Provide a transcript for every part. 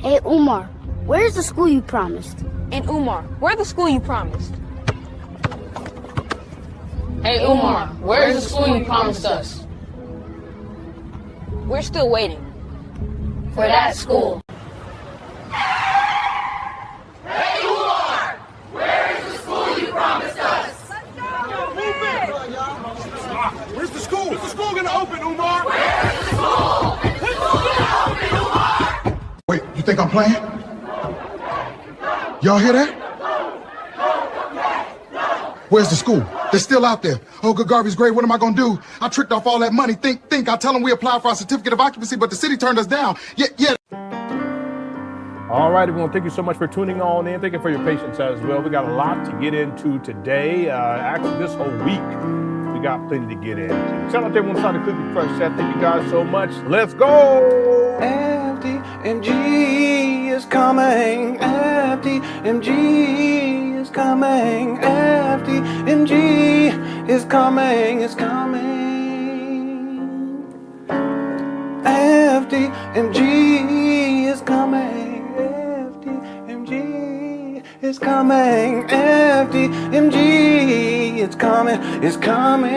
Hey, Umar, where's the school you promised? And Umar, where's the school you promised? Hey, Umar, where's the school you promised us? We're still waiting for that school. Hey, Umar, where's the school you promised us? Where's the school? Is the school gonna open, Umar? Where's the school? Is the school gonna open, Umar? Wait, you think I'm playing? Y'all hear that? Where's the school? They're still out there. Oh, good Garvey's great. What am I gonna do? I tricked off all that money. Think. I tell them we applied for our certificate of occupancy, but the city turned us down. Yeah. All right, everyone. Thank you so much for tuning on in. Thank you for your patience as well. We got a lot to get into today. Actually, this whole week, we got plenty to get into. Shout out to everyone trying to click the fresh chat. Thank you guys so much. Let's go. FDMG is coming. FDMG is coming. FDMG is coming. It's coming. FDMG is coming. FDMG is coming. FDMG it's coming. It's coming.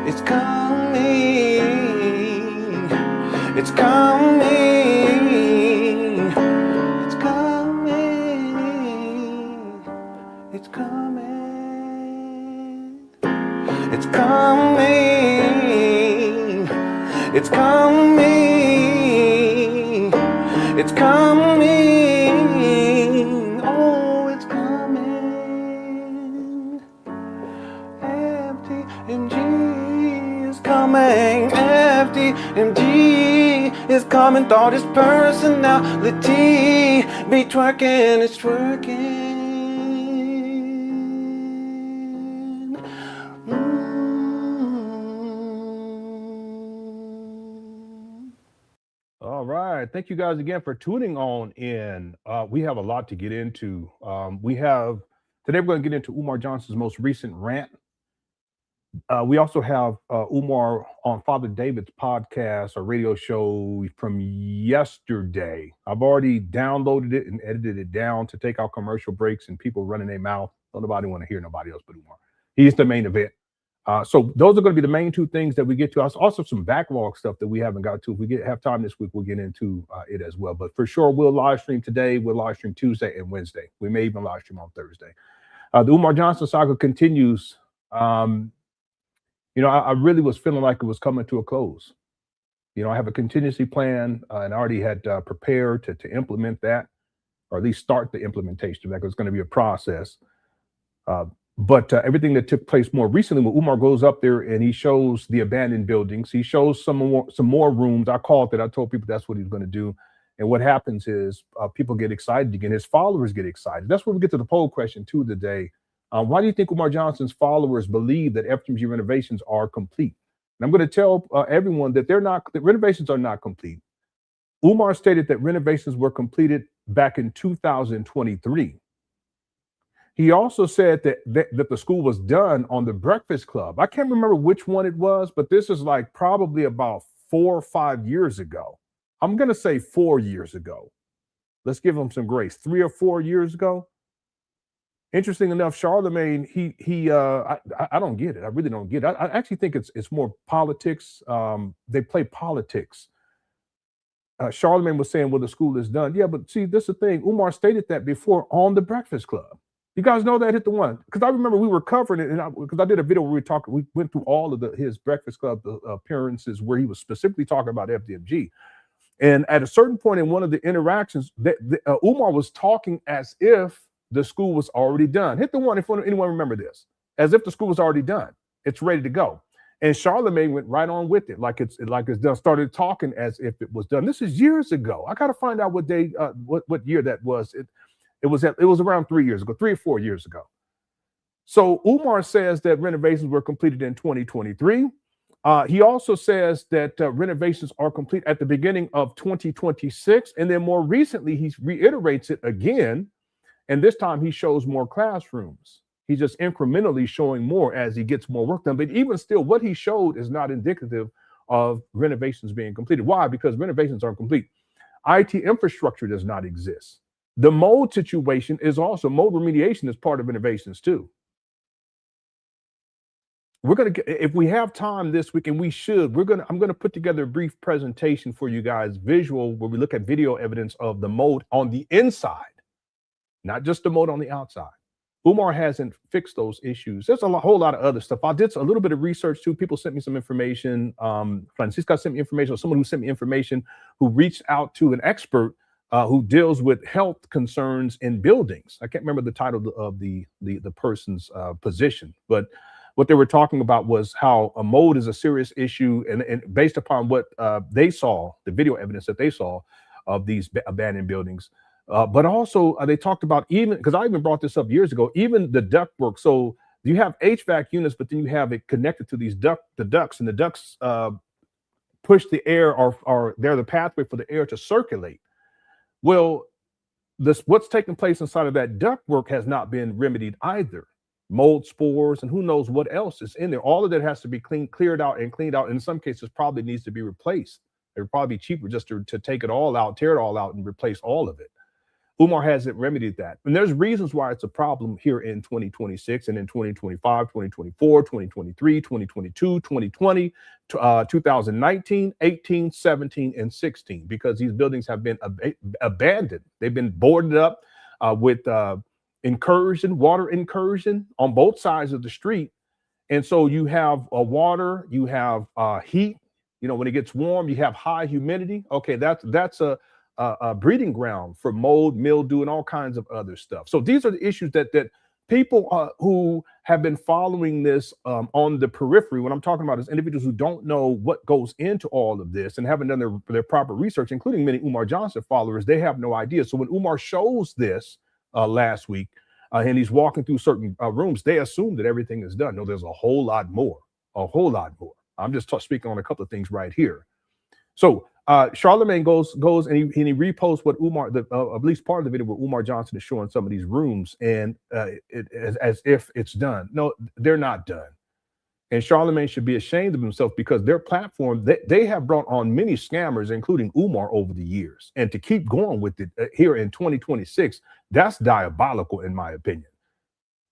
It's coming. It's coming. It's coming. It's coming. It's coming. It's coming. It's coming. Oh, it's coming. FDMG is coming. FDMG is coming. Thought his personality be twerking. It's twerking. All right. Thank you guys again for tuning on in. We have a lot to get into. Today we're going to get into Umar Johnson's most recent rant. We also have Umar on Father David's podcast or radio show from yesterday. I've already downloaded it and edited it down to take out commercial breaks and people running their mouth. Don't nobody want to hear nobody else but Umar. He's the main event. So those are going to be the main two things that we get to. Also some backlog stuff that we haven't got to. If we have time this week, we'll get into it as well. But for sure, we'll live stream today. We'll live stream Tuesday and Wednesday. We may even live stream on Thursday. The Umar Johnson saga continues. I really was feeling like it was coming to a close. I have a contingency plan and I already had prepared to implement that, or at least start the implementation. That was going to be a process. But everything that took place more recently, when Umar goes up there and he shows the abandoned buildings, he shows some more rooms. I called it. I told people that's what he's going to do. And what happens is people get excited again. His followers get excited. That's where we get to the poll question too today. Why do you think Umar Johnson's followers believe that FDMG renovations are complete? And I'm going to tell everyone that that renovations are not complete. Umar stated that renovations were completed back in 2023. He also said that the school was done on the Breakfast Club. I can't remember which one it was, but this is like probably about 4 or 5 years ago. I'm going to say 4 years ago. Let's give him some grace. 3 or 4 years ago. Interesting enough, Charlemagne, I don't get it. I really don't get it. I actually think it's more politics. They play politics. Charlemagne was saying, well, the school is done. Yeah, but see, this is the thing. Umar stated that before on the Breakfast Club. You guys know that? Hit the one. Because I remember we were covering it, and because I did a video where we went through all of his Breakfast Club appearances where he was specifically talking about FDMG. And at a certain point in one of the interactions, Umar was talking as if the school was already done. Hit the one if anyone remember this. As if the school was already done. It's ready to go. And Charlemagne went right on with it, like it's done. Started talking as if it was done. This is years ago. I got to find out what day, what year that was. It was around 3 years ago, 3 or 4 years ago. So Umar says that renovations were completed in 2023. He also says that renovations are complete at the beginning of 2026. And then more recently, he reiterates it again. And this time he shows more classrooms. He's just incrementally showing more as he gets more work done. But even still, what he showed is not indicative of renovations being completed. Why? Because renovations aren't complete. IT infrastructure does not exist. The mold situation is also, mold remediation is part of renovations too. We're going to, if we have time this week, and we should, I'm going to put together a brief presentation for you guys, visual, where we look at video evidence of the mold on the inside, not just the mold on the outside. Umar hasn't fixed those issues. There's a whole lot of other stuff. I did a little bit of research too. People sent me some information. Francisca sent me information, or someone who sent me information who reached out to an expert who deals with health concerns in buildings. I can't remember the title of the person's position, but what they were talking about was how a mold is a serious issue, and based upon what they saw, the video evidence that they saw of these abandoned buildings. But also they talked about, even, because I even brought this up years ago, even the ductwork. So you have HVAC units, but then you have it connected to these ducts, and the ducts push the air, or they're the pathway for the air to circulate. Well, what's taking place inside of that ductwork has not been remedied either. Mold spores and who knows what else is in there. All of that has to be cleared out and cleaned out. In some cases, probably needs to be replaced. It would probably be cheaper just to take it all out, tear it all out, and replace all of it. Umar hasn't remedied that. And there's reasons why it's a problem here in 2026 and in 2025, 2024, 2023, 2022, 2020, 2019, 18, 17, and 16, because these buildings have been abandoned. They've been boarded up with water incursion on both sides of the street. And so you have water, you have heat. You know, when it gets warm, you have high humidity. Okay, that's a breeding ground for mold, mildew, and all kinds of other stuff. So these are the issues that people who have been following this on the periphery, what I'm talking about is individuals who don't know what goes into all of this and haven't done their proper research, including many Umar Johnson followers. They have no idea. So when Umar shows this last week, and he's walking through certain rooms, they assume that everything is done. No, there's a whole lot more, I'm just speaking on a couple of things right here. So Charlemagne goes and he reposts what Umar, at least part of the video where Umar Johnson is showing some of these rooms, and as if it's done. No, they're not done. And Charlemagne should be ashamed of himself, because their platform, they have brought on many scammers, including Umar, over the years. And to keep going with it here in 2026, that's diabolical, in my opinion.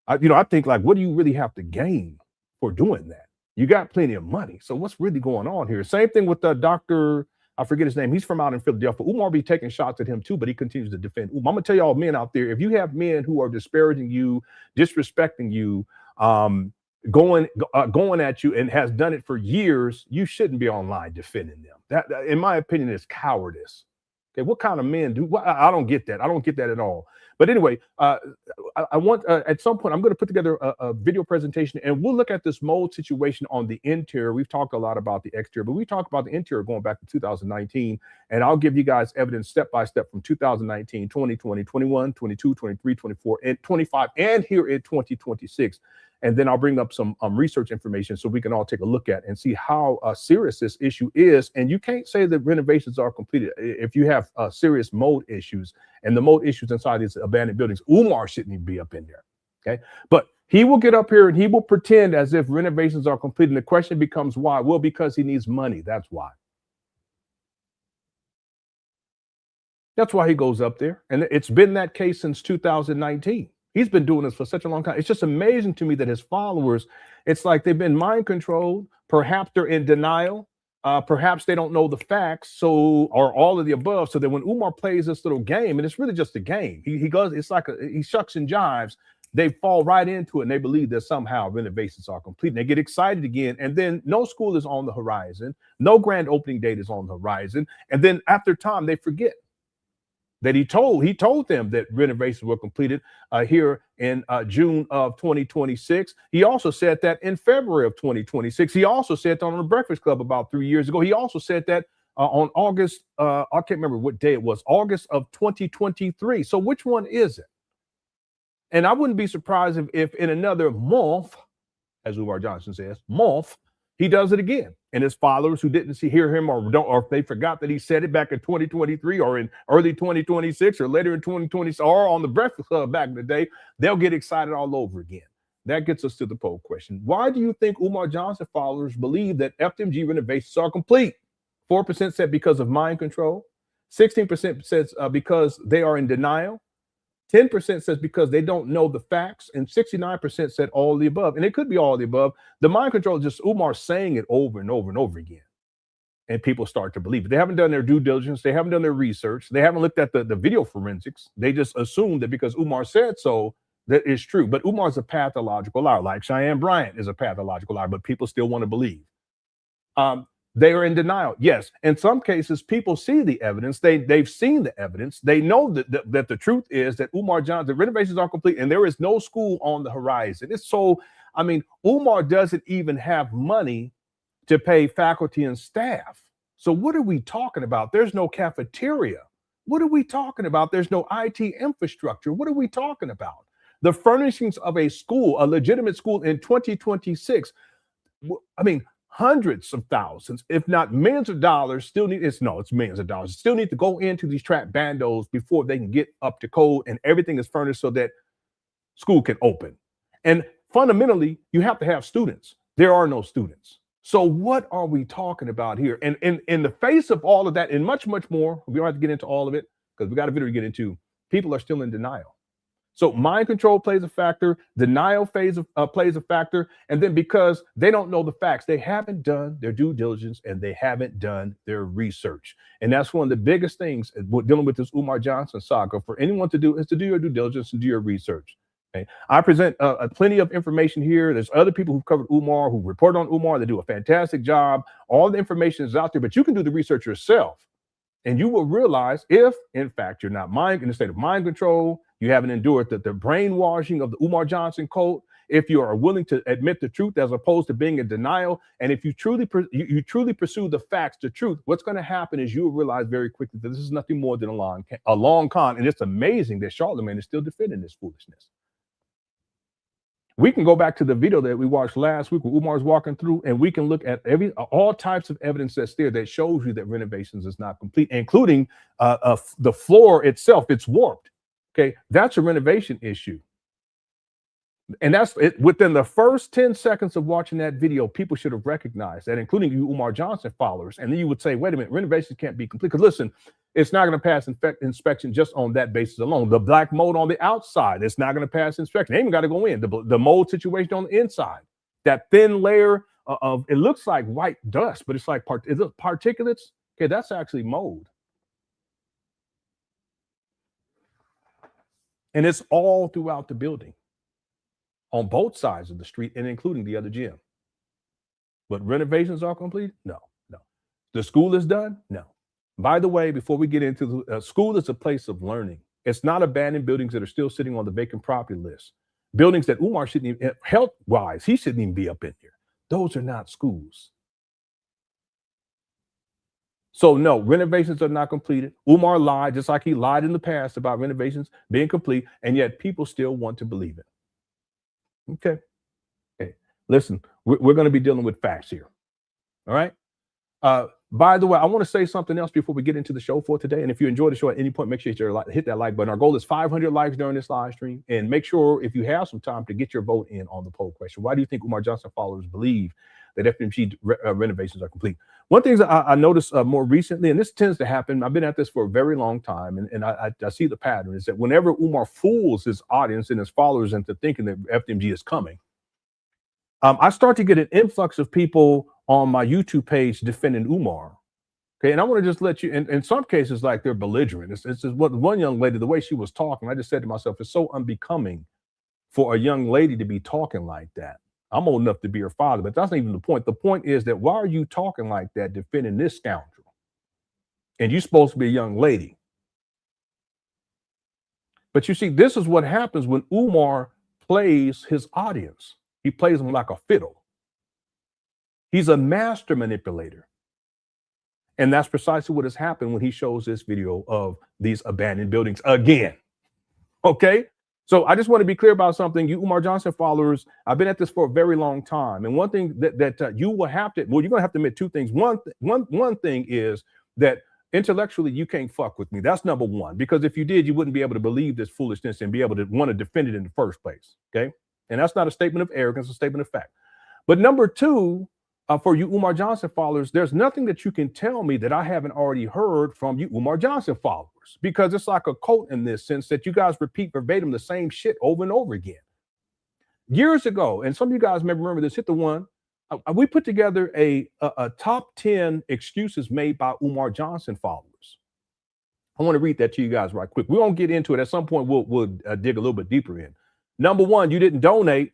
I think, like, what do you really have to gain for doing that? You got plenty of money. So what's really going on here? Same thing with Dr. I forget his name. He's from out in Philadelphia. Umar be taking shots at him too, but he continues to defend Umar. I'm gonna tell y'all, men out there, if you have men who are disparaging you, disrespecting you, going at you, and has done it for years, you shouldn't be online defending them. That, in my opinion, is cowardice. Okay, what kind of men do? Well, I don't get that. I don't get that at all. But anyway, I want at some point I'm going to put together a video presentation, and we'll look at this mold situation on the interior. We've talked a lot about the exterior, but we talked about the interior going back to 2019, and I'll give you guys evidence step by step from 2019, 2020, 21, 22, 23, 24, and 25, and here in 2026. And then I'll bring up some research information so we can all take a look at and see how serious this issue is. And you can't say that renovations are completed if you have serious mold issues, and the mold issues inside these abandoned buildings. Umar shouldn't even be up in there, okay? But he will get up here and he will pretend as if renovations are complete. And the question becomes why? Well, because he needs money. That's why. That's why he goes up there. And it's been that case since 2019. He's been doing this for such a long time. It's just amazing to me that his followers, it's like they've been mind controlled. Perhaps they're in denial. Perhaps they don't know the facts, or all of the above. So that when Umar plays this little game, and it's really just a game, he goes, it's like he shucks and jives. They fall right into it, and they believe that somehow renovations are complete. And they get excited again, and then no school is on the horizon, no grand opening date is on the horizon, and then after time they forget that he told them that renovations were completed here in June of 2026. He also said that in February of 2026. He also said that on the Breakfast Club about 3 years ago. He also said that on August, I can't remember what day it was, August of 2023. So which one is it? And I wouldn't be surprised if in another month, as Umar Johnson says, he does it again. And his followers who didn't hear him, or if they forgot that he said it back in 2023 or in early 2026 or later in 2020 or on the Breakfast Club back in the day, they'll get excited all over again. that gets us to the poll question. Why do you think Umar Johnson followers believe that FDMG renovations are complete? 4% said because of mind control. 16% says because they are in denial. 10% says because they don't know the facts. And 69% said all of the above. And it could be all of the above. The mind control is just Umar saying it over and over and over again. And people start to believe it. They haven't done their due diligence. They haven't done their research. They haven't looked at the video forensics. They just assume that because Umar said so, that is true. But Umar's a pathological liar, like Cheyenne Bryant is a pathological liar, but people still want to believe. They are in denial. Yes. In some cases, people see the evidence. They've seen the evidence. They know that the truth is that Umar Johnson, the renovations are complete and there is no school on the horizon. It's so, I mean, Umar doesn't even have money to pay faculty and staff. So what are we talking about? There's no cafeteria. What are we talking about? There's no IT infrastructure. What are we talking about? The furnishings of a school, a legitimate school in 2026, I mean, hundreds of thousands, if not millions of dollars, it's millions of dollars, still need to go into these trap bandos before they can get up to code and everything is furnished so that school can open. And fundamentally, you have to have students. There are no students. So what are we talking about here? And in the face of all of that and much, much more, we don't have to get into all of it because we got a video to get into, people are still in denial. So mind control plays a factor, denial plays a factor, and then because they don't know the facts, they haven't done their due diligence and they haven't done their research. And that's one of the biggest things dealing with this Umar Johnson saga for anyone to do is to do your due diligence and do your research. Okay? I present plenty of information here. There's other people who've covered Umar, who report on Umar. They do a fantastic job. All the information is out there, but you can do the research yourself. And you will realize if, in fact, you're not in a state of mind control, you haven't endured the brainwashing of the Umar Johnson cult, if you are willing to admit the truth as opposed to being in denial, and if you truly pursue the facts, the truth, what's going to happen is you will realize very quickly that this is nothing more than a long con. And it's amazing that Charlemagne is still defending this foolishness. We can go back to the video that we watched last week where Umar's walking through, and we can look at all types of evidence that's there that shows you that renovations is not complete, including the floor itself. It's warped. Okay, that's a renovation issue. And that's it. Within the first 10 seconds of watching that video, people should have recognized that, including you Umar Johnson followers. And then you would say, wait a minute, renovations can't be complete. Because listen, it's not going to pass inspection just on that basis alone. The black mold on the outside, it's not going to pass inspection. They even got to go in. The mold situation on the inside, that thin layer of, it looks like white dust, but it's like particulates. Okay, that's actually mold. And it's all throughout the building, on both sides of the street and including the other gym. But renovations are complete? No. The school is done? No. By the way, before we get into the school is a place of learning. It's not abandoned buildings that are still sitting on the vacant property list. Buildings that Umar shouldn't even, health-wise, he shouldn't even be up in here. Those are not schools. So no, renovations are not completed. Umar lied, just like he lied in the past about renovations being complete, and yet people still want to believe it. Okay. Listen, we're going to be dealing with facts here. All right. By the way, I want to say something else before we get into the show for today. And if you enjoy the show at any point, make sure you hit that like button. Our goal is 500 likes during this live stream. And make sure, if you have some time, to get your vote in on the poll question. Why do you think Umar Johnson followers believe that FDMG renovations are complete? One thing that I noticed more recently, and this tends to happen, I've been at this for a very long time, and I see the pattern, is that whenever Umar fools his audience and his followers into thinking that FDMG is coming, I start to get an influx of people on my YouTube page defending Umar. Okay, and I want to just let you, in some cases, like they're belligerent. It's just what one young lady, the way she was talking, I just said to myself, it's so unbecoming for a young lady to be talking like that. I'm old enough to be her father, but that's not even the point. The point is that why are you talking like that, defending this scoundrel? And you're supposed to be a young lady. But you see, this is what happens when Umar plays his audience. He plays them like a fiddle. He's a master manipulator. And that's precisely what has happened when he shows this video of these abandoned buildings again. Okay? So I just want to be clear about something. You Umar Johnson followers, I've been at this for a very long time. And one thing that you will have to, well, you're going to have to admit two things. One thing is that intellectually, you can't fuck with me. That's number one. Because if you did, you wouldn't be able to believe this foolishness and be able to want to defend it in the first place. Okay? And that's not a statement of arrogance, it's a statement of fact. But number two, for you Umar Johnson followers, there's nothing that you can tell me that I haven't already heard from you Umar Johnson followers, because it's like a cult in this sense that you guys repeat verbatim the same shit over and over again. Years ago, and some of you guys may remember this, hit the one, we put together a top 10 excuses made by Umar Johnson followers. I want to read that to you guys right quick. We won't get into it. At some point, we'll dig a little bit deeper in. Number one, you didn't donate.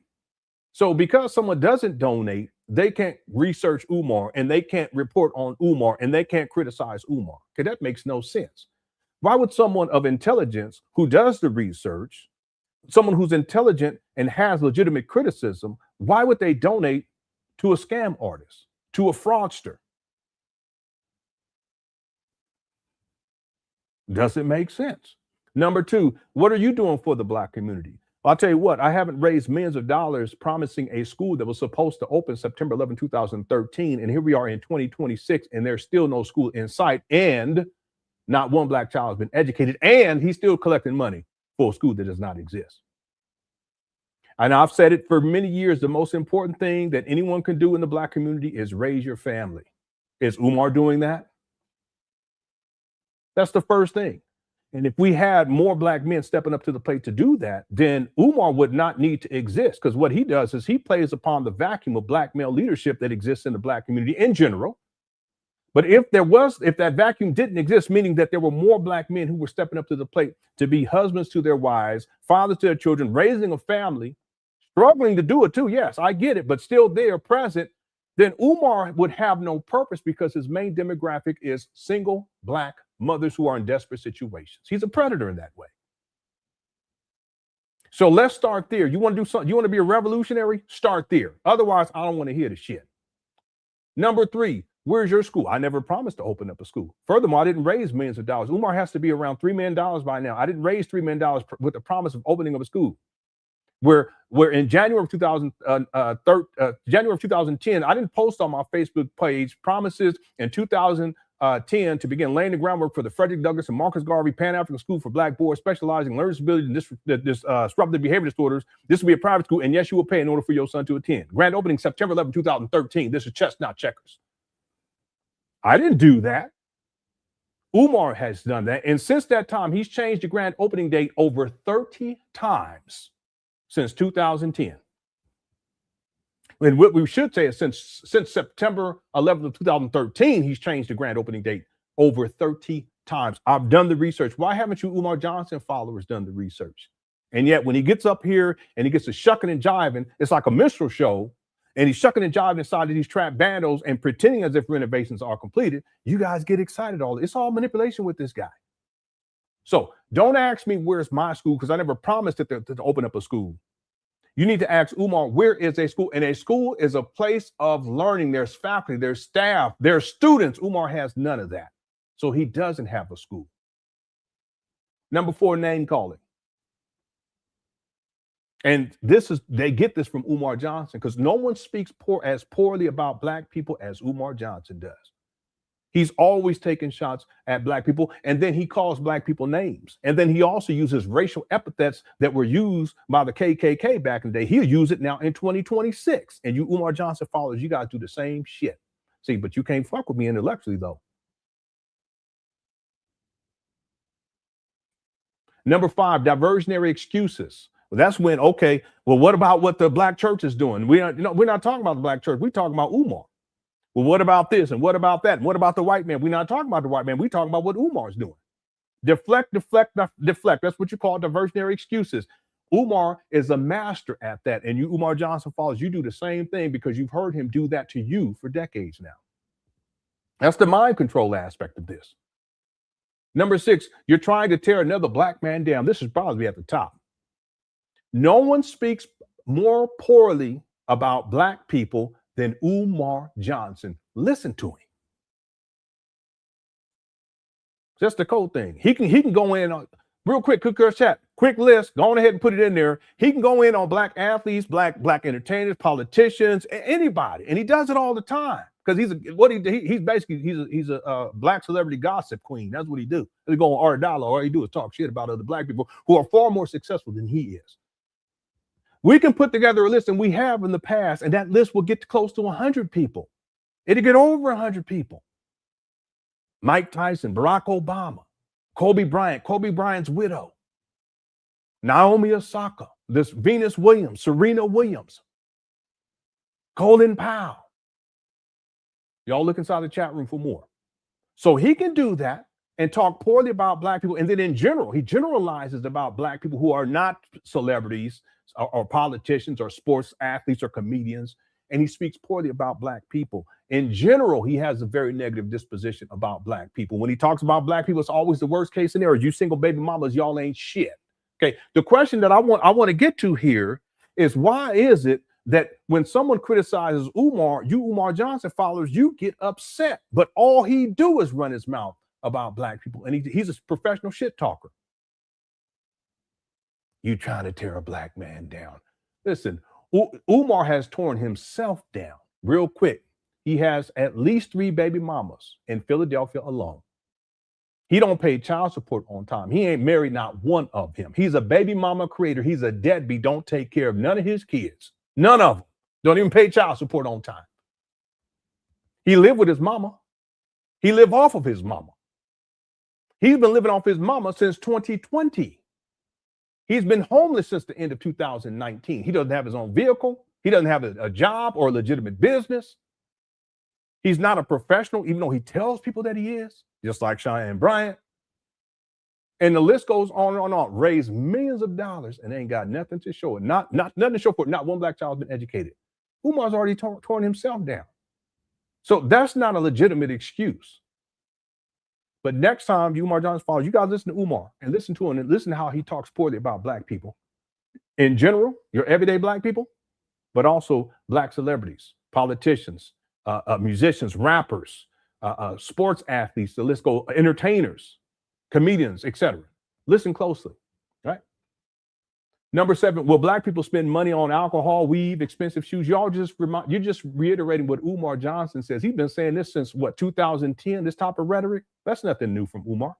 So because someone doesn't donate, they can't research Umar and they can't report on Umar and they can't criticize Umar. Okay, that makes no sense. Why would someone of intelligence who does the research, someone who's intelligent and has legitimate criticism, why would they donate to a scam artist, to a fraudster? Doesn't make sense. Number two, what are you doing for the Black community? I'll tell you what, I haven't raised millions of dollars promising a school that was supposed to open September 11, 2013. And here we are in 2026, and there's still no school in sight. And not one Black child has been educated. And he's still collecting money for a school that does not exist. And I've said it for many years, the most important thing that anyone can do in the Black community is raise your family. Is Umar doing that? That's the first thing. And if we had more Black men stepping up to the plate to do that, then Umar would not need to exist, because what he does is he plays upon the vacuum of Black male leadership that exists in the Black community in general. But if that vacuum didn't exist, meaning that there were more Black men who were stepping up to the plate to be husbands to their wives, fathers to their children, raising a family, struggling to do it too, yes, I get it, but still they are present, then Umar would have no purpose, because his main demographic is single Black mothers who are in desperate situations. He's a predator in that way. So let's start there. You want to do something? You want to be a revolutionary? Start there. Otherwise, I don't want to hear the shit. Number three, where's your school? I never promised to open up a school. Furthermore, I didn't raise millions of dollars. Umar has to be around $3 million by now. I didn't raise $3 million with the promise of opening up a school. Where in January of 2010, I didn't post on my Facebook page promises in 2010 to begin laying the groundwork for the Frederick Douglass and Marcus Garvey Pan African School for Black boys specializing in learning disability and disruptive behavior disorders. This will be a private school, and yes, you will pay in order for your son to attend. Grand opening September 11, 2013. This is Chestnut Checkers. I didn't do that. Umar has done that, and since that time, he's changed the grand opening date over 30 times. Since 2010. And what we should say is since September 11th of 2013, he's changed the grand opening date over 30 times. I've done the research. Why haven't you Umar Johnson followers done the research? And yet when he gets up here and he gets to shucking and jiving, it's like a minstrel show, and he's shucking and jiving inside of these trap bandos and pretending as if renovations are completed. You guys get excited. It's all manipulation with this guy. So don't ask me where's my school, because I never promised to open up a school. You need to ask Umar, where is a school? And a school is a place of learning. There's faculty, there's staff, there's students. Umar has none of that. So he doesn't have a school. Number four, name calling. And they get this from Umar Johnson, because no one speaks as poorly about Black people as Umar Johnson does. He's always taking shots at Black people, and then he calls Black people names. And then he also uses racial epithets that were used by the KKK back in the day. He'll use it now in 2026. And you Umar Johnson followers, you guys do the same shit. See, but you can't fuck with me intellectually, though. Number five, diversionary excuses. Well, that's when, okay, well, what about what the Black church is doing? We're not talking about the Black church. We're talking about Umar. Well, what about this? And what about that? And what about the white man? We're not talking about the white man. We're talking about what Umar's doing. Deflect, deflect, deflect. That's what you call diversionary excuses. Umar is a master at that. And you Umar Johnson followers, you do the same thing, because you've heard him do that to you for decades now. That's the mind control aspect of this. Number six, you're trying to tear another Black man down. This is probably at the top. No one speaks more poorly about Black people than Umar Johnson. Listen to him. Just the cold thing. He can go in on real quick, chat, quick list. Go on ahead and put it in there. He can go in on Black athletes, black entertainers, politicians, anybody, and he does it all the time, because he's a Black celebrity gossip queen. That's what he do. He go on Art Dollar. All he do is talk shit about other Black people who are far more successful than he is. We can put together a list, and we have in the past, and that list will get close to 100 people. It'll get over 100 people. Mike Tyson, Barack Obama, Kobe Bryant's widow, Naomi Osaka, this Venus Williams, Serena Williams, Colin Powell. Y'all look inside the chat room for more. So he can do that and talk poorly about black people. And then in general, he generalizes about black people who are not celebrities or politicians or sports athletes or comedians. And he speaks poorly about black people. In general, he has a very negative disposition about black people. When he talks about black people, it's always the worst case scenario. You single baby mamas, y'all ain't shit. Okay. The question that I want to get to here is, why is it that when someone criticizes Umar, you Umar Johnson followers, you get upset, but all he do is run his mouth about black people, and he's a professional shit talker. You trying to tear a black man down? Listen, Umar has torn himself down real quick. He has at least 3 baby mamas in Philadelphia alone. He don't pay child support on time. He ain't married not one of them. He's a baby mama creator. He's a deadbeat. Don't take care of none of his kids. None of them. Don't even pay child support on time. He lived with his mama. He lived off of his mama. He's been living off his mama since 2020. He's been homeless since the end of 2019. He doesn't have his own vehicle. He doesn't have a job or a legitimate business. He's not a professional, even though he tells people that he is, just like Cheyenne Bryant. And the list goes on and on. Raised millions of dollars and ain't got nothing to show it. Not nothing to show for it. Not one black child's been educated. Umar's already torn himself down. So that's not a legitimate excuse. But next time you Umar Johnson followers, you guys listen to Umar and listen to him and listen to how he talks poorly about black people. In general, your everyday black people, but also black celebrities, politicians, musicians, rappers, sports athletes, the list goes, entertainers, comedians, etc. Listen closely, right? Number 7, will black people spend money on alcohol, weed, expensive shoes? You're just reiterating what Umar Johnson says. He's been saying this since what, 2010, this type of rhetoric? That's nothing new from Umar.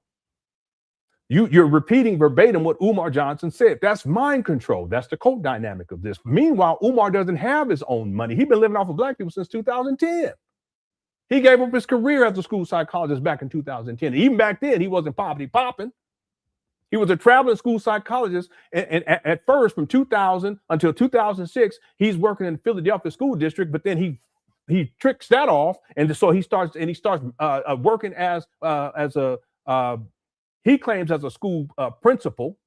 You're repeating verbatim what Umar Johnson said. That's mind control. That's the cult dynamic of this. Meanwhile, Umar doesn't have his own money. He's been living off of black people since 2010. He gave up his career as a school psychologist back in 2010. Even back then, he wasn't popping. He was a traveling school psychologist. And at first, from 2000 until 2006, he's working in the Philadelphia school district. But then he tricks that off, and so he starts working as he claims as a school principal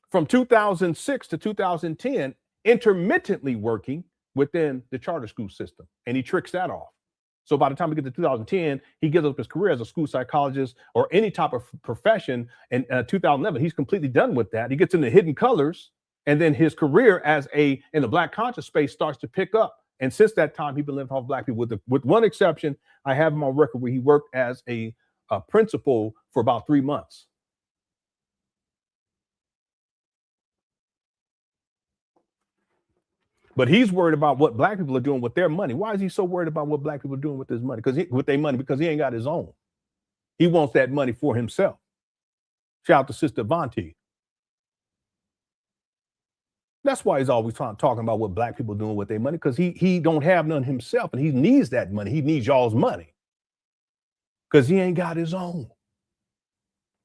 from 2006 to 2010, intermittently working within the charter school system, and he tricks that off. So by the time we get to 2010, he gives up his career as a school psychologist or any type of profession. In 2011, he's completely done with that. He gets into hidden colors, and then his career in the black conscious space starts to pick up. And since that time, he's been living off black people. With one exception, I have him on record where he worked as a principal for about 3 months. But he's worried about what black people are doing with their money. Why is he so worried about what black people are doing with his money? With their money, because he ain't got his own. He wants that money for himself. Shout out to Sister Vonti. That's why he's always talking about what black people are doing with their money, because he don't have none himself, and he needs that money. He needs y'all's money because he ain't got his own.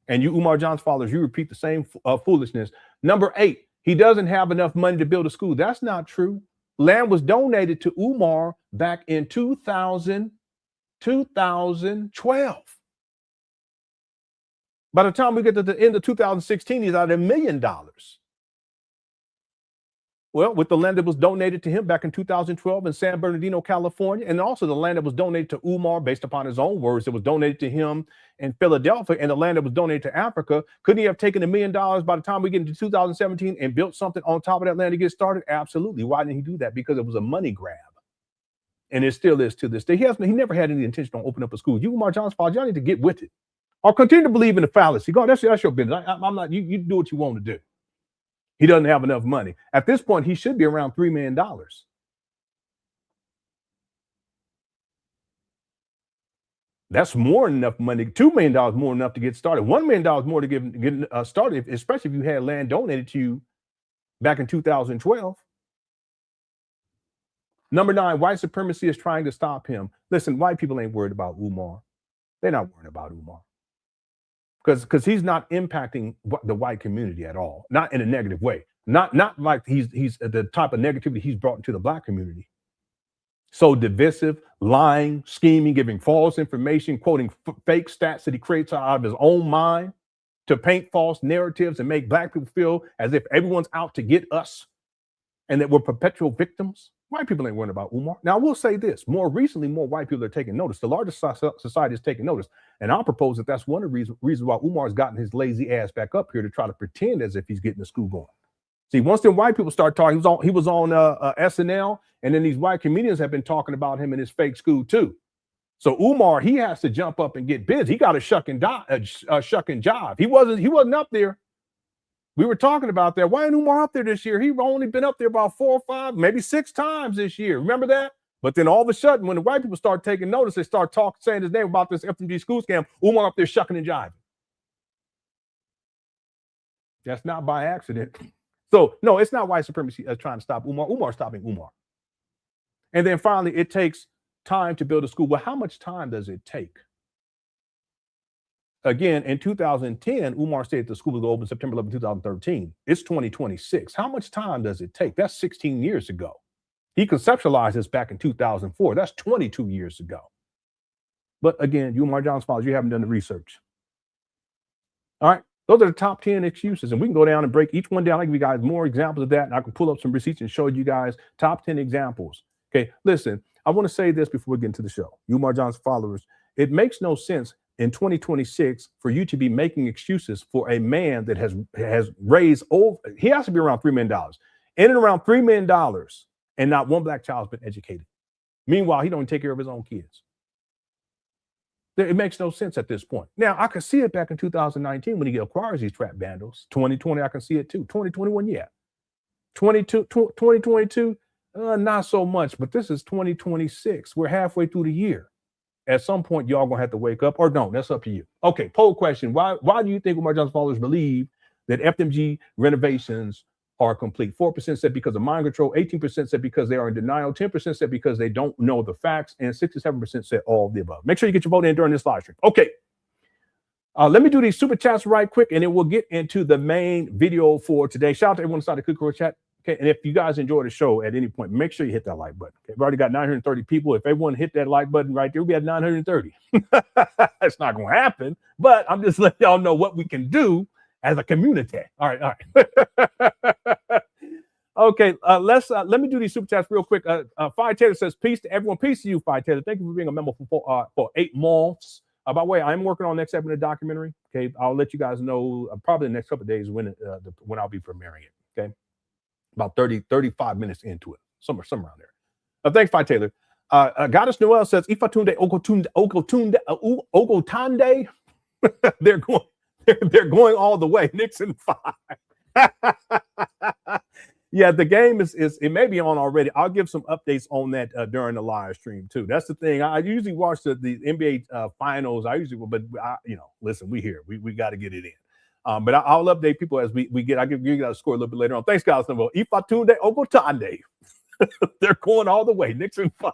And you Umar Johnson followers, you repeat the same foolishness. Number 8. He doesn't have enough money to build a school. That's not true. Land was donated to Umar back in 2012. By the time we get to the end of 2016, he's out $1 million. Well, with the land that was donated to him back in 2012 in San Bernardino, California, and also the land that was donated to Umar, based upon his own words, that was donated to him in Philadelphia, and the land that was donated to Africa, couldn't he have taken $1 million by the time we get into 2017 and built something on top of that land to get started? Absolutely. Why didn't he do that? Because it was a money grab. And it still is to this day. He never had any intention on opening up a school. You, Umar Johnson, y'all need to get with it. Or continue to believe in the fallacy. Go, that's your business. I'm not, you do what you want to do. He doesn't have enough money. At this point, he should be around $3 million. That's more than enough money. $2 million more than enough to get started. $1 million more to get started, especially if you had land donated to you back in 2012. Number 9, white supremacy is trying to stop him. Listen, white people ain't worried about Umar. They're not worried about Umar. Because he's not impacting the white community at all, not in a negative way. Not like he's the type of negativity he's brought into the black community. So divisive, lying, scheming, giving false information, quoting fake stats that he creates out of his own mind to paint false narratives and make black people feel as if everyone's out to get us and that we're perpetual victims. White people ain't worried about Umar. Now, I will say this. More recently, more white people are taking notice. The largest society is taking notice. And I'll propose that that's one of the reasons why Umar's gotten his lazy ass back up here to try to pretend as if he's getting the school going. See, once them white people start talking, he was on SNL, and then these white comedians have been talking about him in his fake school too. So Umar, he has to jump up and get busy. He got a shuck and jive. He wasn't up there. We were talking about that. Why ain't Umar up there this year? He's only been up there about 4 or 5, maybe 6 times this year. Remember that? But then all of a sudden, when the white people start taking notice, they start saying his name about this FDMG school scam. Umar up there shucking and jiving. That's not by accident. So no, it's not white supremacy trying to stop Umar. Umar's stopping Umar. And then finally, it takes time to build a school. Well, how much time does it take? Again, in 2010, Umar said the school was open September 11, 2013. It's 2026. How much time does it take? That's 16 years ago. He conceptualized this back in 2004. That's 22 years ago. But again, you Umar Johnson followers, you haven't done the research. All right. Those are the top 10 excuses. And we can go down and break each one down. I'll give you guys more examples of that. And I can pull up some receipts and show you guys top 10 examples. Okay. Listen, I want to say this before we get into the show. You Umar Johnson followers, it makes no sense in 2026 for you to be making excuses for a man that has raised over, he has to be around $3 million. In and around $3 million, and not one black child's been educated. Meanwhile, he don't take care of his own kids. It makes no sense at this point. Now, I can see it back in 2019 when he acquires these trap vandals. 2020, I can see it too. 2021, yeah. 2022, not so much, but this is 2026. We're halfway through the year. At some point, y'all gonna have to wake up, or don't. That's up to you. Okay, poll question. Why do you think Umar Johnson followers believe that FDMG renovations are complete? 4% said because of mind control, 18% said because they are in denial, 10% said because they don't know the facts, and 67% said all of the above. Make sure you get your vote in during this live stream. Okay. Let me do these super chats right quick, and then we'll get into the main video for today. Shout out to everyone inside the Cook Chat. Okay, and if you guys enjoy the show at any point, make sure you hit that like button. Okay, we've already got 930 people. If everyone hit that like button right there, we'll be at 930. It's not going to happen, but I'm just letting y'all know what we can do as a community. All right. Okay, let me do these super chats real quick. Fi Taylor says, peace to everyone. Peace to you, Fi Taylor. Thank you for being a member for 8 months. By the way, I'm working on the next episode of the documentary. Okay, I'll let you guys know probably the next couple of days when I'll be premiering it. Okay. About 35 minutes into it, somewhere around there. Thanks, Fi Taylor. Goddess Noel says, Ifatunde Ogotande. They're going all the way. Nixon 5. Yeah, the game is it may be on already. I'll give some updates on that during the live stream too. That's the thing. I usually watch the NBA finals. Listen, we here. We got to get it in. But I'll update people as we get. I'll give you guys a score a little bit later on. Thanks, guys. Ifatunde Ogotande. They're going all the way. Nixon 5.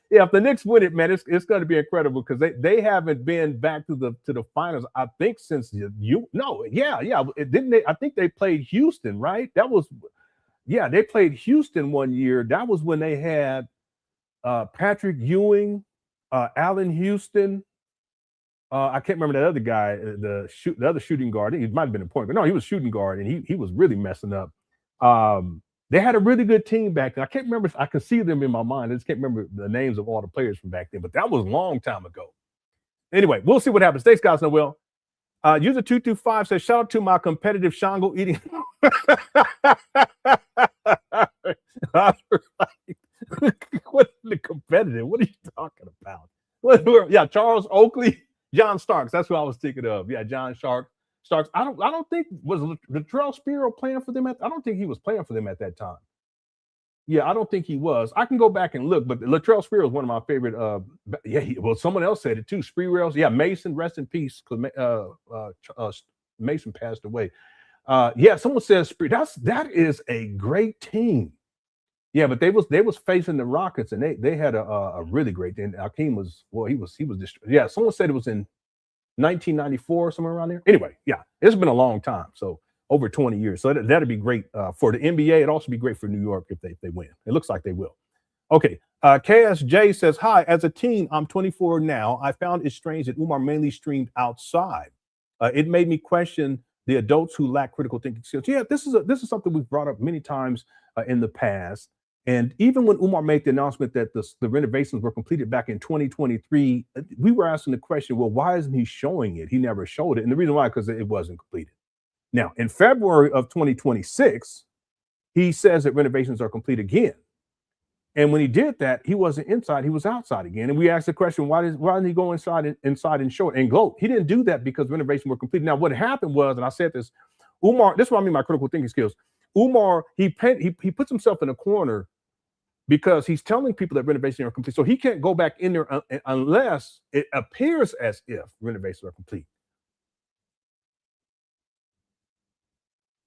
Yeah, if the Knicks win it, man, it's going to be incredible because they haven't been back to the finals. I think since didn't they? I think they played Houston, right? They played Houston one year. That was when they had Patrick Ewing, Allen Houston. I can't remember that other guy, the other shooting guard. He might have been a point, but no, he was shooting guard, and he was really messing up. They had a really good team back then. I can't remember. I can see them in my mind. I just can't remember the names of all the players from back then, but that was a long time ago. Anyway, we'll see what happens. Thanks, guys. Noel. User 225 says, shout out to my competitive Shango eating. What the competitive? What are you talking about? Yeah, Charles Oakley. John Starks, that's who I was thinking of. Yeah, John Starks. I don't think was Latrell Spiro playing for them I don't think he was playing for them at that time. Yeah, I don't think he was. I can go back and look, but Latrell Sprewell is one of my favorite. Well, someone else said it too. Sprewell, yeah, Mason, rest in peace, because Mason passed away. Yeah, someone says that is a great team. Yeah, but they was facing the Rockets, and they had a really great team. Akeem was he was destroyed. Yeah, someone said it was in 1994, somewhere around there. Anyway, yeah, it's been a long time. So over 20 years. So that'd be great for the NBA. It'd also be great for New York if they win. It looks like they will. Okay. KSJ says, hi, as a teen, I'm 24 now. I found it strange that Umar mainly streamed outside. It made me question the adults who lack critical thinking skills. Yeah, this is something we've brought up many times in the past. And even when Umar made the announcement that the renovations were completed back in 2023, we were asking the question, well, why isn't he showing it? He never showed it. And the reason why, because it wasn't completed. Now, in February of 2026, he says that renovations are complete again. And when he did that, he wasn't inside, he was outside again. And we asked the question, why didn't he go inside and show it and gloat? He didn't do that because renovations were complete. Now, what happened was, and I said this, Umar, this is what I mean by critical thinking skills. Umar, he puts himself in a corner because he's telling people that renovations are complete. So he can't go back in there unless it appears as if renovations are complete.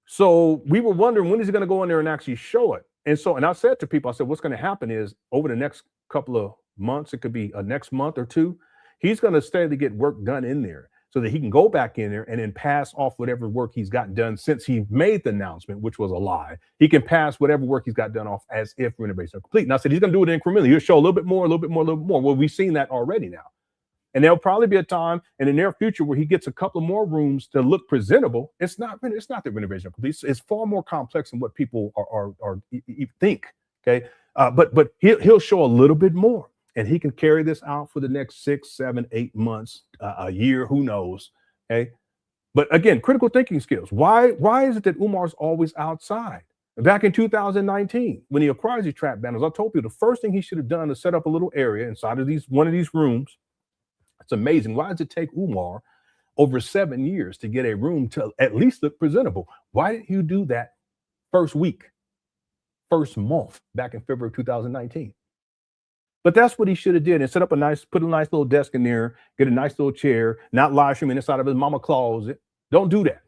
So we were wondering, when is he going to go in there and actually show it? And I said to people, I said, what's going to happen is over the next couple of months, it could be a next month or two, he's going to steadily get work done in there so that he can go back in there and then pass off whatever work he's gotten done since he made the announcement, which was a lie. He can pass whatever work he's got done off as if renovations are complete. And I said, he's going to do it incrementally. He'll show a little bit more, a little bit more, a little bit more. Well, we've seen that already now. And there'll probably be a time in the near future where he gets a couple more rooms to look presentable. It's not the renovation of complete. It's far more complex than what people think. Okay, but he'll show a little bit more, and he can carry this out for the next 6, 7, 8 months, a year. Who knows? Okay, but again, critical thinking skills. Why is it that Umar's always outside? Back in 2019, when he acquired these trap banners, I told people the first thing he should have done is set up a little area inside of one of these rooms. It's amazing. Why does it take Umar over 7 years to get a room to at least look presentable? Why didn't you do that first week, first month back in February 2019? But that's what he should have did, and put a nice little desk in there, get a nice little chair, not live streaming inside of his mama closet. Don't do that.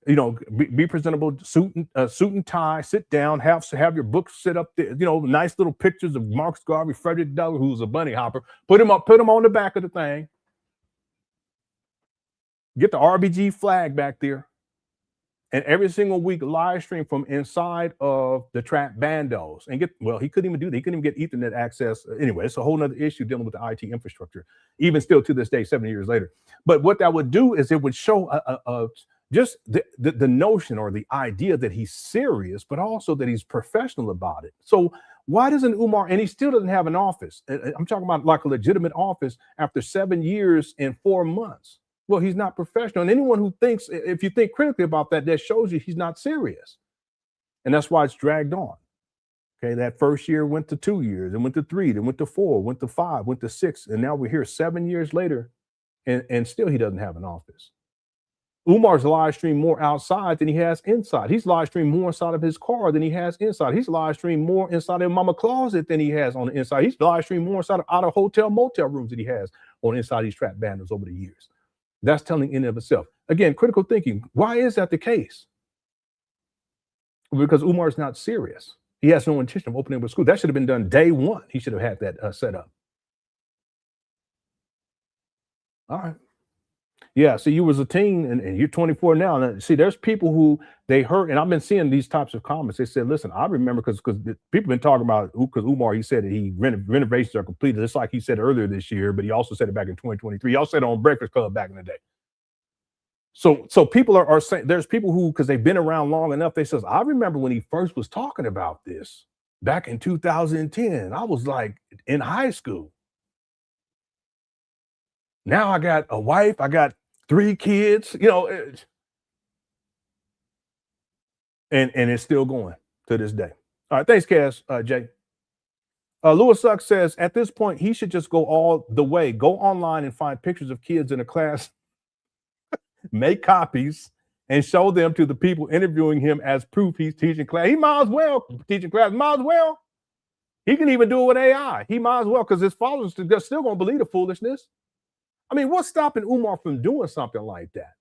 You know, be presentable, suit and tie, sit down, have your books sit up there, you know, nice little pictures of Marcus Garvey, Frederick Douglass, who's a bunny hopper, put him on the back of the thing. Get the RBG flag back there. And every single week live stream from inside of the trap bandos and he couldn't even do that. He couldn't even get Ethernet access. Anyway, it's a whole nother issue dealing with the IT infrastructure, even still to this day, 7 years later. But what that would do is it would show just the notion or the idea that he's serious, but also that he's professional about it. So why doesn't Umar, and he still doesn't have an office. I'm talking about like a legitimate office after 7 years and 4 months. Well, he's not professional. And anyone who thinks, if you think critically about that, that shows you he's not serious. And that's why it's dragged on. Okay, that first year went to 2 years, and went to 3, then went to 4, went to 5, went to 6, and now we're here 7 years later, and still he doesn't have an office. Umar's live streamed more outside than he has inside. He's live streamed more inside of his car than he has inside. He's live streamed more inside of mama closet than he has on the inside. He's live streamed more inside of out of hotel motel rooms than he has on inside these trap banners over the years. That's telling in and of itself. Again, critical thinking. Why is that the case? Because Umar's not serious. He has no intention of opening up a school. That should have been done day one. He should have had that set up. All right. Yeah, so you was a teen and you're 24 now. And see, there's people who they hurt, and I've been seeing these types of comments. They said, listen, I remember because people been talking about, because Umar, he said that renovations are completed, just like he said earlier this year, but he also said it back in 2023. He also said it on Breakfast Club back in the day. So people are saying, there's people who, because they've been around long enough, they says, I remember when he first was talking about this back in 2010. I was like in high school. Now I got a wife, I got 3 kids, you know, and it's still going to this day. All right, thanks, Cass, Jay. Louis Suck says, at this point, he should just go all the way. Go online and find pictures of kids in a class, make copies, and show them to the people interviewing him as proof he's teaching class. He might as well teaching class, might as well. He can even do it with AI. He might as well, because his followers are still going to believe the foolishness. I mean, what's stopping Umar from doing something like that?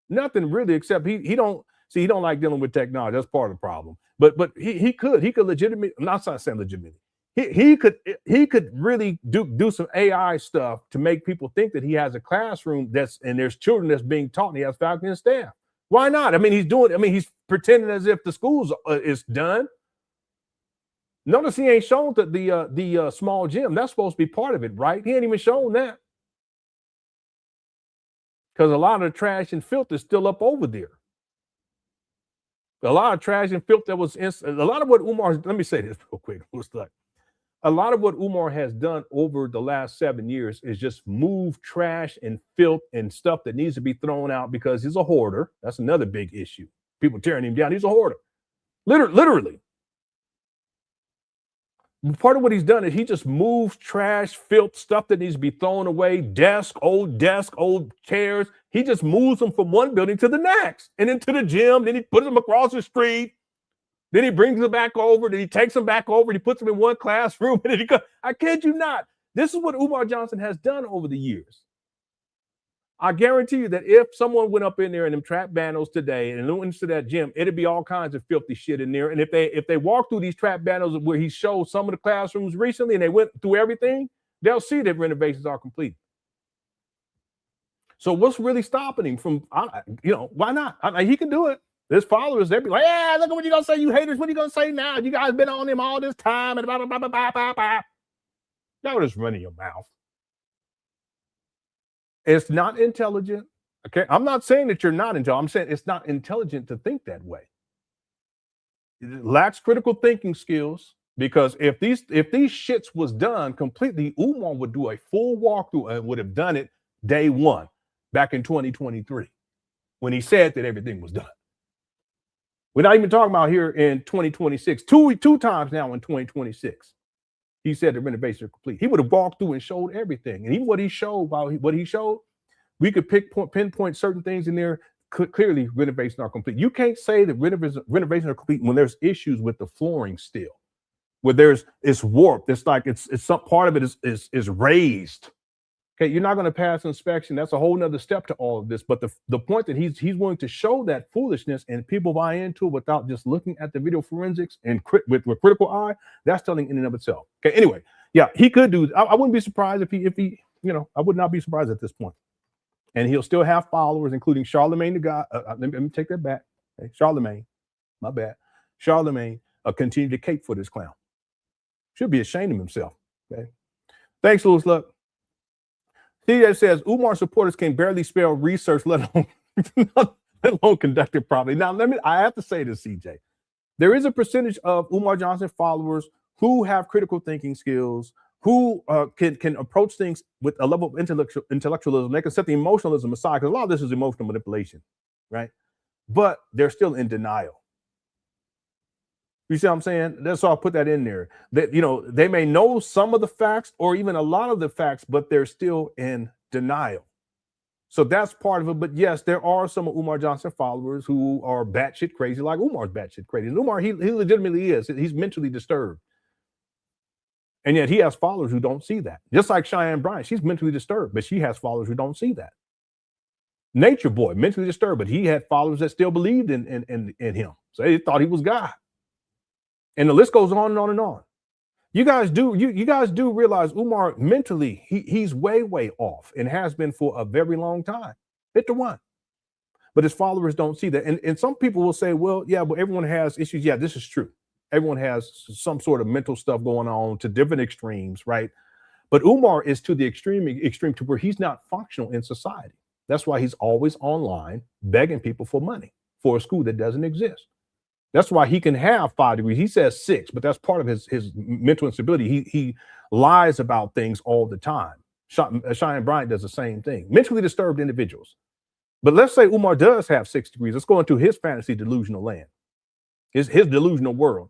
Nothing really, except he don't like dealing with technology. That's part of the problem. But he could legitimately, I'm not saying legitimately. He could really do some AI stuff to make people think that he has a classroom and there's children that's being taught and he has faculty and staff. Why not? I mean, he's pretending as if the school's is done. Notice he ain't shown the small gym. That's supposed to be part of it, right? He ain't even shown that. Because a lot of the trash and filth is still up over there. A lot of trash and filth that was a lot of what Umar, let me say this real quick. A lot of what Umar has done over the last 7 years is just move trash and filth and stuff that needs to be thrown out because he's a hoarder. That's another big issue. People tearing him down. He's a hoarder. Literally. Part of what he's done is he just moves trash, filth, stuff that needs to be thrown away, old chairs. He just moves them from one building to the next and into the gym. Then he puts them across the street. Then he brings them back over. Then he takes them back over. And he puts them in one classroom. And then he goes, I kid you not. This is what Umar Johnson has done over the years. I guarantee you that if someone went up in there in them trap banners today and went into that gym, it'd be all kinds of filthy shit in there. And if they walk through these trap banners where he showed some of the classrooms recently and they went through everything, they'll see that renovations are complete. So what's really stopping him from, why not? He can do it. His followers, they'll be like, yeah, look at what you're going to say, you haters. What are you going to say now? You guys been on him all this time and blah, blah, blah, blah, blah, blah, blah. Y'all just running your mouth. It's not intelligent. Okay. I'm not saying that you're not intelligent. I'm saying it's not intelligent to think that way. It lacks critical thinking skills, because if these shits was done completely, Umar would do a full walkthrough and would have done it day one back in 2023 when he said that everything was done. We're not even talking about here in 2026. Two times now in 2026. He said the renovations are complete. He would have walked through and showed everything. And even what he showed, we could pinpoint certain things in there. Clearly, renovations are complete. You can't say that renovations are complete when there's issues with the flooring still, where it's warped. It's like it's some part of it is raised. Okay, you're not going to pass inspection. That's a whole nother step to all of this. But the point that he's willing to show that foolishness and people buy into it without just looking at the video forensics and with critical eye, that's telling in and of itself. Okay, anyway, yeah, he could do. I wouldn't be surprised if he, I would not be surprised at this point. And he'll still have followers, including Charlemagne the God. Let me take that back. Okay, Charlemagne, my bad. Charlemagne continue to cape for this clown. Should be ashamed of himself. Okay, thanks, Louis Luck. CJ says Umar supporters can barely spell research, let alone conduct it properly. Now, I have to say this, CJ. There is a percentage of Umar Johnson followers who have critical thinking skills, who can approach things with a level of intellectualism. They can set the emotionalism aside, because a lot of this is emotional manipulation, right? But they're still in denial. You see what I'm saying? That's why I put that in there. That, they may know some of the facts or even a lot of the facts, but they're still in denial. So that's part of it. But yes, there are some of Umar Johnson followers who are batshit crazy, like Umar's batshit crazy. And Umar, he legitimately is. He's mentally disturbed. And yet he has followers who don't see that. Just like Cheyenne Bryant, she's mentally disturbed, but she has followers who don't see that. Nature Boy, mentally disturbed, but he had followers that still believed in him. So they thought he was God. And the list goes on and on and on. You guys do realize Umar mentally, he's way off and has been for a very long time. Hit the one. But his followers don't see that. And some people will say, well, yeah, but everyone has issues. Yeah, this is true. Everyone has some sort of mental stuff going on to different extremes, right? But Umar is to the extreme to where he's not functional in society. That's why he's always online begging people for money for a school that doesn't exist. That's why he can have 5 degrees. He says 6, but that's part of his mental instability. He lies about things all the time. Cheyenne Bryant does the same thing. Mentally disturbed individuals. But let's say Umar does have 6 degrees. Let's go into his fantasy delusional land, his delusional world.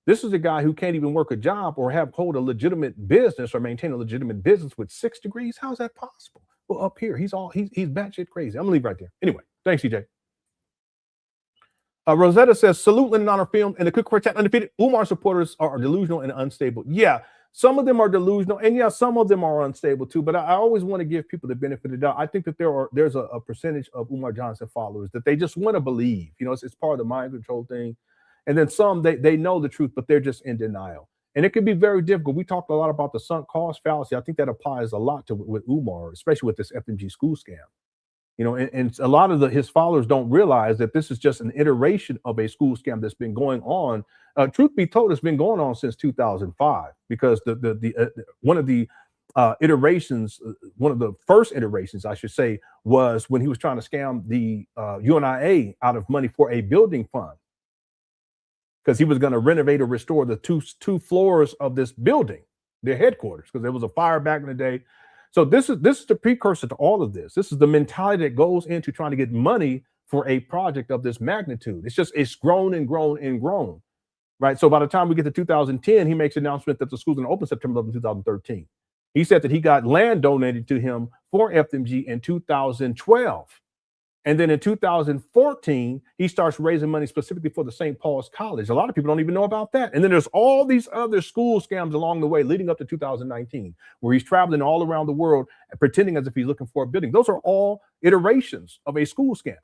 This is a guy who can't even work a job or hold a legitimate business or maintain a legitimate business with 6 degrees. How is that possible? Well, up here, he's batshit crazy. I'm gonna leave right there. Anyway, thanks, CJ. Rosetta says, salute LenonHonor film and the Cook Quartet undefeated. Umar supporters are delusional and unstable. Yeah, some of them are delusional, and yeah, some of them are unstable too. But I always want to give people the benefit of the doubt. I think that there's a percentage of Umar Johnson followers that they just want to believe. You know, it's part of the mind control thing. And then some, they know the truth, but they're just in denial. And it can be very difficult. We talked a lot about the sunk cost fallacy. I think that applies a lot to with Umar, especially with this FDMG school scam. You know, and a lot of his followers don't realize that this is just an iteration of a school scam that's been going on. Truth be told, it's been going on since 2005, because one of the iterations, one of the first iterations, I should say, was when he was trying to scam the UNIA out of money for a building fund, because he was going to renovate or restore the two floors of this building, their headquarters, because there was a fire back in the day. So this is the precursor to all of this. This is the mentality that goes into trying to get money for a project of this magnitude. It's grown and grown and grown, right? So by the time we get to 2010, he makes an announcement that the school's going to open September 11, 2013. He said that he got land donated to him for FDMG in 2012. And then in 2014, he starts raising money specifically for the St. Paul's College. A lot of people don't even know about that. And then there's all these other school scams along the way leading up to 2019, where he's traveling all around the world and pretending as if he's looking for a building. Those are all iterations of a school scam.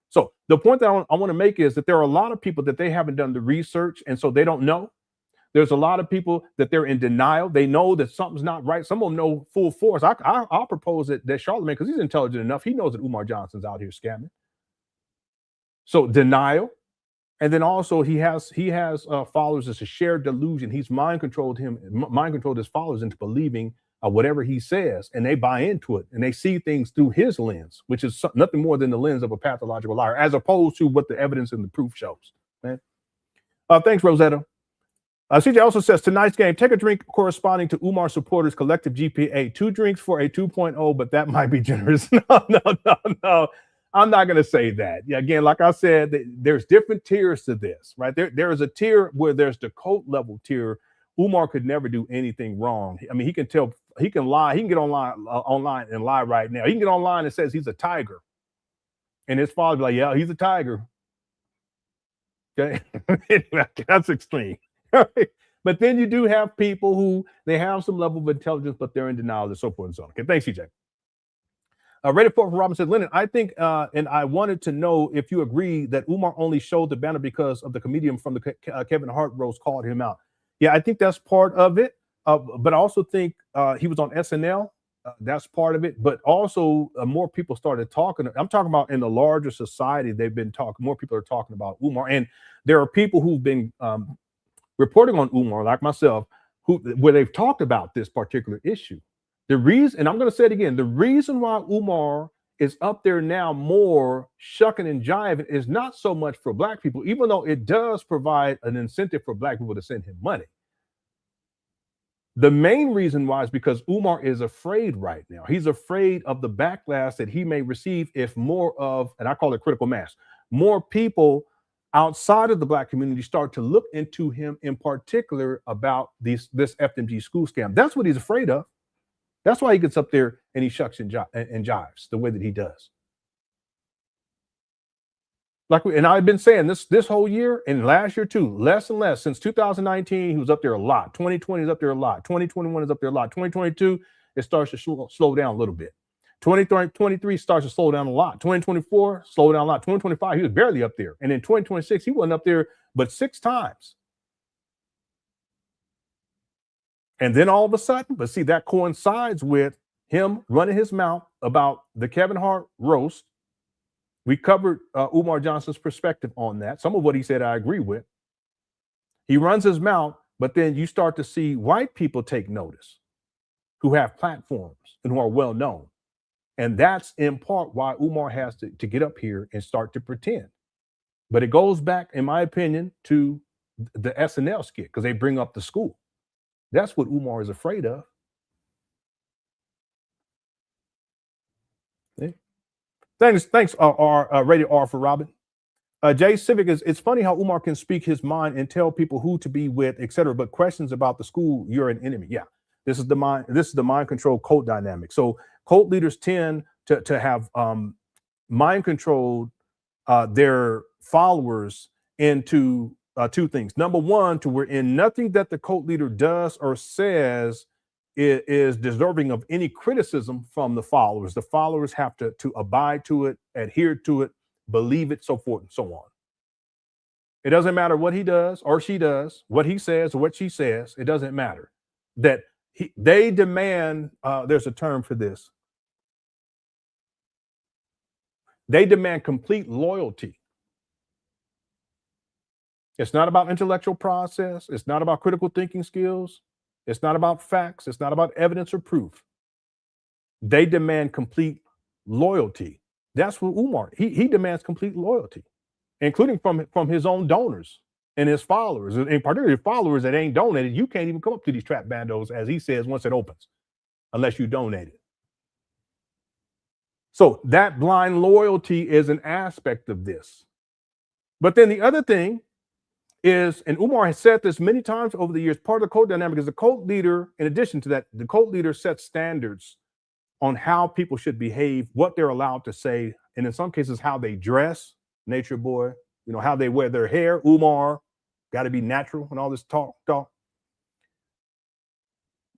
So the point that I want to make is that there are a lot of people that they haven't done the research, and so they don't know. There's a lot of people that they're in denial. They know that something's not right. Some of them know full force. I'll propose that Charlemagne, because he's intelligent enough, he knows that Umar Johnson's out here scamming. So denial, and then also he has followers. It's a shared delusion. He's mind controlled his followers into believing whatever he says, and they buy into it, and they see things through his lens, which is nothing more than the lens of a pathological liar, as opposed to what the evidence and the proof shows. Man, thanks, Rosetta. CJ also says, tonight's game, take a drink corresponding to Umar supporters' collective GPA. 2 drinks for a 2.0, but that might be generous. No. I'm not going to say that. Yeah, again, like I said, there's different tiers to this, right? There is a tier where there's the cult level tier. Umar could never do anything wrong. I mean, he can lie. He can get online and lie right now. He can get online and says he's a tiger. And his father be like, yeah, he's a tiger. Okay, that's extreme. But then you do have people who they have some level of intelligence, but they're in denial and so forth and so on. Okay, thanks, CJ. Rated for Robin said, Lenon, I think, and I wanted to know if you agree that Umar only showed the banner because of the comedian from the Kevin Hart roast called him out. Yeah, I think that's part of it. But I also think he was on SNL. That's part of it. But also more people started talking. I'm talking about in the larger society, they've been talking. More people are talking about Umar. And there are people who've been reporting on Umar, like myself, where they've talked about this particular issue. The reason, and I'm going to say it again, the reason why Umar is up there now more shucking and jiving is not so much for Black people, even though it does provide an incentive for Black people to send him money. The main reason why is because Umar is afraid right now. He's afraid of the backlash that he may receive if more of, and I call it critical mass, more people outside of the Black community start to look into him in particular about this FDMG school scam. That's what he's afraid of. That's why he gets up there and he shucks and jives the way that he does. And I've been saying this whole year and last year too, less and less. Since 2019, he was up there a lot. 2020 is up there a lot. 2021 is up there a lot. 2022, it starts to slow down a little bit. 2023 starts to slow down a lot. 2024, slow down a lot. 2025, he was barely up there. And in 2026, he wasn't up there but 6 times. And then all of a sudden, but see, that coincides with him running his mouth about the Kevin Hart roast. We covered Umar Johnson's perspective on that. Some of what he said, I agree with. He runs his mouth, but then you start to see white people take notice who have platforms and who are well known. And that's in part why Umar has to get up here and start to pretend. But it goes back, in my opinion, to the SNL skit, because they bring up the school. That's what Umar is afraid of. Okay. Thanks, Rated R for Robin. Jay Civic it's funny how Umar can speak his mind and tell people who to be with, etc. But questions about the school, you're an enemy. Yeah, this is the mind control cult dynamic. So cult leaders tend to have mind controlled their followers into two things. Number one, to wherein nothing that the cult leader does or says is deserving of any criticism from the followers. The followers have to abide to it, adhere to it, believe it, so forth and so on. It doesn't matter what he does or she does, what he says or what she says. It doesn't matter. That they demand, there's a term for this. They demand complete loyalty. It's not about intellectual process. It's not about critical thinking skills. It's not about facts. It's not about evidence or proof. They demand complete loyalty. That's what Umar, he demands complete loyalty, including from his own donors and his followers, and particularly followers that ain't donated. You can't even come up to these trap bandos, as he says, once it opens, unless you donate it. So that blind loyalty is an aspect of this. But then the other thing is, and Umar has said this many times over the years, part of the cult dynamic is the cult leader, in addition to that, the cult leader sets standards on how people should behave, what they're allowed to say, and in some cases, how they dress. Nature boy, you know, how they wear their hair. Umar, got to be natural and all this talk.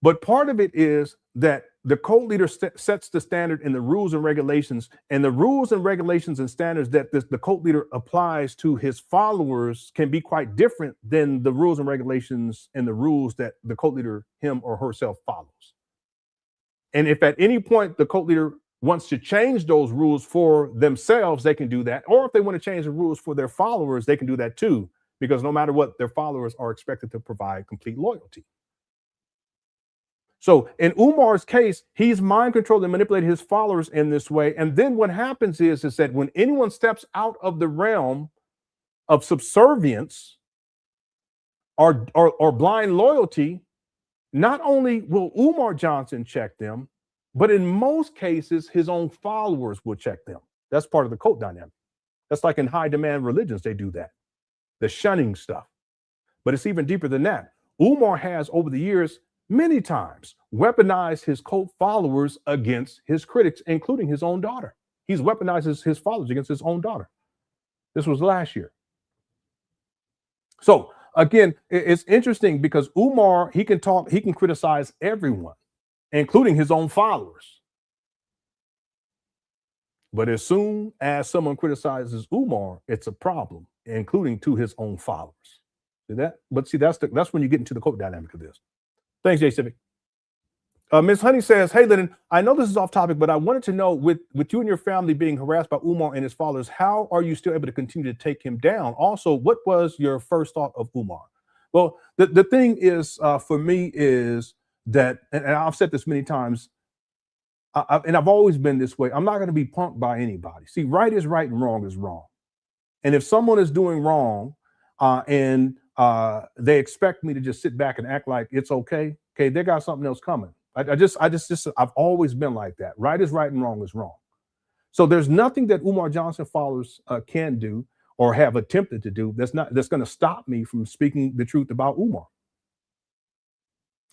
But part of it is that the cult leader sets the standard in the rules and regulations, and the rules and regulations and standards that the cult leader applies to his followers can be quite different than the rules and regulations and the rules that the cult leader, him or herself, follows. And if at any point the cult leader wants to change those rules for themselves, they can do that. Or if they want to change the rules for their followers, they can do that too, because no matter what, their followers are expected to provide complete loyalty. So in Umar's case, he's mind controlled and manipulated his followers in this way. And then what happens is that when anyone steps out of the realm of subservience or blind loyalty, not only will Umar Johnson check them, but in most cases, his own followers will check them. That's part of the cult dynamic. That's like in high demand religions, they do that, the shunning stuff. But it's even deeper than that. Umar has, over the years, many times weaponized his cult followers against his critics, including his own daughter. He's weaponized his followers against his own daughter. This was last year. So again, it's interesting because Umar, he can criticize everyone, including his own followers. But as soon as someone criticizes Umar, it's a problem, including to his own followers. See that? But see, that's when you get into the cult dynamic of this. Thanks, Jay Civic. Ms. Honey says, hey, Lenon, I know this is off topic, but I wanted to know, with you and your family being harassed by Umar and his followers, how are you still able to continue to take him down? Also, what was your first thought of Umar? Well, the thing is, for me, is that, and I've said this many times, and I've always been this way, I'm not going to be punked by anybody. See, right is right and wrong is wrong. And if someone is doing wrong and they expect me to just sit back and act like it's okay, they got something else coming. I've always been like that. Right is right and wrong is wrong. So there's nothing that Umar Johnson followers can do or have attempted to do that's going to stop me from speaking the truth about Umar.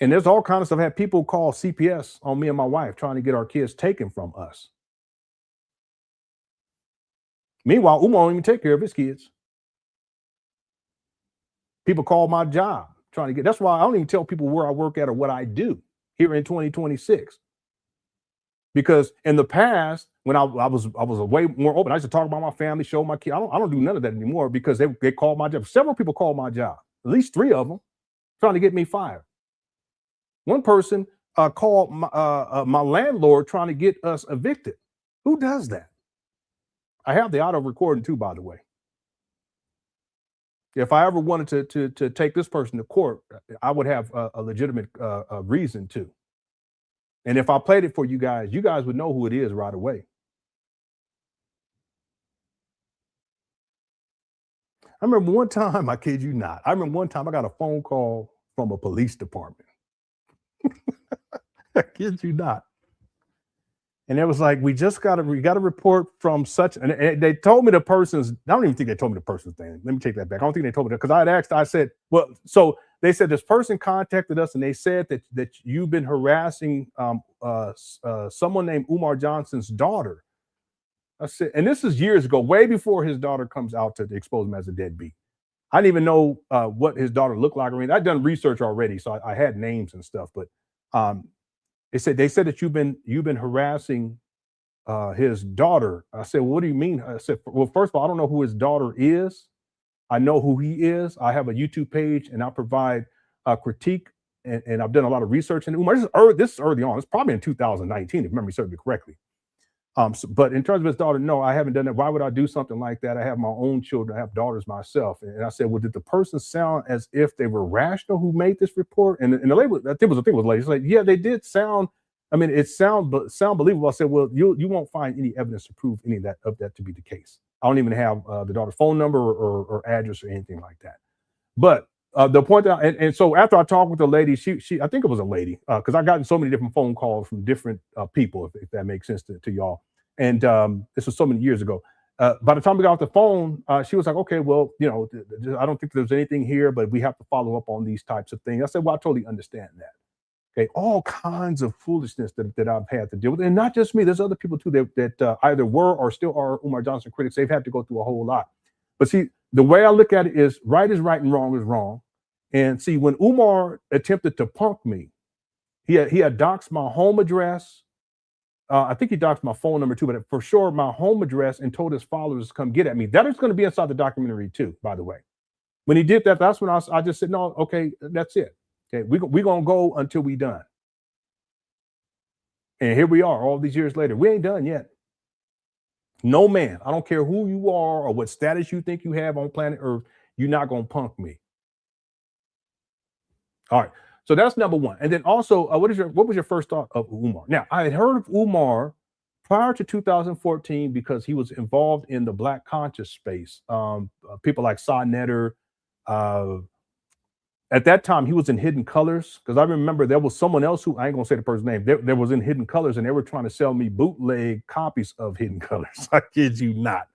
And there's all kinds of stuff. I had people call CPS on me and my wife trying to get our kids taken from us. Meanwhile, Umar don't even take care of his kids. People call my job trying to get, that's why I don't even tell people where I work at or what I do here in 2026. Because in the past, when I was way more open, I used to talk about my family, show my kids. I don't do none of that anymore because they called my job. Several people called my job, at least 3 of them, trying to get me fired. One person called my landlord trying to get us evicted. Who does that? I have the auto recording too, by the way. If I ever wanted to take this person to court, I would have a legitimate reason to. And if I played it for you guys would know who it is right away. I remember one time, I kid you not, I got a phone call from a police department. I kid you not. And it was like, we got a report from such, and they told me the person's, I don't even think they told me the person's name. Let me take that back. I don't think they told me that, because I had asked, I said, well, so they said this person contacted us and they said that you've been harassing someone named Umar Johnson's daughter. I said, and this is years ago, way before his daughter comes out to expose him as a deadbeat. I didn't even know what his daughter looked like. I mean, I'd done research already, so I had names and stuff. But they said that you've been harassing his daughter. I said, well, what do you mean? I said, well, first of all, I don't know who his daughter is. I know who he is. I have a YouTube page, and I provide critique, and I've done a lot of research. And Umar, this is early on. It's probably in 2019, if memory serves me correctly. But in terms of his daughter, no, I haven't done that. Why would I do something like that? I have my own children. I have daughters myself. And I said, well, did the person sound as if they were rational who made this report? And the lady, I think it was the lady. She's like, yeah, they did sound. I mean, it sound believable. I said, well, you won't find any evidence to prove any of that to be the case. I don't even have the daughter's phone number or address or anything like that. But the point that, and so after I talked with the lady, she I think it was a lady, because I gotten so many different phone calls from different people, if that makes sense to y'all. And this was so many years ago. By the time we got off the phone, she was like, okay, well, you know, I don't think there's anything here, but we have to follow up on these types of things. I said, well, I totally understand that. Okay, all kinds of foolishness that I've had to deal with. And not just me, there's other people too that either were or still are Umar Johnson critics. They've had to go through a whole lot. But see, the way I look at it is right and wrong is wrong. And see, when Umar attempted to punk me, he had doxed my home address. I think he doxed my phone number too, but for sure my home address, and told his followers to come get at me. That is going to be inside the documentary too, by the way. When he did that, that's when I just said, no, okay, that's it. Okay, we're going to go until we done. And here we are all these years later. We ain't done yet. No man, I don't care who you are or what status you think you have on planet Earth, you're not going to punk me. All right. So that's number one. And then also, what was your first thought of Umar? Now, I had heard of Umar prior to 2014 because he was involved in the Black conscious space. People like Sa Netter. At that time, he was in Hidden Colors, because I remember there was someone else who, I ain't gonna say the person's name, there was in Hidden Colors, and they were trying to sell me bootleg copies of Hidden Colors. I kid you not.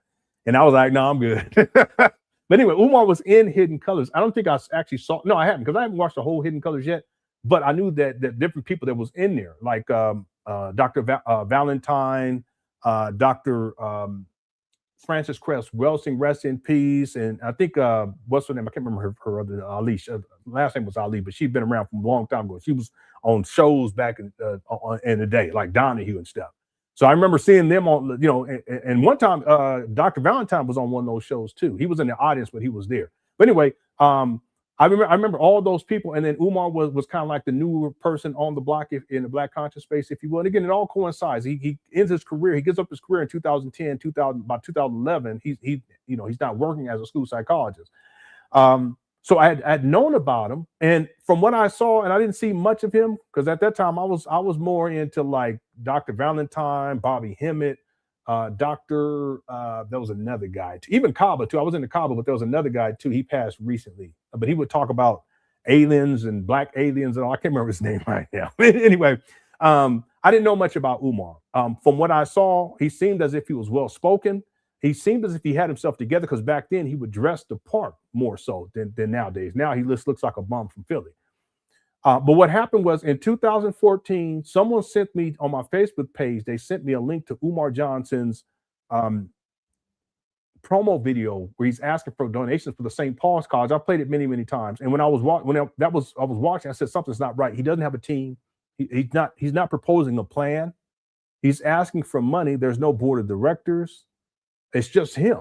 And I was like, no, I'm good. But anyway, Umar was in Hidden Colors. I don't think I actually saw, no, I haven't, because I haven't watched the whole Hidden Colors yet, but I knew that different people that was in there, like Dr. Valentine, Dr. Frances Cress Welsing, rest in peace. And I think, what's her name? I can't remember her other, Ali. Last name was Ali, but she'd been around from a long time ago. She was on shows back in the day, like Donahue and stuff. So I remember seeing them on, you know, and one time Dr. Valentine was on one of those shows too. He was in the audience, but he was there. But anyway, I remember all those people, and then Umar was kind of like the newer person on the block in the Black conscious space, if you will. And again, it all coincides. He ends his career. He gives up his career in 2010, about 2011. He's not working as a school psychologist. So I had known about him, and from what I saw, and I didn't see much of him because at that time I was more into like Dr. Valentine, Bobby Hemmett, there was another guy too. Even Kaba too. I was into Kaba, but there was another guy too. He passed recently, but he would talk about aliens and black aliens and all. I can't remember his name right now. Anyway, I didn't know much about Umar. From what I saw, he seemed as if he was well spoken. He seemed as if he had himself together, because back then he would dress the part more so than nowadays. Now he just looks like a bum from Philly. But what happened was in 2014, someone sent me on my Facebook page, they sent me a link to Umar Johnson's promo video where he's asking for donations for the St. Paul's College. I played it many, many times. And when I was watching, I said, something's not right. He doesn't have a team. He's not proposing a plan. He's asking for money. There's no board of directors. It's just him.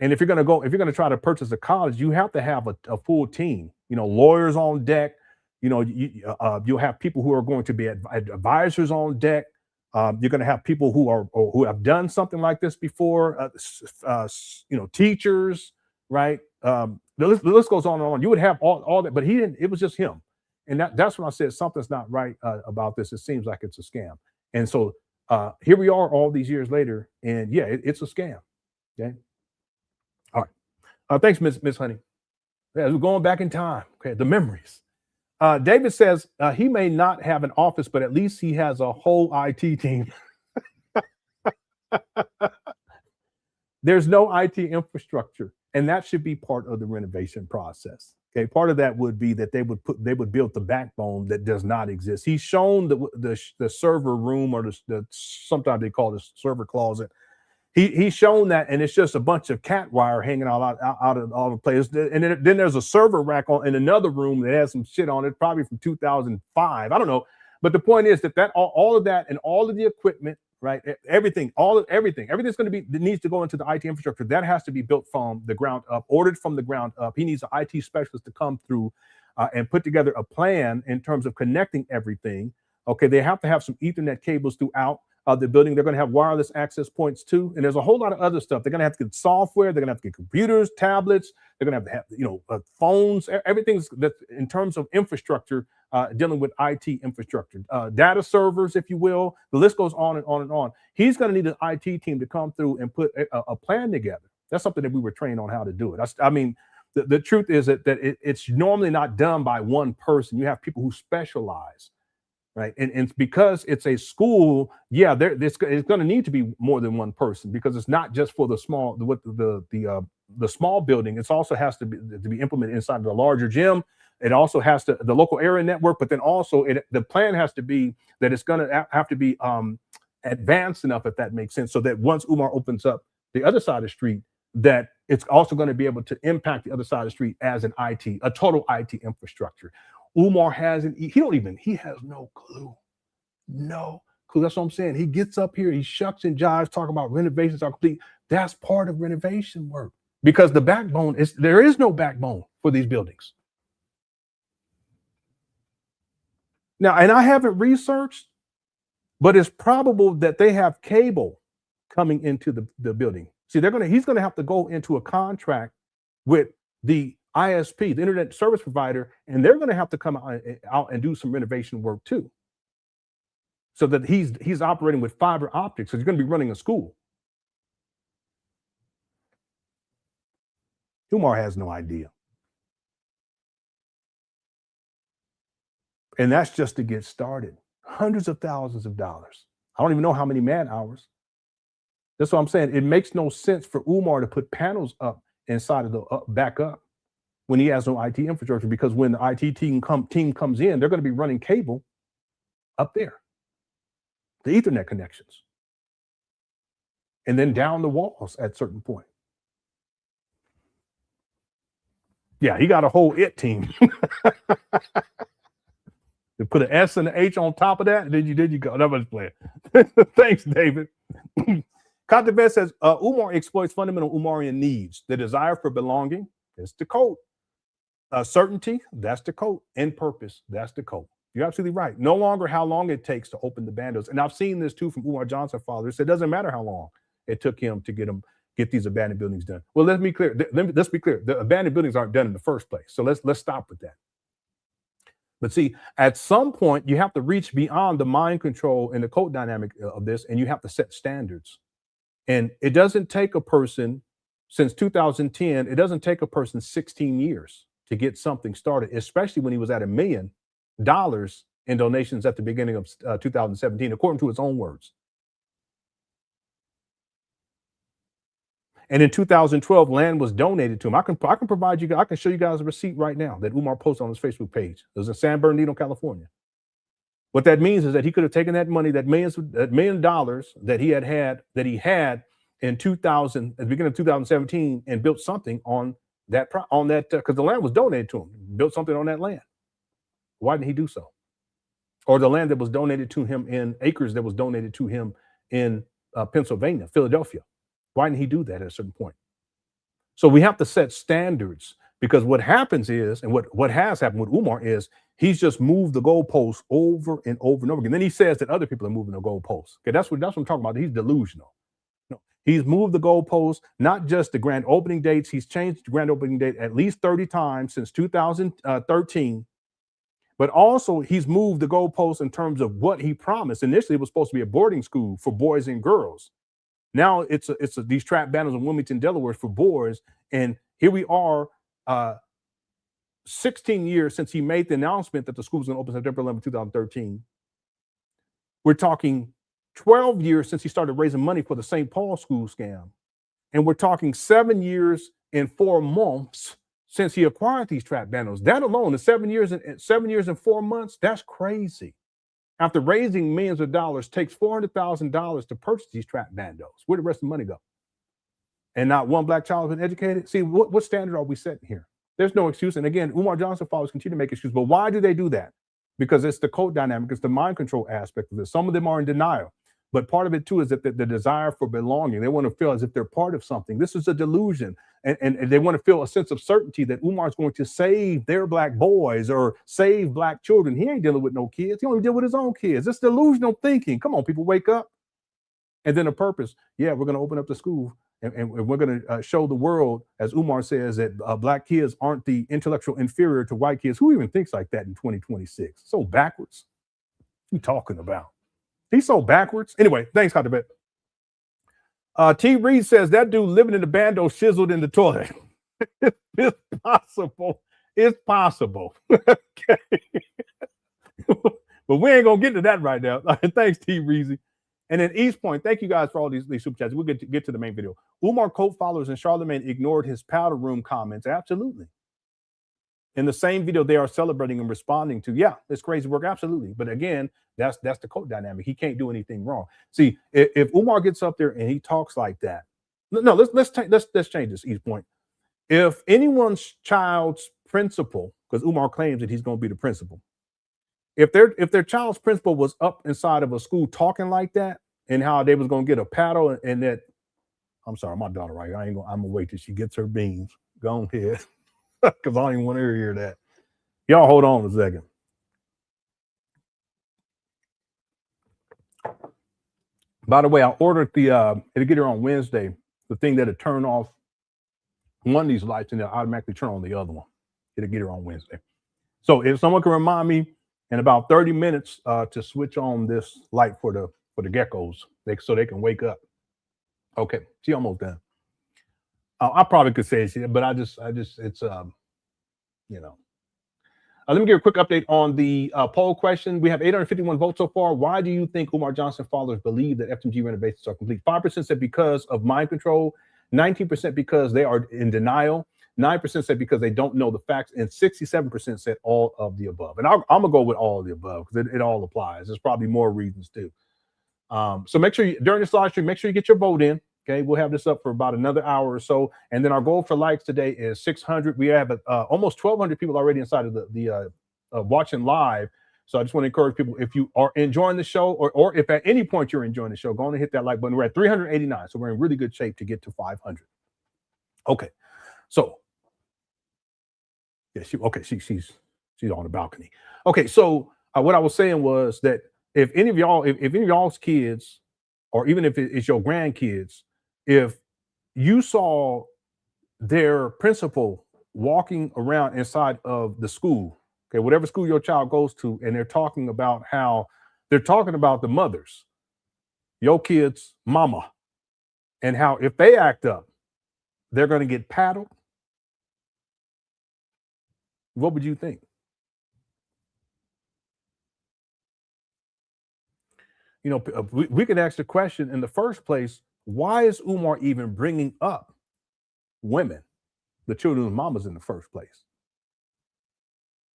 And if you're going to try to purchase a college, you have to have a full team, you know, lawyers on deck. You know, you'll have people who are going to be advisors on deck. You're going to have people who have done something like this before. You know, teachers, right? The list goes on and on. You would have all that, but he didn't. It was just him, and that's when I said something's not right about this. It seems like it's a scam. And so here we are, all these years later, and yeah, it's a scam. Okay. All right. Thanks, Miss Honey. Yeah, we're going back in time. Okay, the memories. David says he may not have an office, but at least he has a whole IT team. There's no IT infrastructure, and that should be part of the renovation process. Okay, part of that would be that they would build the backbone that does not exist. He's shown the server room, or the sometimes they call it the server closet. He's shown that, and it's just a bunch of cat wire hanging out of all the place. And then there's a server rack in another room that has some shit on it, probably from 2005. I don't know. But the point is that all of that and all of the equipment, right? Everything's going to be, that needs to go into the IT infrastructure. That has to be built from the ground up, ordered from the ground up. He needs an IT specialist to come through and put together a plan in terms of connecting everything. Okay, they have to have some Ethernet cables throughout the building. They're going to have wireless access points too, and there's a whole lot of other stuff. They're going to have to get software. They're going to have to get computers, tablets. They're going to have phones. Everything's that in terms of infrastructure, dealing with IT infrastructure, data servers, if you will. The list goes on and on and on. He's going to need an IT team to come through and put a plan together. That's something that we were trained on how to do it. I mean, the truth is that it's normally not done by one person. You have people who specialize. Right. And because it's a school, yeah, it's going to need to be more than one person, because it's not just for the small building. It also has to be implemented inside of the larger gym. It also has to the local area network, but then also the plan has to be that it's going to have to be advanced enough, if that makes sense, so that once Umar opens up the other side of the street, that it's also going to be able to impact the other side of the street as a total IT infrastructure. Umar he has no clue. No clue. That's what I'm saying. He gets up here, he shucks and jives, talking about renovations are complete. That's part of renovation work, because the backbone there is no backbone for these buildings. Now, and I haven't researched, but it's probable that they have cable coming into the building. See, he's gonna have to go into a contract with the ISP, the internet service provider, and they're going to have to come out and do some renovation work too, so that he's operating with fiber optics. So he's going to be running a school. Umar has no idea, and that's just to get started. Hundreds of thousands of dollars. I don't even know how many man hours. That's what I'm saying. It makes no sense for Umar to put panels up inside of the back up when he has no IT infrastructure, because when the IT team comes in, they're going to be running cable up there, the Ethernet connections, and then down the walls at a certain point. Yeah, he got a whole IT team. They put an S and an H on top of that, and then you go. That was playing. Thanks, David. Contevest says Umar exploits fundamental Umarian needs: the desire for belonging, that's the code. Certainty, that's the code. And purpose, that's the code. You're absolutely right. No longer how long it takes to open the bandos. And I've seen this too from Umar Johnson fathers. It doesn't matter how long it took him to get these abandoned buildings done. Well, let's be clear. Let's be clear. The abandoned buildings aren't done in the first place. So let's stop with that. But see, at some point, you have to reach beyond the mind control and the code dynamic of this, and you have to set standards. And it doesn't take a person, since 2010, it doesn't take a person 16 years to get something started, especially when he was at $1 million in donations at the beginning of 2017, according to his own words. And in 2012, land was donated to him. I can provide you, I can show you guys a receipt right now that Umar posted on his Facebook page. It was in San Bernardino, California. What that means is that he could have taken that money, that $1 million that he had in 2000, at the beginning of 2017, and built something on that, because the land was donated to him, built something on that land. Why didn't he do so? Or the land that was donated to him in acres that was donated to him in Pennsylvania, Philadelphia. Why didn't he do that at a certain point? So we have to set standards, because what happens is, and what has happened with Umar is, he's just moved the goalposts over and over and over again. Then he says that other people are moving the goalposts. Okay, that's what I'm talking about. He's delusional. He's moved the goalposts, not just the grand opening dates. He's changed the grand opening date at least 30 times since 2013. But also he's moved the goalposts in terms of what he promised. Initially, it was supposed to be a boarding school for boys and girls. Now it's these trap banners in Wilmington, Delaware for boys. And here we are, 16 years since he made the announcement that the school was going to open September 11, 2013. We're talking 12 years since he started raising money for the St. Paul school scam. And we're talking 7 years and 4 months since he acquired these trap banners. That alone is 7 years and 4 months. That's crazy. after raising millions of dollars, takes $400,000 to purchase these trap bandos. Where the rest of the money go? And not one black child has been educated? See, what standard are we setting here? There's no excuse. And again, Umar Johnson followers continue to make excuses. But why do they do that? Because it's the cult dynamic, it's the mind control aspect of it. Some of them are in denial. But part of it, too, is that the desire for belonging. They want to feel as if they're part of something. This is a delusion. And they want to feel a sense of certainty that Umar is going to save their black boys or save black children. He ain't dealing with no kids. He only deal with his own kids. It's delusional thinking. Come on, people, wake up. And then a purpose. Yeah, we're going to open up the school. And we're going to show the world, as Umar says, that black kids aren't the intellectual inferior to white kids. Who even thinks like that in 2026? So backwards. What are you talking about? He's so backwards. Anyway, thanks, Dr. T. Reed says that dude living in the bando chiseled in the toilet. It's possible. It's possible. Okay. But we ain't going to get to that right now. Thanks, T. Reezy. And then East Point, thank you guys for all these super chats. We'll get to the main video. Umar cult followers in Charlemagne ignored his powder room comments. Absolutely. In the same video, they are celebrating and responding to, yeah, it's crazy work. Absolutely. But again, that's the cult dynamic. He can't do anything wrong. See, if Umar gets up there and he talks like that, no, let's change this, East Point. If anyone's child's principal, because Umar claims that he's going to be the principal, if their child's principal was up inside of a school talking like that, and how they was gonna get a paddle, and that, I'm sorry, my daughter right here, I'm gonna wait till she gets her beans. Go ahead, because I don't even want to hear that. Y'all hold on a second. By the way, I ordered it'll get here on Wednesday, the thing that'll turn off one of these lights and it'll automatically turn on the other one. It'll get here on Wednesday. So if someone can remind me in about 30 minutes to switch on this light for the geckos, so they can wake up. Okay, she almost done. I probably could say it, but I just it's you know. Let me give a quick update on the poll question. We have 851 votes so far. Why do you think Umar Johnson followers believe that FDMG renovations are complete? 5% said because of mind control, 19% because they are in denial, 9% said because they don't know the facts, and 67% said all of the above. And I'm gonna go with all of the above because it all applies. There's probably more reasons too. So make sure during this live stream, make sure you get your vote in. Okay, we'll have this up for about another hour or so, and then our goal for likes today is 600. We have almost 1,200 people already inside of the watching live. So I just want to encourage people, if you are enjoying the show, or if at any point you're enjoying the show, go on and hit that like button. We're at 389, so we're in really good shape to get to 500. Okay, so. Yeah, she's on the balcony. Okay, so what I was saying was that if any of y'all's kids, or even if it's your grandkids, if you saw their principal walking around inside of the school, okay, whatever school your child goes to, and they're talking about the mothers, your kids' mama, and how if they act up, they're going to get paddled. What would you think? You know, we could ask the question in the first place, why is Umar even bringing up women, the children's mamas, in the first place?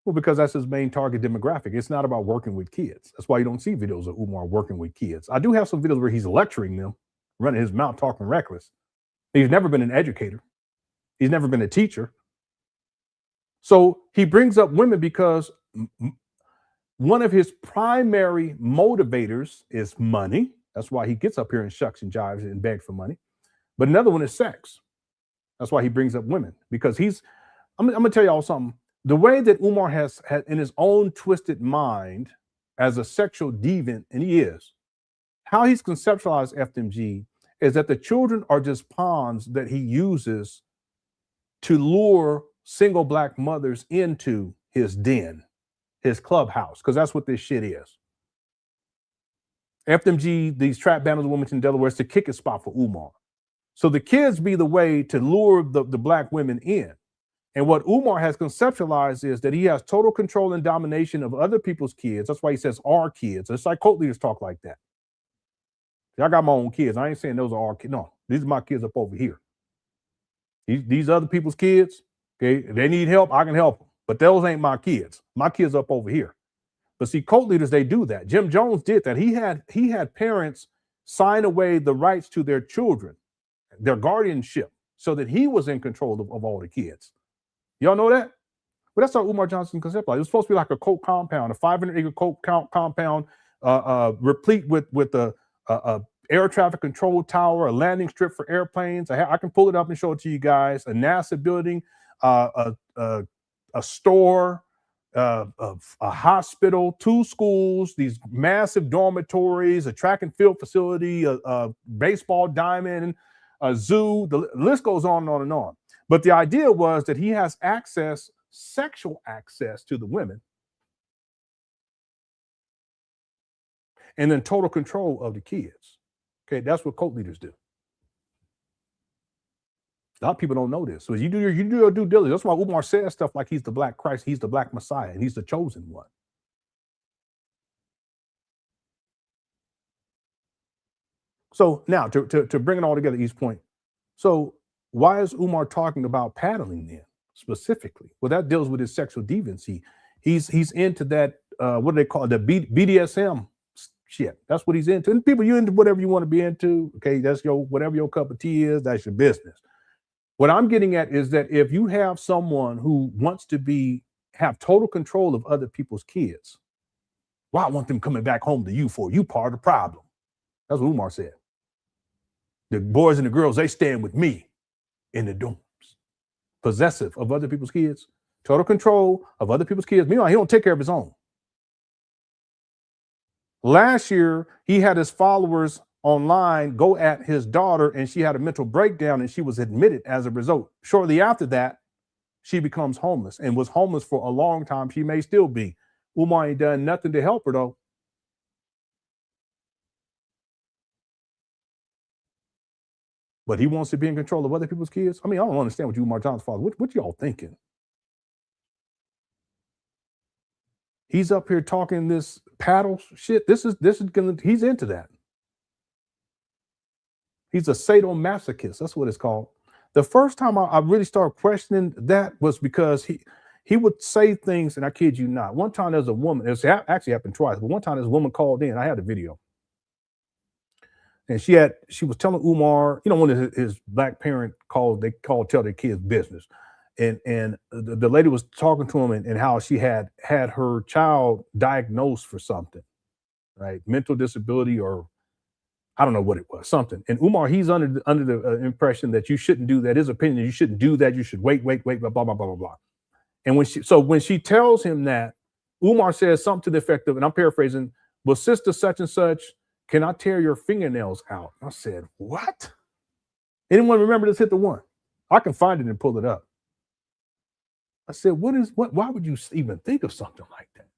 Well, because that's his main target demographic. It's not about working with kids. That's why you don't see videos of Umar working with kids. I do have some videos where he's lecturing them, running his mouth, talking reckless. He's never been an educator. He's never been a teacher. So he brings up women because one of his primary motivators is money. That's why he gets up here and shucks and jives and begs for money. But another one is sex. That's why he brings up women, because I'm going to tell y'all something. The way that Umar has in his own twisted mind as a sexual deviant, and he is, how he's conceptualized FDMG is that the children are just pawns that he uses to lure single black mothers into his den, his clubhouse, because that's what this shit is. FDMG, these trap bands of Wilmington, Delaware, is the kicking spot for Umar. So the kids be the way to lure the black women in. And what Umar has conceptualized is that he has total control and domination of other people's kids. That's why he says our kids. It's like cult leaders talk like that. I got my own kids. I ain't saying those are our kids. No, these are my kids up over here. These other people's kids, okay, if they need help, I can help them. But those ain't my kids. My kids up over here. But see, cult leaders, they do that. Jim Jones did that. He had parents sign away the rights to their children, their guardianship, so that he was in control of all the kids. Y'all know that? But that's how Umar Johnson concept. It was supposed to be like a cult compound, a 500-acre cult compound, replete with a air traffic control tower, a landing strip for airplanes. I can pull it up and show it to you guys. A NASA building, a store, a hospital, 2 schools, these massive dormitories, a track and field facility, a baseball diamond, a zoo. The list goes on and on and on. But the idea was that he has access, sexual access to the women, and then total control of the kids. Okay, that's what cult leaders do. A lot of people don't know this. So you do your due diligence. That's why Umar says stuff like he's the Black Christ, he's the Black Messiah, and he's the chosen one. So now to bring it all together, East Point. So why is Umar talking about paddling then specifically? Well, that deals with his sexual deviancy. He's into that, what do they call it? The BDSM shit. That's what he's into. And people, you into whatever you want to be into. Okay, that's whatever your cup of tea is, that's your business. What I'm getting at is that if you have someone who wants to have total control of other people's kids, well, I want them coming back home to you for you part of the problem. That's what Umar said. The boys and the girls, they stand with me in the dorms. Possessive of other people's kids, total control of other people's kids. Meanwhile, he don't take care of his own. Last year, he had his followers online go at his daughter, and she had a mental breakdown, and she was admitted as a result. Shortly after that, she becomes homeless and was homeless for a long time. She may still be. Umar ain't done nothing to help her, though. But he wants to be in control of other people's kids. I mean, I don't understand what you, Umar Johnson's father. What y'all thinking? He's up here talking this paddle shit. This is gonna. He's into that. He's a sadomasochist. That's what it's called. The first time I really started questioning that was because he would say things, and I kid you not. One time there's a woman. It actually happened twice, but one time there's a woman called in. I had the video. And she was telling Umar, one of his Black parent tell their kids business. And the lady was talking to him and how she had her child diagnosed for something, right? Mental disability, or I don't know what it was, something. And Umar, he's under the impression that you shouldn't do that. His opinion, you shouldn't do that. You should wait, blah, blah, blah, blah, blah, blah. And when she tells him that, Umar says something to the effect of, and I'm paraphrasing, well, sister such and such, can I tear your fingernails out? I said, what? Anyone remember this? Hit the one. I can find it and pull it up. I said, why would you even think of something like that?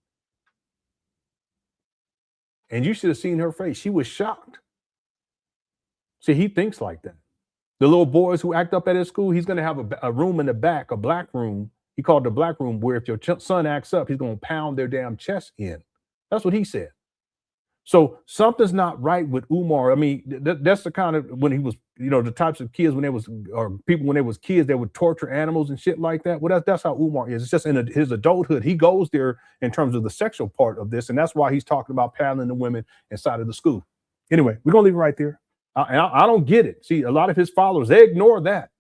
And you should have seen her face. She was shocked. See, he thinks like that. The little boys who act up at his school, he's going to have a room in the back, a black room. He called it the black room, where if your son acts up, he's going to pound their damn chest in. That's what he said. So something's not right with Umar. I mean, that's the kind of, when he was, the types of kids when they was kids, they would torture animals and shit like that. Well, that's how Umar is. It's just in his adulthood. He goes there in terms of the sexual part of this. And that's why he's talking about paddling the women inside of the school. Anyway, we're going to leave it right there. I don't get it. See, a lot of his followers, they ignore that.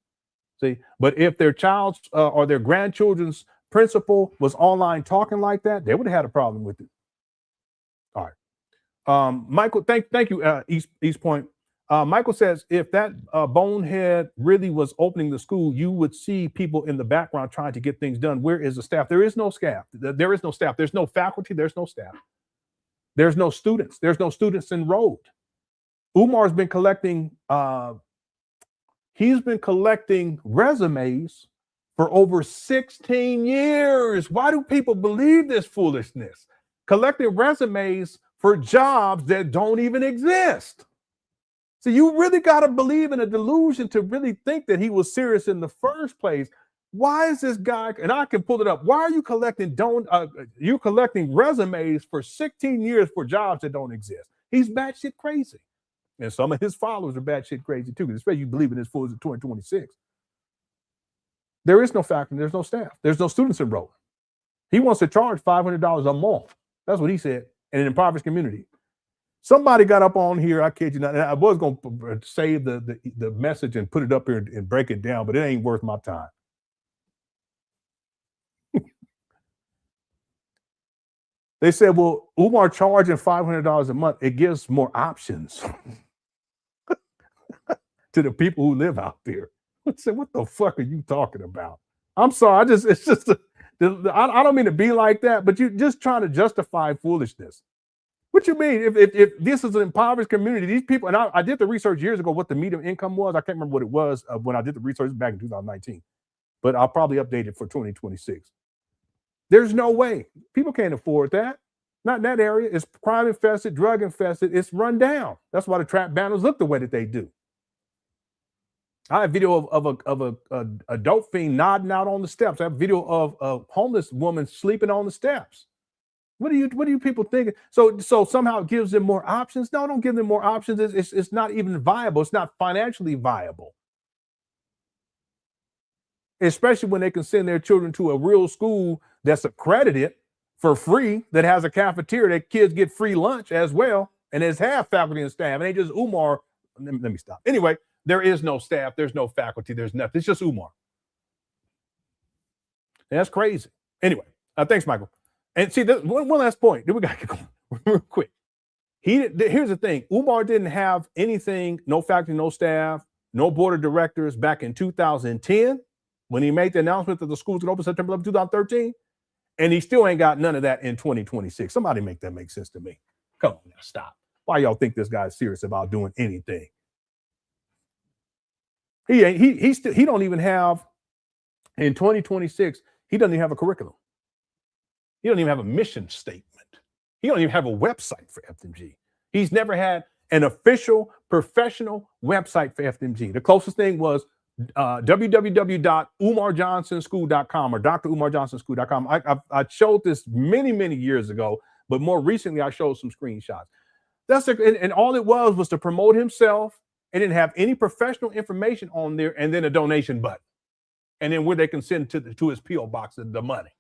See, but if their child's or their grandchildren's principal was online talking like that, they would have had a problem with it. All right. Michael, thank you, East Point. Michael says, if that bonehead really was opening the school, you would see people in the background trying to get things done. Where is the staff? There is no staff. There is no staff. There's no faculty. There's no staff. There's no students. There's no students enrolled. Umar's been collecting, resumes for over 16 years. Why do people believe this foolishness? Collecting resumes for jobs that don't even exist. So you really got to believe in a delusion to really think that he was serious in the first place. Why is this guy, and I can pull it up, why are you collecting resumes for 16 years for jobs that don't exist? He's batshit crazy. And some of his followers are batshit crazy too, especially you believe in his fools in 2026. There is no faculty, there's no staff, there's no students enrolled. He wants to charge $500 a month. That's what he said. In an impoverished community. Somebody got up on here, I kid you not, and I was going to save the message and put it up here and break it down, but it ain't worth my time. They said, well, Umar charging $500 a month, it gives more options to the people who live out there. I said, what the fuck are you talking about? I'm sorry, I don't mean to be like that, but you're just trying to justify foolishness. What you mean? If this is an impoverished community, these people, and I did the research years ago what the median income was. I can't remember what it was when I did the research back in 2019, but I'll probably update it for 2026. There's no way. People can't afford that. Not in that area. It's crime infested, drug infested. It's run down. That's why the trap banners look the way that they do. I have video of a dope fiend nodding out on the steps. I have video of a homeless woman sleeping on the steps. What do you people think? So somehow it gives them more options? No, don't give them more options. It's not even viable. It's not financially viable. Especially when they can send their children to a real school that's accredited for free, that has a cafeteria, that kids get free lunch as well, and there's half faculty and staff. And ain't just Umar. Let me stop. Anyway, there is no staff, there's no faculty, there's nothing. It's just Umar. And that's crazy. Anyway, thanks, Michael. And see, one last point. Then we got to get going real quick. Here's the thing. Umar didn't have anything, no faculty, no staff, no board of directors back in 2010 when he made the announcement that the schools would open September 11, 2013. And he still ain't got none of that in 2026. Somebody make that make sense to me. Come on now, stop. Why y'all think this guy's serious about doing anything? He don't even have, in 2026, he doesn't even have a curriculum. He don't even have a mission statement. He don't even have a website for FDMG. He's never had an official professional website for FDMG. The closest thing was www.umarjohnsonschool.com or drumarjohnsonschool.com. I showed this many years ago, but more recently I showed some screenshots. And all it was to promote himself. It didn't have any professional information on there, and then a donation button, and then where they can send to his P.O. box the money.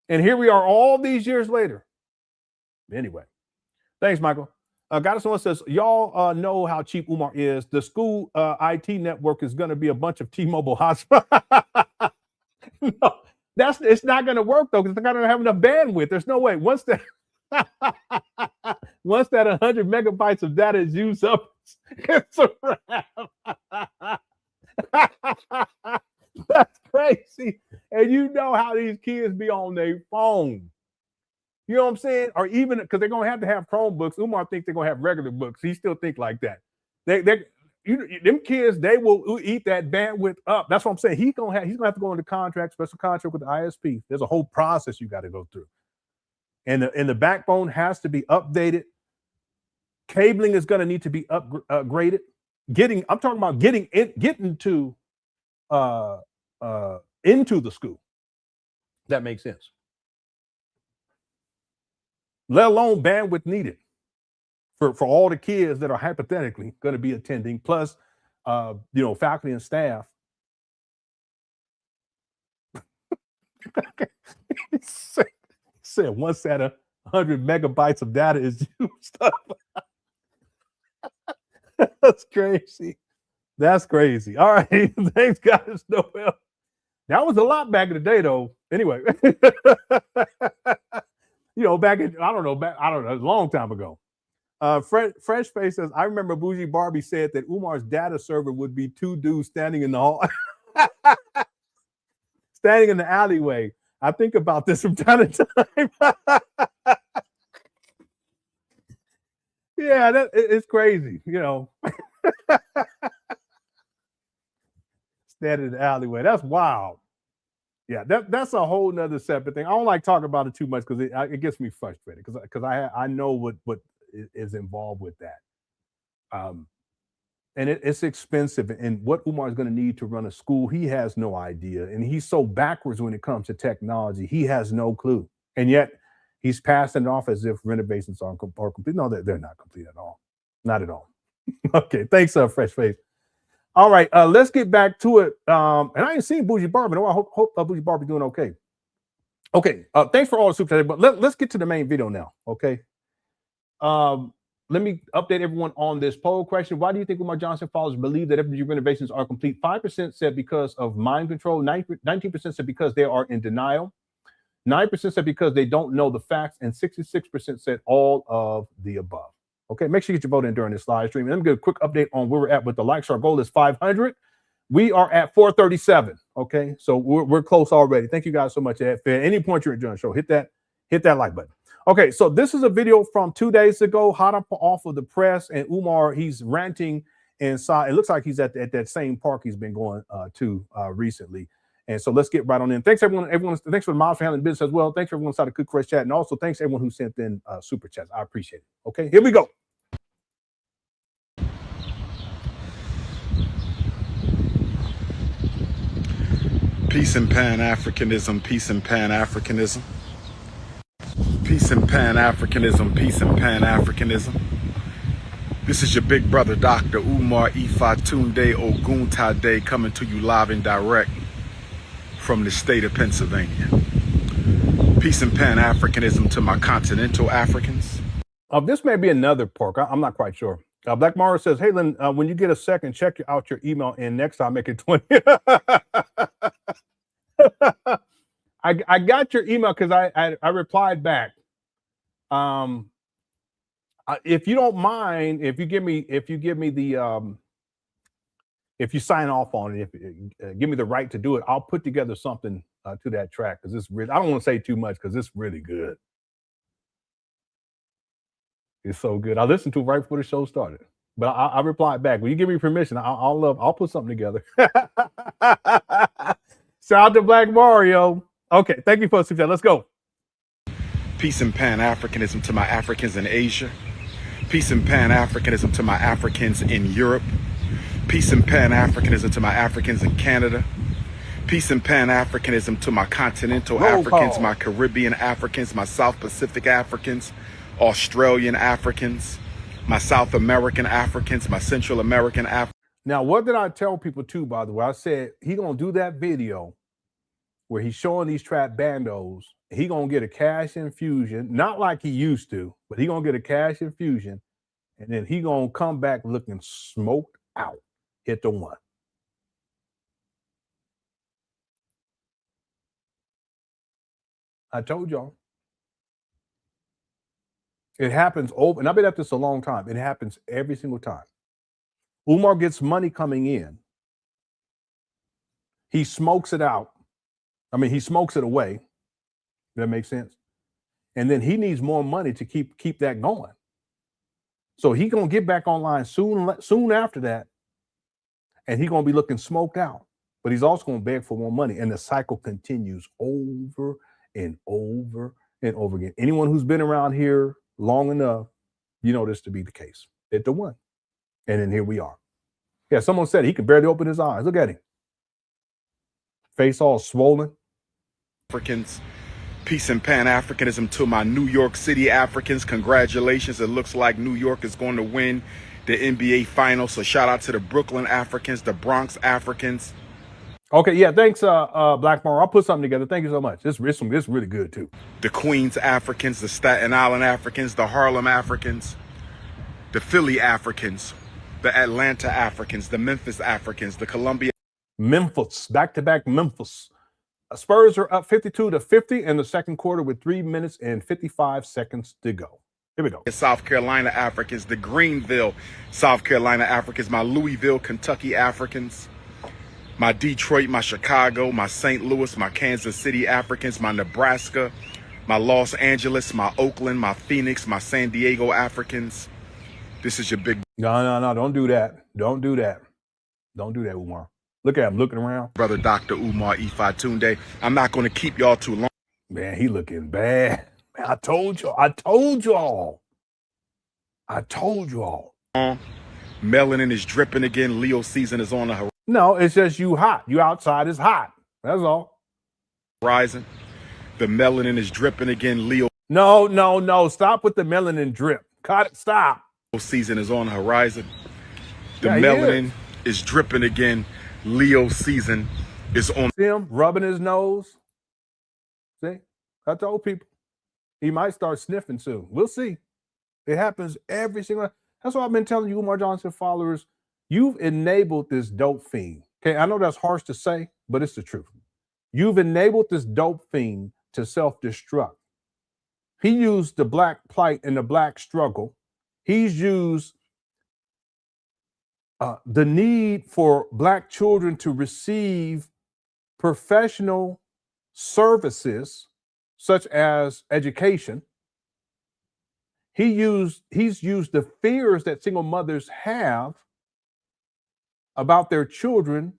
And here we are all these years later. Anyway, thanks, Michael. Goddess One says, y'all know how cheap Umar is. The school IT network is going to be a bunch of T-Mobile hotspots. No, it's not going to work, though, because they're not going to have enough bandwidth. There's no way. Once that 100 megabytes of data is used up, it's a wrap. That's crazy. And you know how these kids be on their phone. You know what I'm saying? Or even because they're gonna have Chromebooks. Umar thinks they're gonna have regular books. He still think like that. Them kids, they will eat that bandwidth up. That's what I'm saying. He's gonna have to go into special contract with the ISP. There's a whole process you got to go through. And the backbone has to be updated. Cabling is going to need to be upgraded. I'm talking about getting into the school. That makes sense. Let alone bandwidth needed for all the kids that are hypothetically going to be attending, plus faculty and staff. Said once that 100 megabytes of data is used up. That's crazy. That's crazy. All right. Thanks, guys. Noel. That was a lot back in the day, though. Anyway, back in, I don't know, a long time ago. Fresh Face says, I remember Bougie Barbie said that Umar's data server would be two dudes standing in the hall, standing in the alleyway. I think about this from time to time. Yeah, it's crazy, Standing in the alleyway. That's wild. Yeah, that's a whole nother separate thing. I don't like talking about it too much because it gets me frustrated because I know what is involved with that. And it's expensive. And what Umar is going to need to run a school, he has no idea. And he's so backwards when it comes to technology. He has no clue. And yet he's passing it off as if renovations are complete. No, they're not complete at all. Not at all. Okay, thanks, Fresh Face. All right, let's get back to it. And I ain't seen Bougie Barbie. No, I hope Bougie Barbie doing okay. Okay, thanks for all the super chats, but let's get to the main video now. Okay. Let me update everyone on this poll question. Why do you think Umar Johnson followers believe that FDMG renovations are complete? 5% said because of mind control. 19% said because they are in denial. 9% said because they don't know the facts. And 66% said all of the above. Okay, make sure you get your vote in during this live stream. And let me give a quick update on where we're at with the likes. Our goal is 500. We are at 437. Okay, so we're close already. Thank you guys so much. At any point you're enjoying the show, hit that like button. Okay, so this is a video from 2 days ago, hot up off of the press, and Umar, he's ranting inside. It looks like he's at that same park he's been going to recently. And so let's get right on in. Thanks everyone. Thanks for the Miles for handling business as well. Thanks for everyone inside the Cook Fresh chat, and also thanks everyone who sent in super chats. I appreciate it. Okay, here we go. Peace and Pan Africanism. Peace and Pan Africanism. Peace and Pan Africanism, peace and Pan Africanism. This is your big brother, Dr. Umar Ifatunde Oguntade, coming to you live and direct from the state of Pennsylvania. Peace and Pan Africanism to my continental Africans. This may be another pork. I'm not quite sure. Black Mara says, hey, Len, when you get a second, check out your email, and next time make it 20. I got your email because I replied back. If you don't mind, if you give me the if you sign off on it, if give me the right to do it, I'll put together something to that track, because it's really, I don't want to say too much because it's really good. It's so good. I listened to it right before the show started, but I replied back. When you give me permission, I'll put something together. Shout out to Black Mario. Okay, thank you for the super chat. Let's go. Peace and Pan-Africanism to my Africans in Asia. Peace and Pan-Africanism to my Africans in Europe. Peace and Pan-Africanism to my Africans in Canada. Peace and Pan-Africanism to my continental Africans, my Caribbean Africans, my South Pacific Africans, Australian Africans, my South American Africans, my Central American Africans. Now, what did I tell people too, by the way? I said he gonna do that video where he's showing these trap bandos. He gonna get a cash infusion, not like he used to, but he gonna get a cash infusion, and then he gonna come back looking smoked out. Hit the one. I told y'all. It happens over, and I've been at this a long time. It happens every single time. Umar gets money coming in. He smokes it out. I mean, he smokes it away. That makes sense. And then he needs more money to keep that going. So he gonna get back online soon after that, and he gonna be looking smoked out. But he's also gonna beg for more money, and the cycle continues over and over and over again. Anyone who's been around here long enough, you know this to be the case. Hit the one, and then here we are. Yeah, someone said he can barely open his eyes. Look at him, face all swollen. Africans. Peace and Pan-Africanism to my New York City Africans. Congratulations. It looks like New York is going to win the NBA Finals. So shout out to the Brooklyn Africans, the Bronx Africans. Okay, yeah, thanks, Black Mar. I'll put something together. Thank you so much. This really good, too. The Queens Africans, the Staten Island Africans, the Harlem Africans, the Philly Africans, the Atlanta Africans, the Memphis Africans, the Columbia. Memphis, back-to-back Memphis. Spurs are up 52-50 in the second quarter with 3 minutes and 55 seconds to go. Here we go. The South Carolina Africans, the Greenville, South Carolina Africans, my Louisville, Kentucky Africans, my Detroit, my Chicago, my St. Louis, my Kansas City Africans, my Nebraska, my Los Angeles, my Oakland, my Phoenix, my San Diego Africans. This is your big... No, don't do that. Don't do that. Don't do that, Umar. Look at him looking around. Brother Dr. Umar Ifatunde. I'm not going to keep y'all too long. Man, he looking bad. Man, I told y'all. Melanin is dripping again. Leo season is on the horizon. No, it's just you hot. You outside is hot. That's all. Rising. The melanin is dripping again. Leo. No. Stop with the melanin drip. Cut it. Stop. Season is on the horizon. The melanin is dripping again. Leo season is on. See him rubbing his nose? See? I told people he might start sniffing soon. We'll see. It happens every single. That's why I've been telling you, Umar Johnson followers, you've enabled this dope fiend. Okay, I know that's harsh to say, but it's the truth. You've enabled this dope fiend to self-destruct. He used the black plight and the black struggle. He's used the need for black children to receive professional services such as education. He's used the fears that single mothers have about their children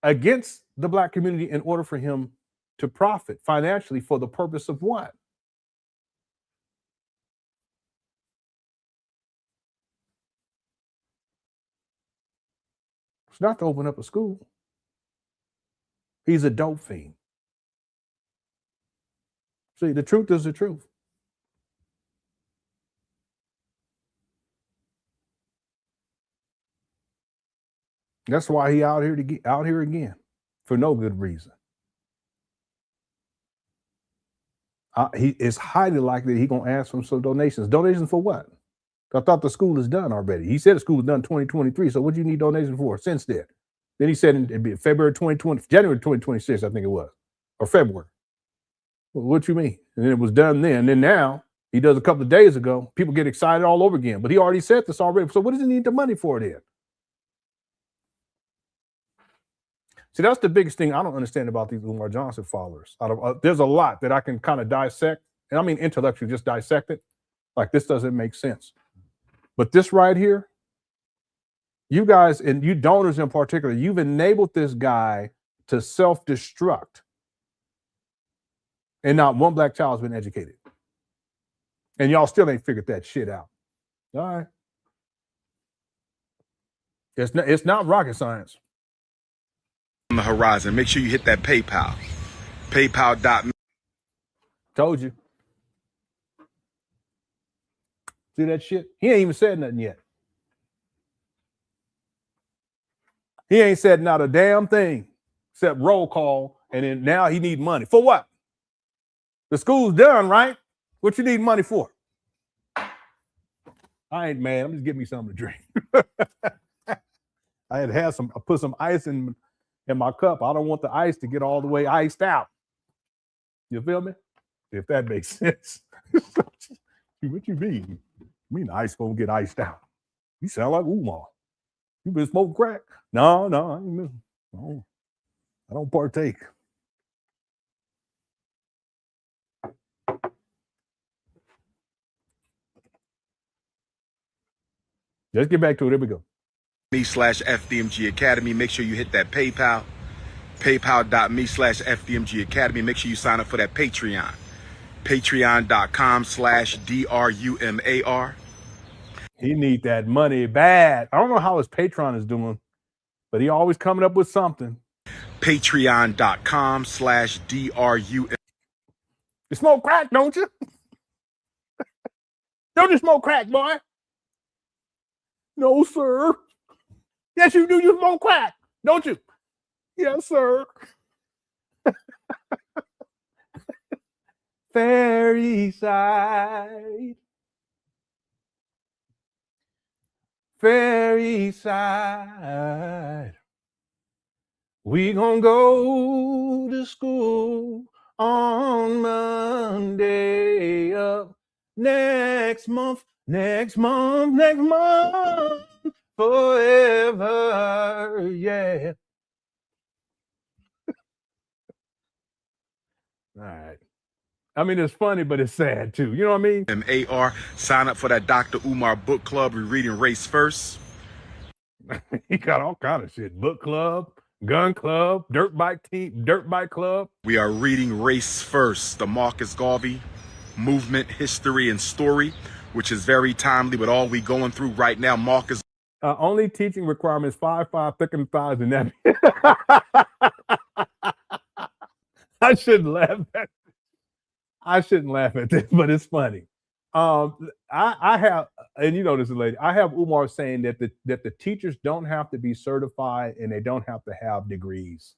against the black community in order for him to profit financially for the purpose of what? It's not to open up a school. He's a dope fiend. See, the truth is the truth. That's why he out here again for no good reason. It's highly likely that he's gonna ask for some donations. Donations for what? I thought the school is done already. He said the school was done 2023. So what do you need donations for since then? Then he said it'd be February 2020, January 2026, I think it was, or February. Well, what you mean? And then it was done then. And then now he does a couple of days ago. People get excited all over again. But he already said this already. So what does he need the money for then? See, that's the biggest thing I don't understand about these Umar Johnson followers. There's a lot that I can kind of dissect, and I mean intellectually just dissect it. Like, this doesn't make sense. But this right here, you guys, and you donors in particular, you've enabled this guy to self-destruct. And not one black child has been educated. And y'all still ain't figured that shit out. All right. It's not rocket science. On the horizon, make sure you hit that PayPal. PayPal.me. Told you. See that shit? He ain't even said nothing yet. He ain't said not a damn thing except roll call, and then now he need money. For what? The school's done, right? What you need money for? I ain't mad. I'm just getting me something to drink. I put some ice in my cup. I don't want the ice to get all the way iced out. You feel me? If that makes sense. What you mean? I mean the ice won't get iced out. You sound like Umar. You been smoking crack? No, I don't partake. Let's get back to it. Here we go. me/FDMG Academy. Make sure you hit that PayPal. PayPal.me/FDMG Academy. Make sure you sign up for that Patreon. Patreon.com/DRUMAR. He need that money bad. I don't know how his Patreon is doing, but he always coming up with something. Patreon.com/DRUMAR. You smoke crack, don't you? Don't you smoke crack, boy? No, sir. Yes, you do. You smoke crack, don't you? Yes, sir. Fairy side. Fairy side. We gonna go to school on Monday of next month, forever, yeah. All right. I mean, it's funny, but it's sad too. You know what I mean? MAR. Sign up for that Dr. Umar book club. We're reading Race First. He got all kind of shit. Book club, gun club, dirt bike club. We are reading Race First, the Marcus Garvey movement, history, and story, which is very timely with all we going through right now. Marcus. Only teaching requirements 5'5", thicker than thighs, and that. I shouldn't laugh at this, but it's funny. I have, and you know this, lady. I have Umar saying that the teachers don't have to be certified and they don't have to have degrees.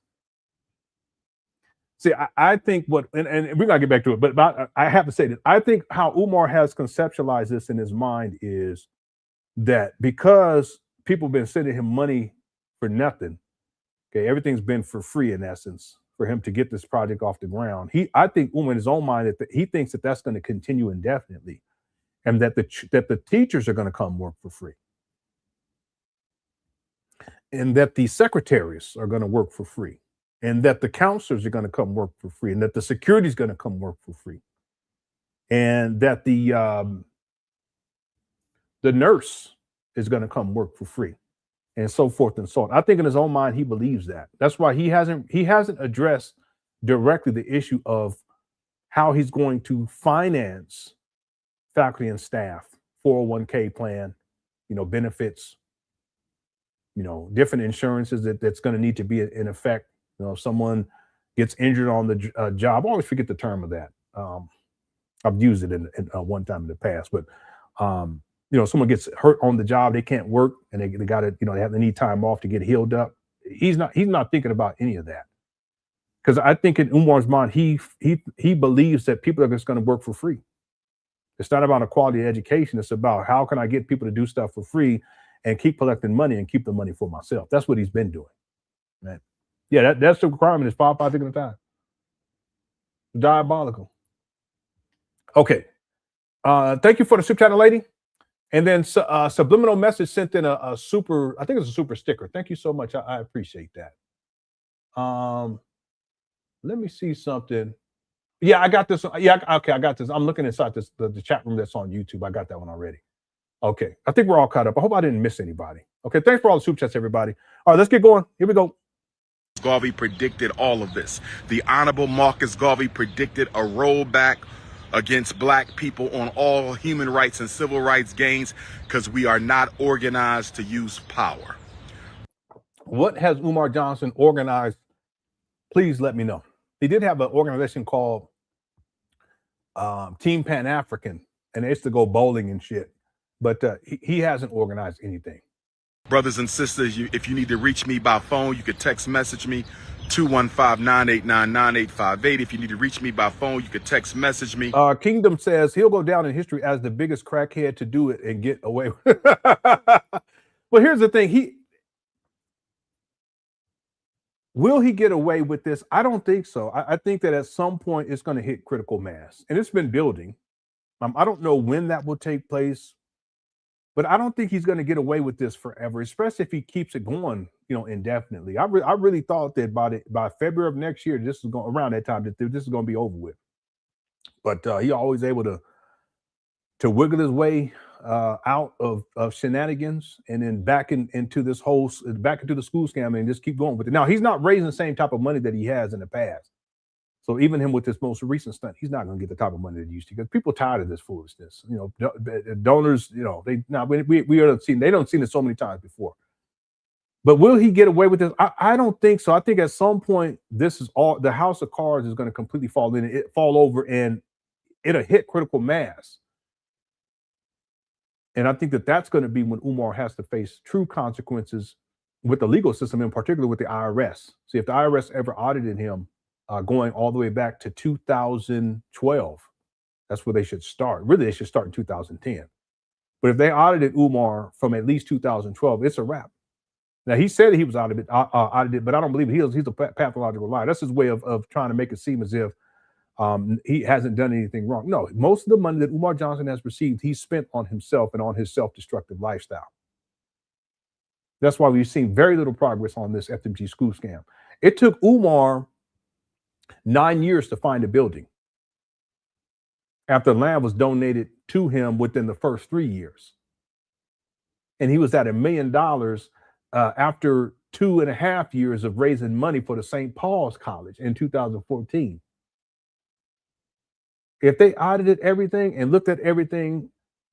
See, I think what, and we're gonna get back to it, but I have to say this. I think how Umar has conceptualized this in his mind is that because people have been sending him money for nothing, okay, everything's been for free in essence for him to get this project off the ground. I think Umar in his own mind that he thinks that that's going to continue indefinitely, and that the teachers are going to come work for free, and that the secretaries are going to work for free, and that the counselors are going to come work for free, and that the security is going to come work for free, and that the nurse is going to come work for free, and so forth and so on. I think in his own mind he believes that. That's why he hasn't addressed directly the issue of how he's going to finance faculty and staff, 401k plan, benefits, different insurances that's going to need to be in effect. If someone gets injured on the job, I always forget the term of that. I've used it in one time in the past, but someone gets hurt on the job, they can't work, and they got to, they need time off to get healed up. He's not thinking about any of that, because I think in Umar's mind, he believes that people are just going to work for free. It's not about a quality education. It's about how can I get people to do stuff for free and keep collecting money and keep the money for myself. That's what he's been doing, man. Yeah, that's the requirement. Is 5 tickets at a time. Diabolical. Okay. Thank you for the super chat, lady. And then Subliminal Message sent in a super, I think it's a super sticker. Thank you so much. I appreciate that. Let me see something. Yeah, I got this. Yeah, okay, I got this. I'm looking inside the chat room that's on YouTube. I got that one already. Okay, I think we're all caught up. I hope I didn't miss anybody. Okay, thanks for all the super chats, everybody. All right, let's get going. Here we go. Garvey predicted all of this. The Honorable Marcus Garvey predicted a rollback against black people on all human rights and civil rights gains because we are not organized to use power. What has Umar Johnson organized? Please let me know. He did have an organization called Team Pan African, and they used to go bowling and shit, but he hasn't organized anything. Brothers and sisters, if you need to reach me by phone, you could text message me 215-989-9858. If you need to reach me by phone, you could text message me. Kingdom says he'll go down in history as the biggest crackhead to do it and get away with it. Well, here's the thing. Will he get away with this? I don't think so. I think that at some point it's going to hit critical mass, and it's been building. I don't know when that will take place, but I don't think he's going to get away with this forever, especially if he keeps it going, indefinitely. I really thought that by February of next year, this is going around that time that this is going to be over with. But he always able to wiggle his way out of shenanigans and then back into the school scam and just keep going with it. Now he's not raising the same type of money that he has in the past. So even him with this most recent stunt, he's not going to get the type of money that he used to, because people are tired of this foolishness. Donors, they don't see it so many times before. But will he get away with this? I don't think so. I think at some point this is all, the house of cards is going to completely fall over, and it'll hit critical mass. And I think that that's going to be when Umar has to face true consequences with the legal system, in particular with the IRS. See, if the IRS ever audited him, going all the way back to 2012, that's where they should start. Really, they should start in 2010. But if they audited Umar from at least 2012, it's a wrap. Now, he said he was audited, but I don't believe it. He's a pathological liar. That's his way of trying to make it seem as if he hasn't done anything wrong. No, most of the money that Umar Johnson has received, he spent on himself and on his self-destructive lifestyle. That's why we've seen very little progress on this FDMG school scam. It took Umar 9 years to find a building after land was donated to him within the first 3 years. And he was at $1 million after 2.5 years of raising money for the St. Paul's College in 2014. If they audited everything and looked at everything,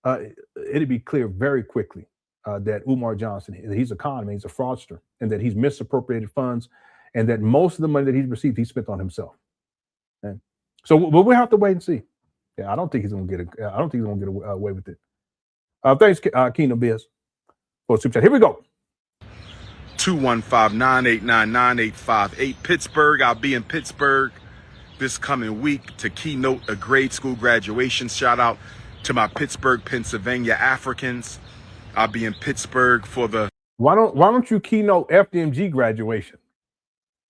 it'd be clear very quickly that Umar Johnson, he's a con man, he's a fraudster, and that he's misappropriated funds, and that most of the money that he's received, he spent on himself. Okay? So we'll have to wait and see. Yeah, I don't think he's gonna get away with it. Thanks, Kingdom Biz, for the super chat. Here we go. 215-989-9858. Pittsburgh. I'll be in Pittsburgh this coming week to keynote a grade school graduation. Shout out to my Pittsburgh, Pennsylvania Africans. I'll be in Pittsburgh for the Why don't you keynote FDMG graduation?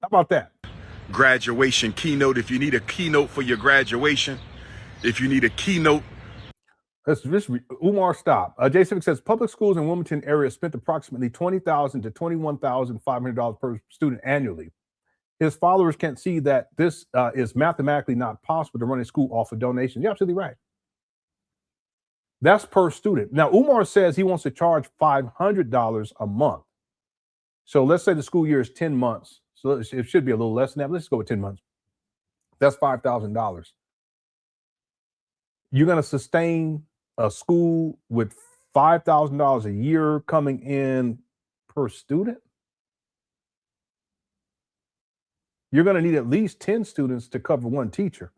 How about that? Graduation keynote. If you need a keynote for your graduation, if you need a keynote. Umar, stop. J Civic says public schools in Wilmington area spent approximately $20,000 to $21,500 per student annually. His followers can't see that this is mathematically not possible to run a school off of donations. You're absolutely right. That's per student. Now, Umar says he wants to charge $500 a month. So let's say the school year is 10 months. So it should be a little less than that. But let's go with 10 months. That's $5,000. You're going to sustain a school with $5,000 a year coming in per student? You're going to need at least 10 students to cover one teacher.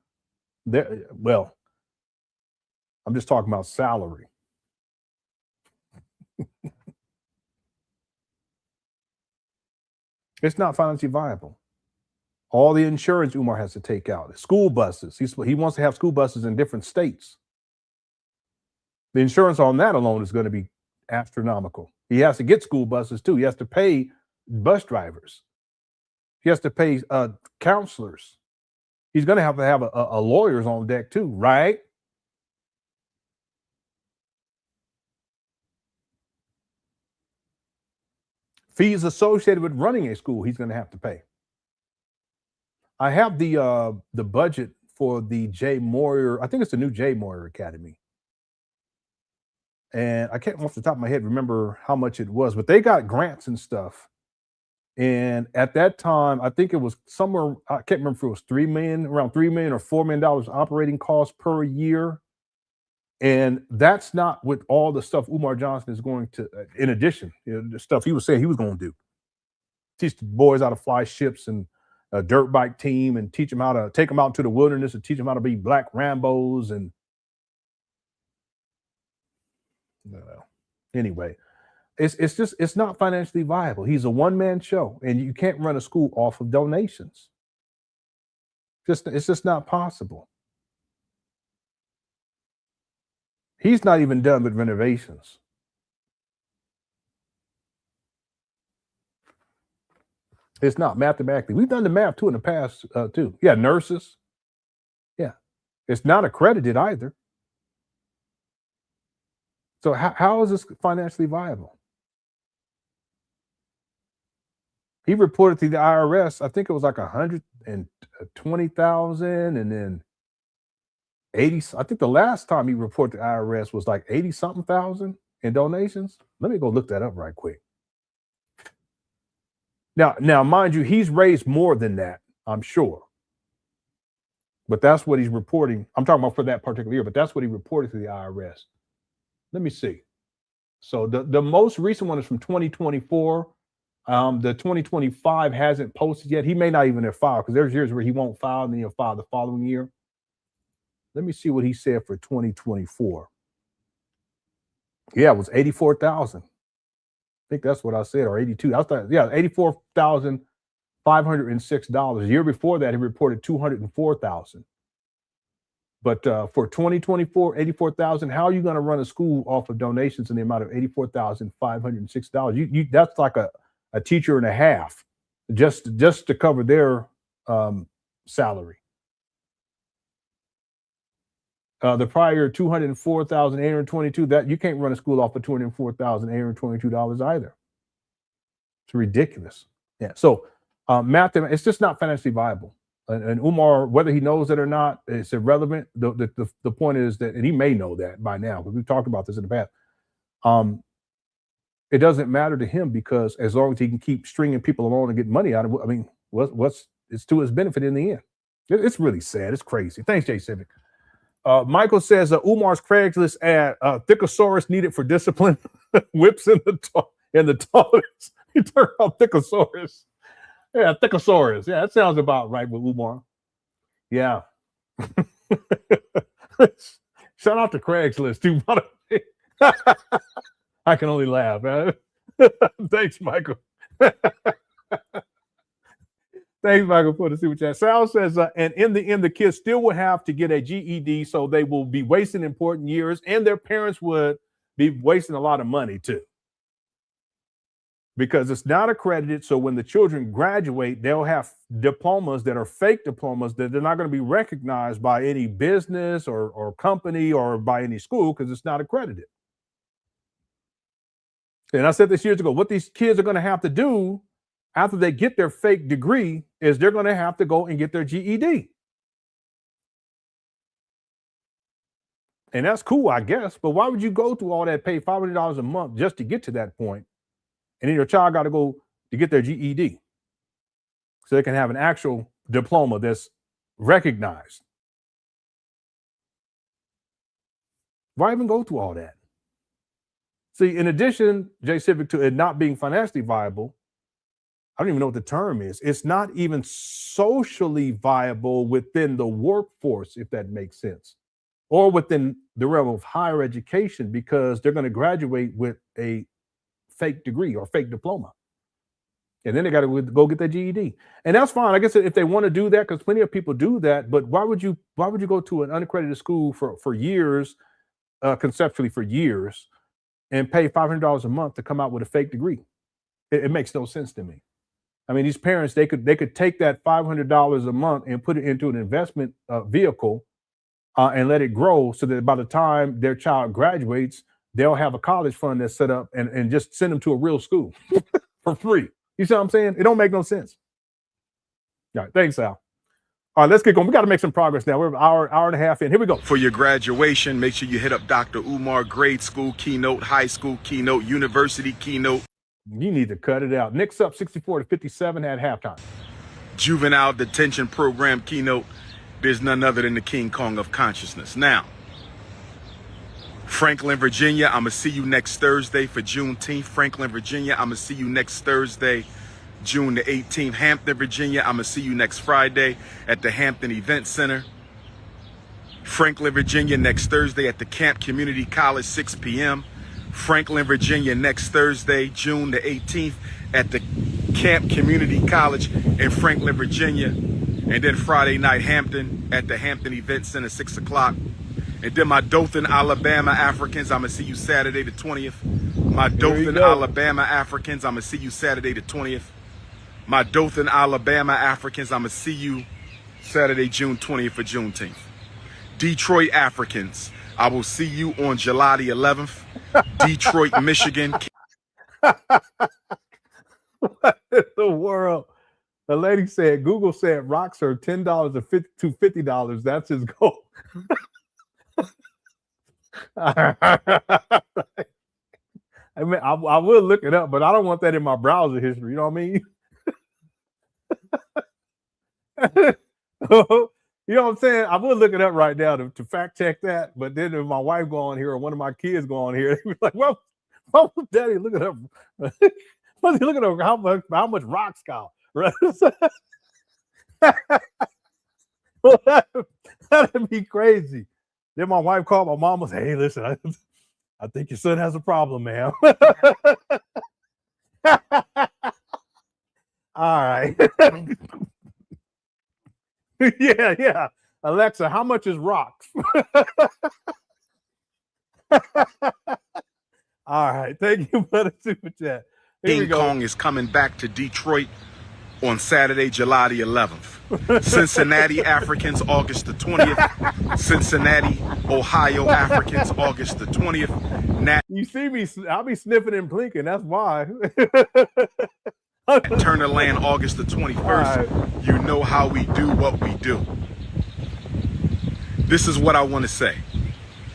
Well, I'm just talking about salary. It's not financially viable. All the insurance Umar has to take out, school buses. He wants to have school buses in different states. The insurance on that alone is going to be astronomical. He has to get school buses too. He has to pay bus drivers. He has to pay counselors. He's going to have a lawyers on deck too, right? Fees associated with running a school, he's going to have to pay. I have the budget for the J. Moyer. I think it's the new J. Moyer Academy. And I can't off the top of my head remember how much it was, but they got grants and stuff. And at that time, I think it was somewhere, I can't remember if it was $3 million, around $3 million or $4 million operating costs per year. And that's not with all the stuff Umar Johnson is going to, in addition, the stuff he was saying he was going to do. Teach the boys how to fly ships and a dirt bike team and teach them how to take them out into the wilderness and teach them how to be Black Rambos. And anyway, it's not financially viable. He's a one-man show, and you can't run a school off of donations. It's just not possible. He's not even done with renovations. It's not mathematically. We've done the math too in the past too. Yeah, nurses. Yeah, it's not accredited either. So how is this financially viable? He reported to the IRS, I think it was like 120,000 and then 80. I think the last time he reported to the IRS was like 80 something thousand in donations. Let me go look that up right quick. Now, mind you, he's raised more than that, I'm sure. But that's what he's reporting. I'm talking about for that particular year, but that's what he reported to the IRS. Let me see. So the most recent one is from 2024. The 2025 hasn't posted yet. He may not even have filed because there's years where he won't file and then he'll file the following year. Let me see what he said for 2024. Yeah, it was 84,000. I think that's what I said, or 82. I thought, yeah, $84,506. The year before that, he reported 204,000. But for 2024, 84,000. How are you going to run a school off of donations in the amount of $84,506? That's like a teacher and a half, just to cover their salary. The prior $204,822, that you can't run a school off of $204,822 either. It's ridiculous. Yeah. So math, it's just not financially viable. And Umar, whether he knows it or not, it's irrelevant. The point is that, and he may know that by now, because we've talked about this in the past. It doesn't matter to him because as long as he can keep stringing people along and get money out of it, I mean, it's to his benefit in the end. It's really sad. It's crazy. Thanks, J Civic. Michael says Umar's Craigslist ad, Thickosaurus needed for discipline, whips in the toilets. He turned out Thickosaurus. Yeah, Thickosaurus. Yeah, that sounds about right with Umar. Yeah. Shout out to Craigslist too. I can only laugh, man. Thanks, Michael. Thanks, Michael, for the super chat. Sal says, and in the end, the kids still will have to get a GED, so they will be wasting important years, and their parents would be wasting a lot of money too, because it's not accredited. So when the children graduate, they'll have diplomas that are fake diplomas that they're not going to be recognized by any business or company or by any school because it's not accredited. And I said this years ago, what these kids are going to have to do after they get their fake degree is they're going to have to go and get their GED. And that's cool, I guess. But why would you go through all that, pay $500 a month just to get to that point? And then your child got to go to get their GED so they can have an actual diploma that's recognized. Why even go through all that? See, in addition, J Civic, to it not being financially viable, I don't even know what the term is. It's not even socially viable within the workforce, if that makes sense, or within the realm of higher education, because they're going to graduate with a fake degree or fake diploma. And then they got to go get their GED. And that's fine. I guess if they want to do that, because plenty of people do that, but why would you go to an unaccredited school for years, conceptually for years, and pay $500 a month to come out with a fake degree? It makes no sense to me. I mean, these parents, they could take that $500 a month and put it into an investment vehicle and let it grow so that by the time their child graduates, they'll have a college fund that's set up and just send them to a real school for free. You see what I'm saying? It don't make no sense. All right, thanks, Al. All right, let's get going. We got to make some progress now. We're an hour and a half in. Here we go. For your graduation, make sure you hit up Dr. Umar, grade school keynote, high school keynote, university keynote. You need to cut it out. Knicks up 64-57 at halftime. Juvenile detention program keynote. There's none other than the King Kong of consciousness. Now, Franklin, Virginia, I'm going to see you next Thursday for Juneteenth. Franklin, Virginia, I'm going to see you next Thursday, June the 18th. Hampton, Virginia, I'm going to see you next Friday at the Hampton Event Center. Franklin, Virginia, next Thursday at the Camp Community College, 6 p.m. Franklin, Virginia, next Thursday, June the 18th at the Camp Community College in Franklin, Virginia. And then Friday night, Hampton at the Hampton Event Center, 6 o'clock. And then my Dothan, Alabama Africans, I'm going to see you Saturday the 20th. My Dothan, Alabama Africans, I'm going to see you Saturday the 20th. My Dothan, Alabama Africans, I'm going to see you Saturday, June 20th for Juneteenth. Detroit Africans, I will see you on July the 11th. Detroit, Michigan. What in the world? The lady said, Google said rocks are $10 to $50. That's his goal. I mean, I will look it up, but I don't want that in my browser history. You know what I mean? You know what I'm saying? I will look it up right now to fact check that. But then if my wife go on here or one of my kids go on here, they be like, "Well, Daddy, look at up. Look at up how much rocks cost." Right? Well, that'd be crazy. Then my wife called my mom and said, "Hey, listen, I think your son has a problem, ma'am." All right. Yeah. Alexa, how much is rocks? All right. Thank you for the super chat. King Kong is coming back to Detroit on Saturday, July the 11th. Cincinnati Africans, August the 20th. Cincinnati, Ohio Africans, August the 20th. You see me, I'll be sniffing and blinking. That's why. Turnerland, August the 21st. Right. You know how we do what we do. This is what I want to say.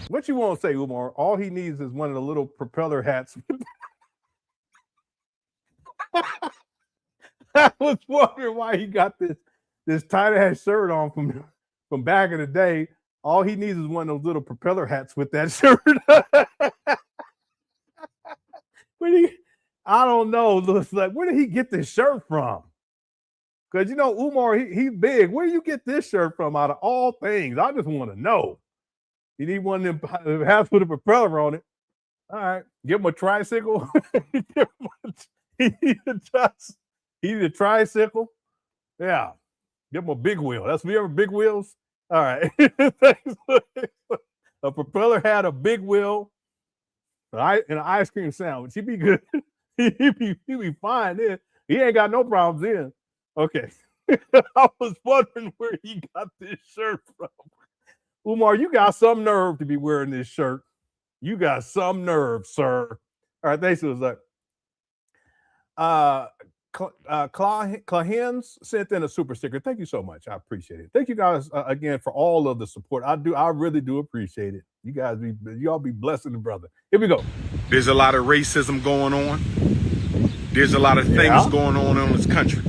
What you want to say, Umar? All he needs is one of the little propeller hats. I was wondering why he got this tight ass shirt on from back in the day. All he needs is one of those little propeller hats with that shirt. I don't know. Like, where did he get this shirt from? Because, you know, Umar, he's big. Where do you get this shirt from out of all things? I just want to know. You need one of them hats with a propeller on it. All right. Give him a tricycle. He need a tricycle. Yeah. Give him a big wheel. That's me ever big wheels. All right. A propeller had a big wheel. And an ice cream sandwich. He'd be good. he'd be fine then. He ain't got no problems then. Okay. I was wondering where he got this shirt from. Umar, you got some nerve to be wearing this shirt. You got some nerve, sir. All right, thanks. It was like Clahens sent in a super sticker. Thank you so much. I appreciate it. Thank you guys again for all of the support. I really do appreciate it. You guys y'all be blessing the brother. Here we go. There's a lot of racism going on. There's a lot of things going on in this country.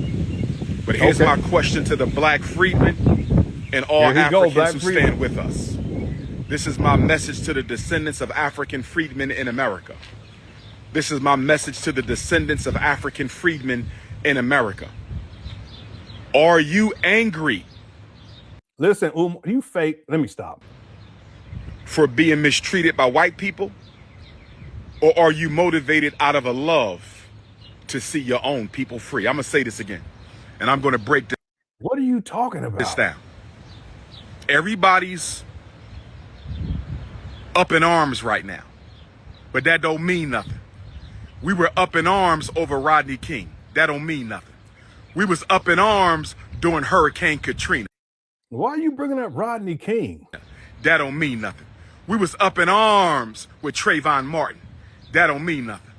But here's my question to the black freedmen and all Africans who stand with us. This is my message to the descendants of African freedmen in America. This is my message to the descendants of African freedmen in America. Are you angry? Listen, you fake. Let me stop. For being mistreated by white people? Or are you motivated out of a love to see your own people free? I'm going to say this again, and I'm going to break this. What are you talking about? This down. Everybody's up in arms right now, but that don't mean nothing. We were up in arms over Rodney King. That don't mean nothing. We was up in arms during Hurricane Katrina. Why are you bringing up Rodney King? That don't mean nothing. We was up in arms with Trayvon Martin. That don't mean nothing.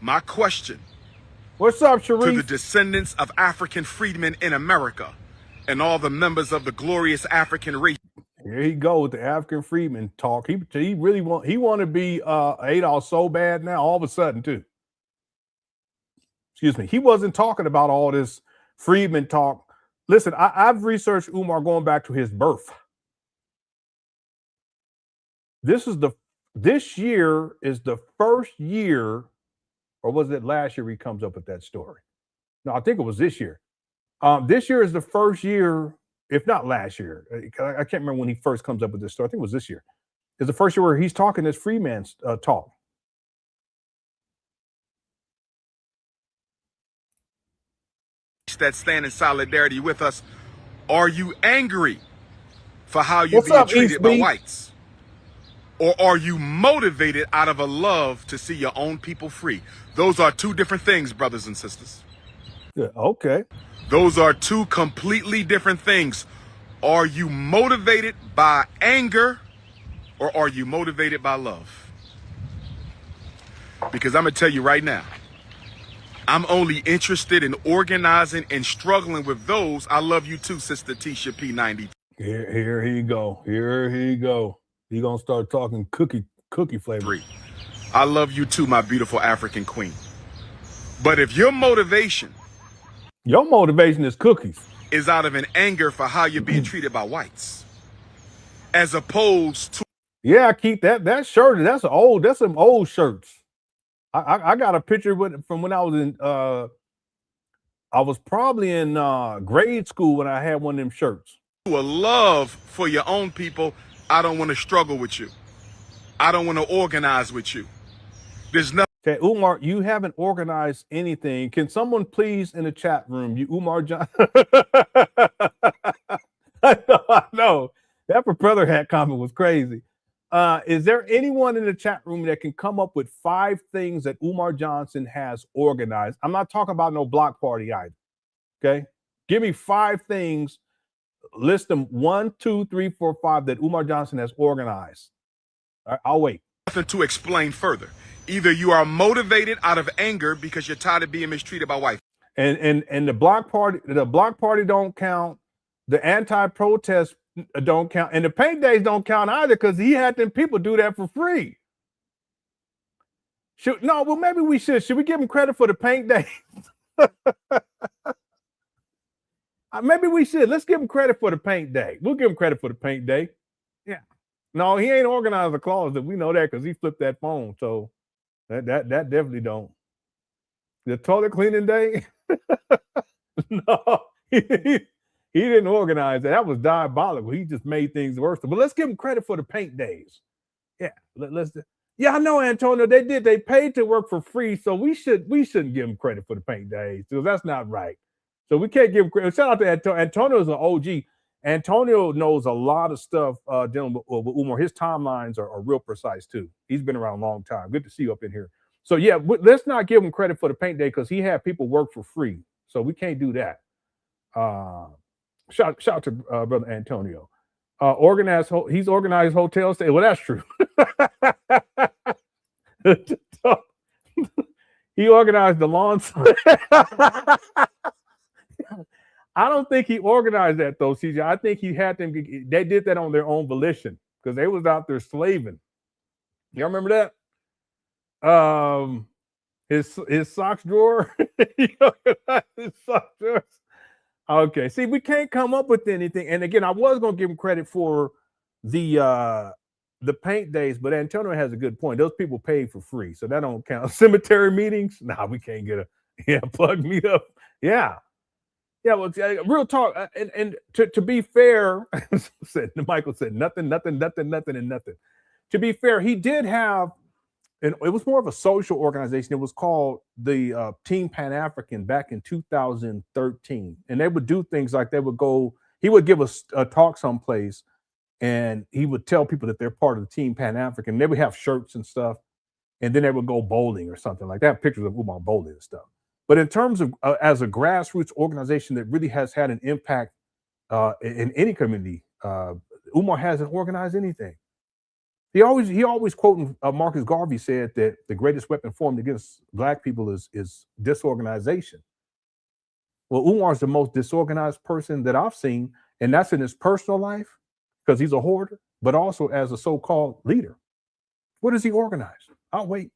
My question. What's up, Sharif? To the descendants of African freedmen in America and all the members of the glorious African race. Here he goes with the African freedmen talk. He really want to be Adolf so bad now, all of a sudden too. Excuse me. He wasn't talking about all this freedmen talk. Listen, I've researched Umar going back to his birth. This year is the first year, or was it last year he comes up with that story? No, I think it was this year. This year is the first year, if not last year. I can't remember when he first comes up with this story. I think it was this year. It's the first year where he's talking this freeman's talk. That stand in solidarity with us. Are you angry for how you're being treated by whites? Or are you motivated out of a love to see your own people free? Those are two different things, brothers and sisters. Yeah, okay. Those are two completely different things. Are you motivated by anger or are you motivated by love? Because I'm going to tell you right now, I'm only interested in organizing and struggling with those. I love you too, Sister Tisha P90. Here he go. Here he go. He gonna start talking cookie flavor. I love you too, my beautiful African queen. But if your motivation is cookies, is out of an anger for how you're being treated by whites, as opposed to I keep that shirt. That's some old shirts. I got a picture from when I was in I was probably in grade school when I had one of them shirts. A love for your own people. I don't want to struggle with you. I don't want to organize with you. There's nothing. Okay, Umar, you haven't organized anything. Can someone please in the chat room, Umar Johnson? I know. That propeller hat comment was crazy. Is there anyone in the chat room that can come up with 5 things that Umar Johnson has organized? I'm not talking about no block party either. Okay. Give me 5 things. List them 1, 2, 3, 4, 5 that Umar Johnson has organized. All right, I'll wait. Nothing to explain further. Either you are motivated out of anger because you're tired of being mistreated by white. And the block party don't count. The anti-protest don't count. And the paint days don't count either because he had them people do that for free. Maybe we should. Should we give him credit for the paint days? Maybe we should. Let's give him credit for the paint day. We'll give him credit for the paint day. Yeah. No, he ain't organized a closet. We know that because he flipped that phone. So that definitely don't. The toilet cleaning day? No, he didn't organize that. That was diabolical. He just made things worse. But let's give him credit for the paint days. Yeah. I know, Antonio. They paid to work for free. So we shouldn't give him credit for the paint days. So that's not right. So we can't give him credit. Shout out to Antonio. Antonio's an OG. Antonio knows a lot of stuff dealing with Umar. His timelines are real precise too. He's been around a long time. Good to see you up in here. So yeah, let's not give him credit for the paint day because he had people work for free. So we can't do that. Shout out to brother Antonio. He's organized hotel stay. Well, that's true. He organized the lawn. I don't think he organized that though, CJ. I think he had them. They did that on their own volition because they was out there slaving. Y'all remember that? His socks drawer. His socks drawer. Okay. See, we can't come up with anything. And again, I was gonna give him credit for the paint days, but Antonio has a good point. Those people paid for free, so that don't count. Cemetery meetings, nah, we can't get plug meet up. Yeah, well, real talk. And to be fair, Michael said nothing. To be fair, he did have, and it was more of a social organization. It was called the Team Pan African back in 2013, and they would do things like he would give a talk someplace. And he would tell people that they're part of the Team Pan African. They would have shirts and stuff, and then they would go bowling or something like that. Pictures of Umar bowling and stuff. But in terms of as a grassroots organization that really has had an impact in any community, Umar hasn't organized anything. He always quoting Marcus Garvey said that the greatest weapon formed against Black people is disorganization. Well, Umar's the most disorganized person that I've seen, and that's in his personal life, because he's a hoarder, but also as a so-called leader. What does he organize? I'll wait.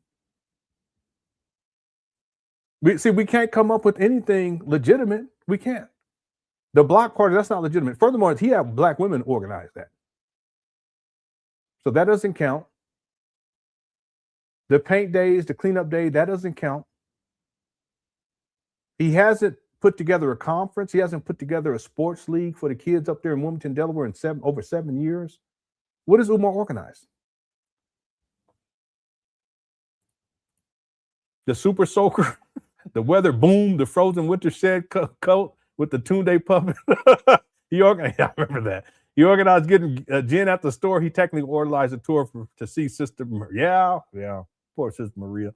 We can't come up with anything legitimate. We can't. The Block Party, that's not legitimate. Furthermore, he had Black women organize that. So that doesn't count. The paint days, the cleanup day, that doesn't count. He hasn't put together a conference. He hasn't put together a sports league for the kids up there in Wilmington, Delaware in over 7 years. What does Umar organize? The Super Soaker, the Weather Boom, the Frozen Winter Shed coat with the Tunde puppet. He organized, I remember that. He organized getting gin at the store. He technically organized a tour to see Sister Maria. Yeah, poor Sister Maria.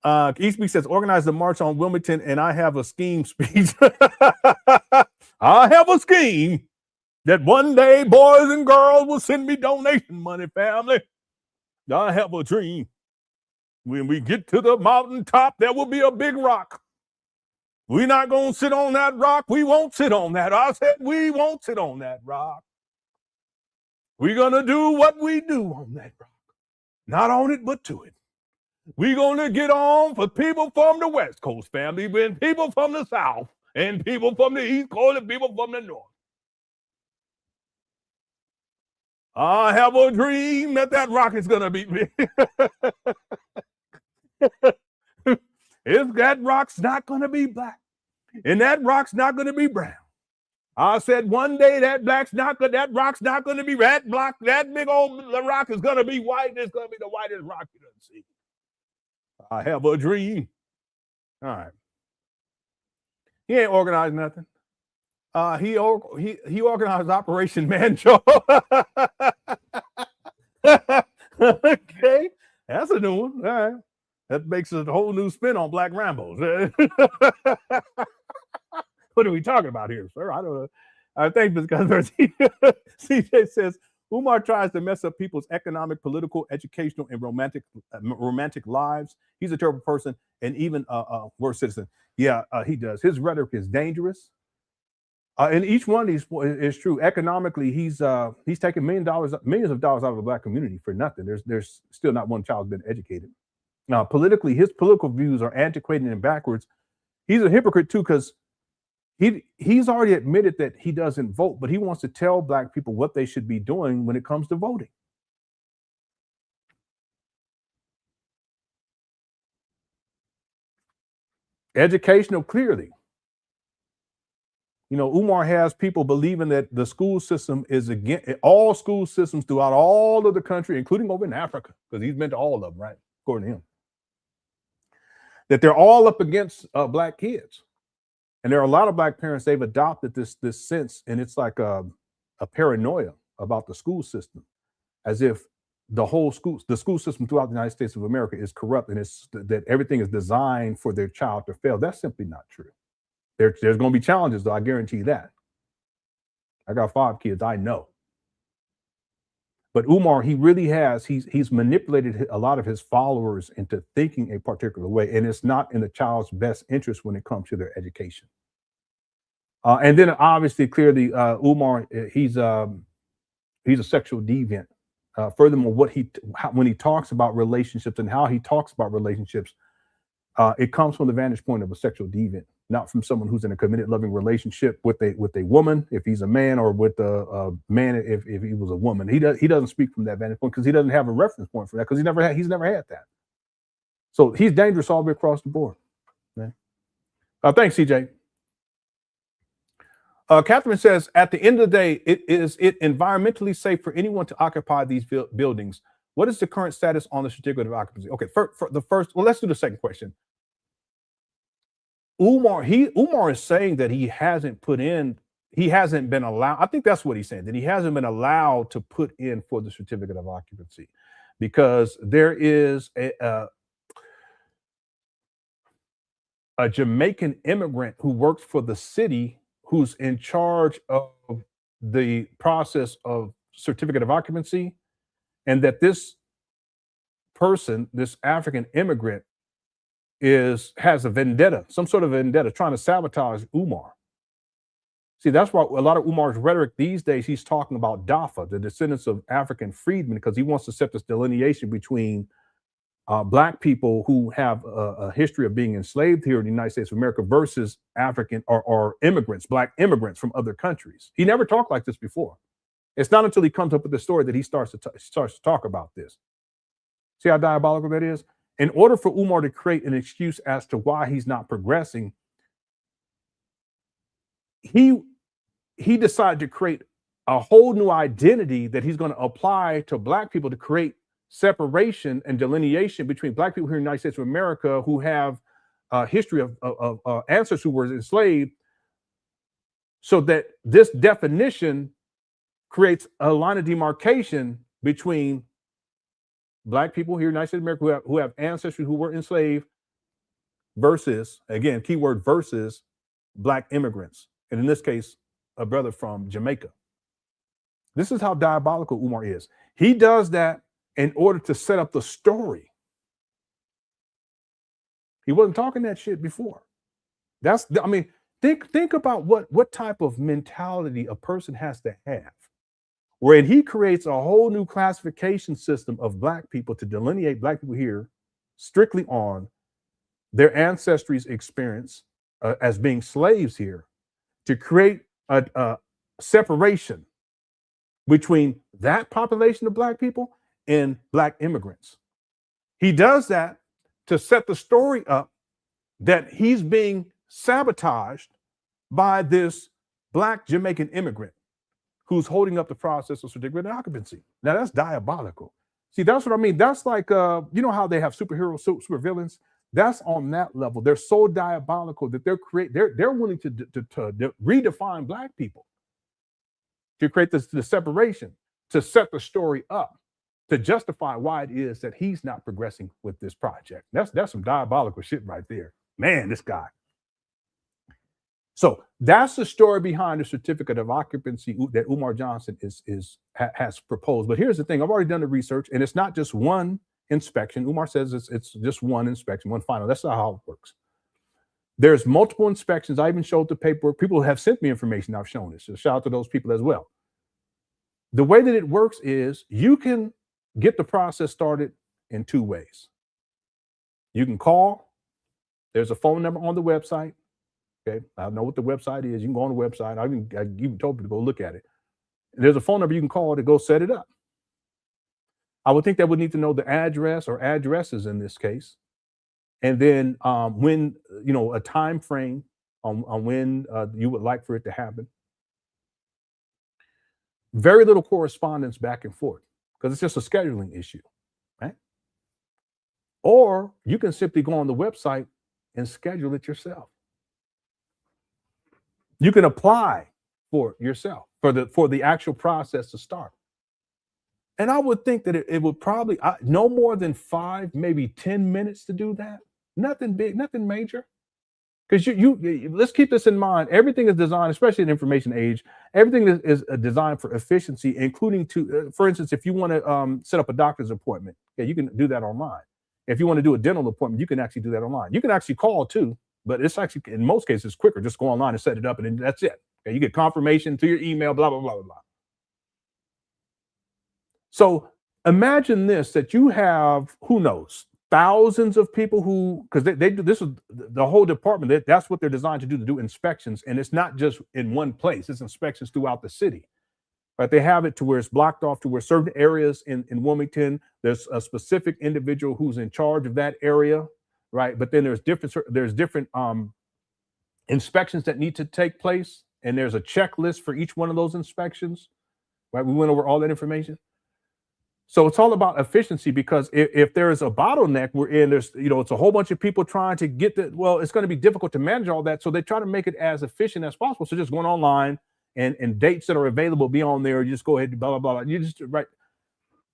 Eastby says, organize the march on Wilmington, and I have a scheme speech. I have a scheme that one day boys and girls will send me donation money, family. I have a dream. When we get to the mountaintop, there will be a big rock. We're not going to sit on that rock. We won't sit on that. I said we won't sit on that rock. We're going to do what we do on that rock. Not on it, but to it. We're going to get on for people from the West Coast, family, and people from the South, and people from the East Coast, and people from the North. I have a dream that rock is going to be big. If that rock's not going to be black, and that rock's not going to be brown, I said one day that rock's not going to be red, black, that big old rock is going to be white. It's going to be the whitest rock you done see. I have a dream. All right. He ain't organized nothing. He organized Operation Mancho. Okay, that's a new one. All right, that makes a whole new spin on Black Rambos. What are we talking about here, sir? I don't know. I think because CJ says Umar tries to mess up people's economic, political, educational, and romantic lives. He's a terrible person and even a worse citizen. Yeah, he does. His rhetoric is dangerous. And each one of these is true. Economically, he's taking millions of dollars out of the Black community for nothing. There's still not one child been educated. Now, politically, his political views are antiquated and backwards. He's a hypocrite too, because he's already admitted that he doesn't vote, but he wants to tell Black people what they should be doing when it comes to voting. Educational, clearly. You know, Umar has people believing that the school system is against all school systems throughout all of the country, including over in Africa, because he's been to all of them, right? According to him. That they're all up against Black kids. And there are a lot of black parents, they've adopted this sense, and it's like a paranoia about the school system, as if the school system throughout the United States of America is corrupt, and it's that everything is designed for their child to fail. That's simply not true. There's going to be challenges, though, I guarantee that. I got 5 kids, I know. But Umar, he really has, he's manipulated a lot of his followers into thinking a particular way, and it's not in the child's best interest when it comes to their education. And then obviously, clearly, Umar, he's a sexual deviant. Furthermore, when he talks about relationships and how he talks about relationships, it comes from the vantage point of a sexual deviant, not from someone who's in a committed, loving relationship with a woman, if he's a man, or with a man if he was a woman. He doesn't speak from that vantage point because he doesn't have a reference point for that, because he's never had that. So he's dangerous all the way across the board. Okay? Thanks, CJ. Catherine says, at the end of the day, is it environmentally safe for anyone to occupy these buildings? What is the current status on the certificate of occupancy? Okay, for the first, well, let's do the second question. Umar is saying that he hasn't been allowed. I think that's what he's saying, that he hasn't been allowed to put in for the certificate of occupancy because there is a Jamaican immigrant who works for the city who's in charge of the process of certificate of occupancy, and that this person, this African immigrant, has a vendetta, some sort of vendetta, trying to sabotage Umar. See, that's why a lot of Umar's rhetoric these days, he's talking about Dafa, the descendants of African freedmen, because he wants to set this delineation between black people who have a history of being enslaved here in the United States of America versus African or immigrants, black immigrants from other countries. He never talked like this before. It's not until he comes up with the story that he starts to talk about this. See how diabolical that is? In order for Umar to create an excuse as to why he's not progressing, he decided to create a whole new identity that he's going to apply to black people to create separation and delineation between black people here in the United States of America who have a history of ancestors who were enslaved, so that this definition creates a line of demarcation between black people here in the United States of America who have ancestors who were enslaved versus, again, keyword versus, black immigrants. And in this case, a brother from Jamaica. This is how diabolical Umar is. He does that in order to set up the story. He wasn't talking that shit before. Think about what type of mentality a person has to have, wherein he creates a whole new classification system of black people to delineate black people here strictly on their ancestry's experience as being slaves here, to create a separation between that population of black people and black immigrants. He does that to set the story up that he's being sabotaged by this black Jamaican immigrant who's holding up the process of certificate of occupancy. Now that's diabolical. See, that's what I mean. That's like, you know how they have superheroes, super villains? That's on that level. They're so diabolical that they're willing to redefine black people, to create the separation, to set the story up, to justify why it is that he's not progressing with this project. That's some diabolical shit right there. Man, this guy. So that's the story behind the certificate of occupancy that Umar Johnson has proposed. But here's the thing: I've already done the research, and it's not just one inspection. Umar says it's just one inspection, one final. That's not how it works. There's multiple inspections. I even showed the paperwork. People have sent me information. I've shown it. So shout out to those people as well. The way that it works is you can get the process started in 2 ways. You can call. There's a phone number on the website. Okay, I know what the website is. You can go on the website. I even told people to go look at it. There's a phone number you can call to go set it up. I would think that would need to know the address or addresses in this case, and then when, you know, a time frame on when you would like for it to happen. Very little correspondence back and forth because it's just a scheduling issue, right? Or you can simply go on the website and schedule it yourself. You can apply for yourself for the actual process to start. And I would think that it would probably no more than 5, maybe 10 minutes to do that. Nothing big, nothing major. Because let's keep this in mind. Everything is designed, especially in the information age, everything is designed for efficiency, including for instance, if you want to set up a doctor's appointment, you can do that online. If you want to do a dental appointment, you can actually do that online. You can actually call too, but it's actually, in most cases, quicker. Just go online and set it up, and then that's it. Okay, you get confirmation through your email, blah, blah, blah, blah, blah. So imagine this, that you have, who knows, thousands of people who, because they do this, is the whole department, that's what they're designed to do inspections. And it's not just in one place, it's inspections throughout the city. Right? They have it to where it's blocked off to where certain areas in Wilmington, there's a specific individual who's in charge of that area, right? But then there's different inspections that need to take place, and there's a checklist for each one of those inspections, right? We went over all that information. So it's all about efficiency, because if there is a bottleneck, there's, it's a whole bunch of people trying to get it's going to be difficult to manage all that. So they try to make it as efficient as possible. So just going online and dates that are available be on there. You just go ahead and blah, blah, blah. You just, right.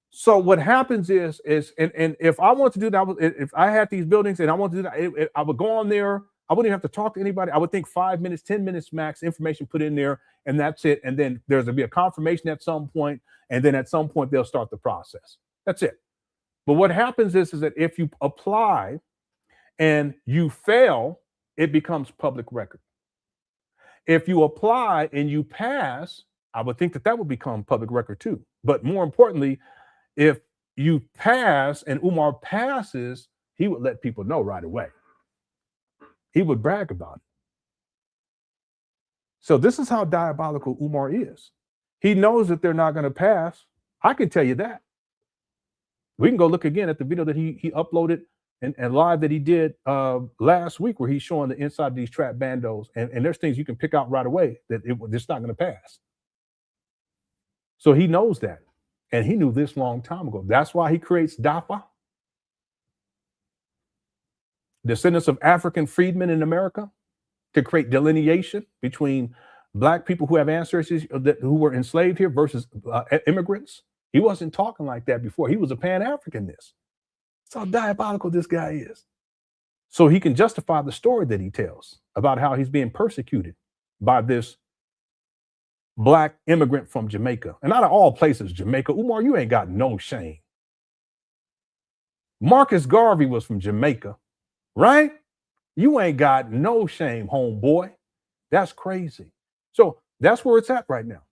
So what happens is if I want to do that, if I had these buildings and I want to do that, I would go on there. I wouldn't even have to talk to anybody. I would think 5 minutes, 10 minutes max, information put in there, and that's it. And then there's going to be a confirmation at some point. And then at some point, they'll start the process. That's it. But what happens is that if you apply and you fail, it becomes public record. If you apply and you pass, I would think that would become public record too. But more importantly, if you pass and Umar passes, he would let people know right away. He would brag about it. So this is how diabolical Umar is. He knows that they're not going to pass. I can tell you that. We can go look again at the video that he uploaded and live that he did last week, where he's showing the inside of these trap bandos. And there's things you can pick out right away that it's not going to pass. So he knows that. And he knew this long time ago. That's why he creates DAPA, descendants of African freedmen in America, to create delineation between Black people who have ancestors who were enslaved here versus immigrants. He wasn't talking like that before. He was a Pan Africanist. That's how diabolical this guy is. So he can justify the story that he tells about how he's being persecuted by this Black immigrant from Jamaica. And out of all places, Jamaica. Umar, you ain't got no shame. Marcus Garvey was from Jamaica, right? You ain't got no shame, homeboy. That's crazy. So that's where it's at right now.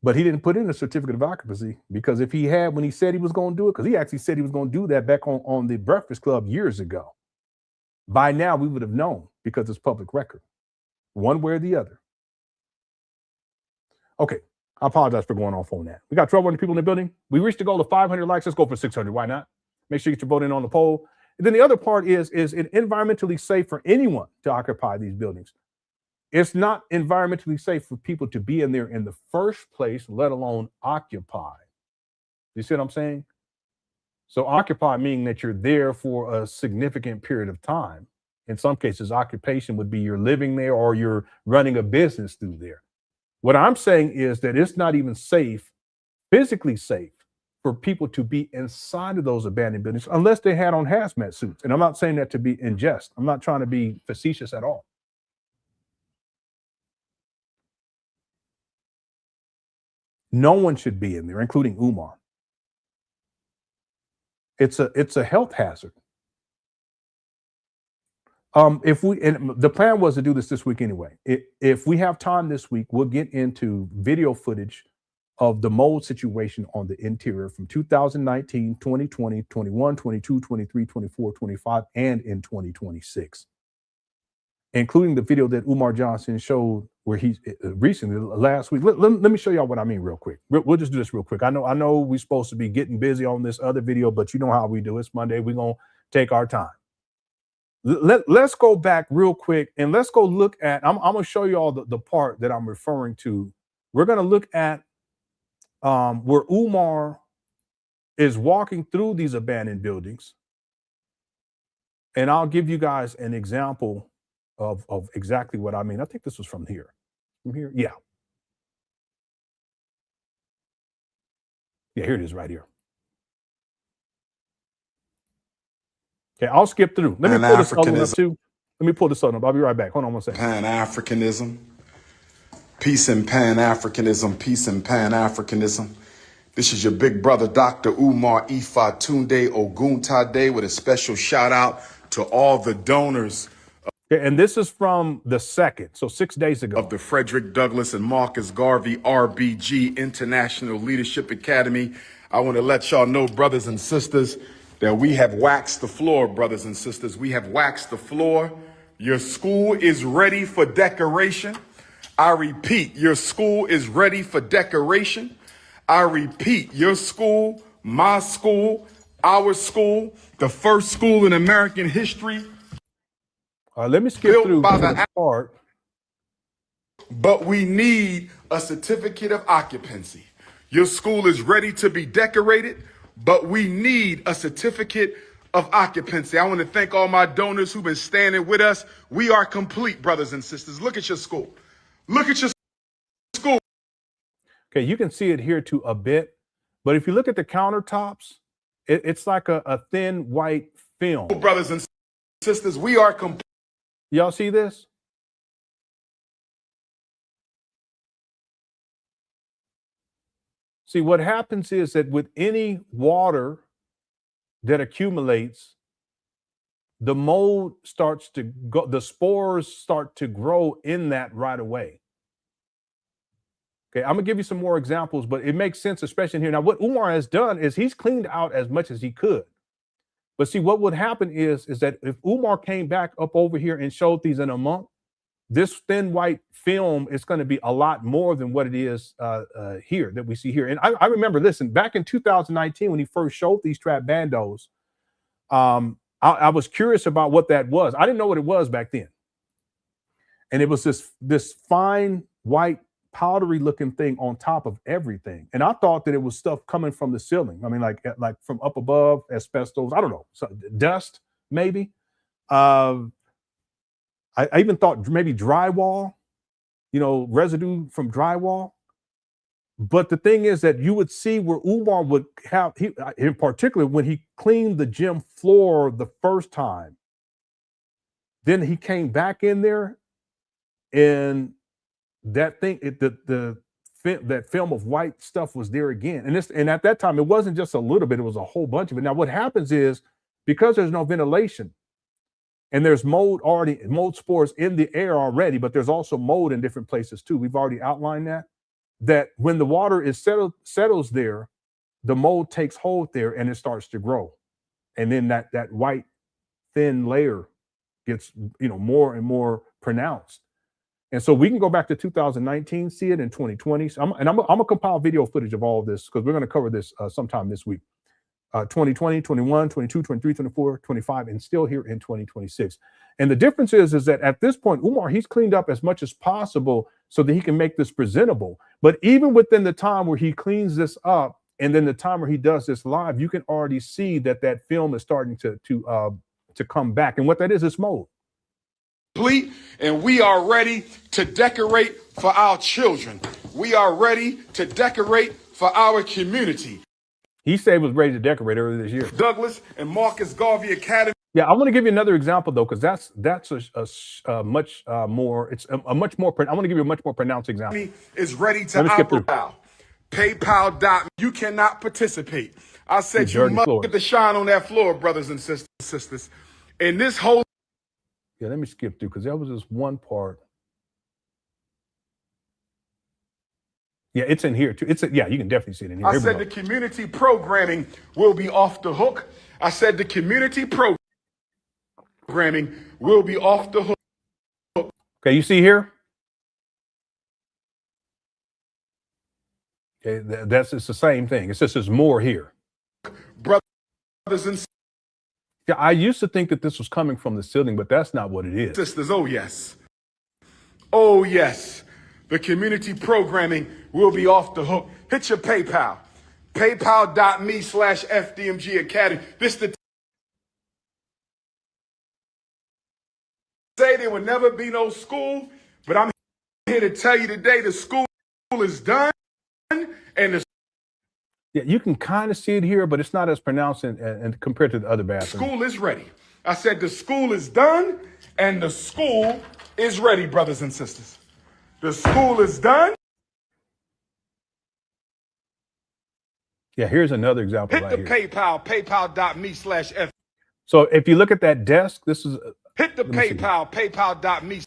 But he didn't put in a certificate of occupancy, because if he had, when he said he was going to do it, because he actually said he was going to do that back on the Breakfast Club years ago. By now, we would have known, because it's public record, one way or the other. Okay, I apologize for going off on that. We got 1,200 people in the building. We reached the goal of 500 likes. Let's go for 600. Why not? Make sure you get your vote in on the poll. And then the other part is it environmentally safe for anyone to occupy these buildings? It's not environmentally safe for people to be in there in the first place, let alone occupy. You see what I'm saying? So occupy meaning that you're there for a significant period of time. In some cases, occupation would be you're living there or you're running a business through there. What I'm saying is that it's not even safe, physically safe, for people to be inside of those abandoned buildings unless they had on hazmat suits. And I'm not saying that to be in jest. I'm not trying to be facetious at all. No one should be in there, including Umar. It's a health hazard. And the plan was to do this week anyway. If we have time this week, we'll get into video footage of the mold situation on the interior from 2019, 2020, 21, 22, 23, 24, 25, and in 2026, including the video that Umar Johnson showed where he recently, last week. Let me show y'all what I mean real quick. We'll just do this real quick. I know we're supposed to be getting busy on this other video, but you know how we do. It's Monday. We're going to take our time. Let's go back real quick and let's go look at, I'm going to show you all the part that I'm referring to. We're going to look at where Umar is walking through these abandoned buildings. And I'll give you guys an example of exactly what I mean. I think this was from here. From here? Yeah. Yeah, here it is right here. Okay, I'll skip through. Let me pull this other one up too. Let me pull this other up. I'll be right back. Hold on one second. Pan Africanism. Peace and Pan Africanism. Peace and Pan Africanism. This is your big brother, Dr. Umar Tunde Oguntade, with a special shout out to all the donors. Okay, and this is from the 2nd, so 6 days ago. Of the Frederick Douglass and Marcus Garvey RBG International Leadership Academy. I want to let y'all know, brothers and sisters, that we have waxed the floor, brothers and sisters. We have waxed the floor. Your school is ready for decoration. I repeat, your school is ready for decoration. I repeat, your school, my school, our school, the first school in American history. Let me skip through the part. But we need a certificate of occupancy. Your school is ready to be decorated, but we need a certificate of occupancy. I want to thank all my donors who've been standing with us. We are complete, brothers and sisters. Look at your school. Look at your school. Okay, you can see it here to a bit, but if you look at the countertops, it's like a thin white film. Brothers and sisters, we are complete. Y'all see this? See, what happens is that with any water that accumulates, the mold starts to go, the spores start to grow in that right away. Okay, I'm gonna give you some more examples, but it makes sense, especially in here. Now, what Umar has done is he's cleaned out as much as he could. But see, what would happen is that if Umar came back up over here and showed these in a month, this thin white film is going to be a lot more than what it is here that we see here. And I remember, listen, back in 2019, when he first showed these trap bandos, I was curious about what that was. I didn't know what it was back then. And it was this fine white powdery looking thing on top of everything. And I thought that it was stuff coming from the ceiling. I mean, like from up above, asbestos, I don't know, dust maybe. I even thought maybe drywall, residue from drywall. But the thing is that you would see where Umar would have, in particular, when he cleaned the gym floor the first time, then he came back in there and that thing, that film of white stuff was there again. And at that time, it wasn't just a little bit, it was a whole bunch of it. Now, what happens is, because there's no ventilation and there's mold spores in the air already, but there's also mold in different places too. We've already outlined that when the water is settles there, the mold takes hold there and it starts to grow. And then that white thin layer gets, more and more pronounced. And so we can go back to 2019, see it in 2020. So I'm gonna compile video footage of all of this because we're going to cover this sometime this week. 2020, 21, 22, 23, 24, 25, and still here in 2026. And the difference is that at this point, Umar, he's cleaned up as much as possible so that he can make this presentable. But even within the time where he cleans this up and then the time where he does this live, you can already see that film is starting to come back. And what that is mold. And we are ready to decorate for our children. We are ready to decorate for our community. He said he was ready to decorate earlier this year. Douglass and Marcus Garvey Academy. Yeah, I want to give you another example though, because that's a much more. It's a much more. I want to give you a much more pronounced example. Is ready to operate. PayPal. You cannot participate. I said you must get the shine on that floor, brothers and sisters. And this whole. Yeah, let me skip through because there was this one part. Yeah, it's in here too. Yeah, you can definitely see it in here. I said the community programming will be off the hook. I said the community programming will be off the hook. Okay, you see here? Okay, it's the same thing. It's just there's more here. Brothers and yeah, I used to think that this was coming from the ceiling, but that's not what it is. Sisters, oh yes. Oh yes. The community programming will be off the hook. Hit your PayPal. PayPal.me/FDMG Academy. This the say there would never be no school, but I'm here to tell you today the school is done, and the Yeah, you can kind of see it here, but it's not as pronounced and compared to the other bathrooms. school is ready. I said the school is done, and the school is ready, brothers and sisters. The school is done. Yeah, here's another example Hit right the here. PayPal, paypal.me/F. So if you look at that desk, this is, Hit the let me see. PayPal, paypal.me.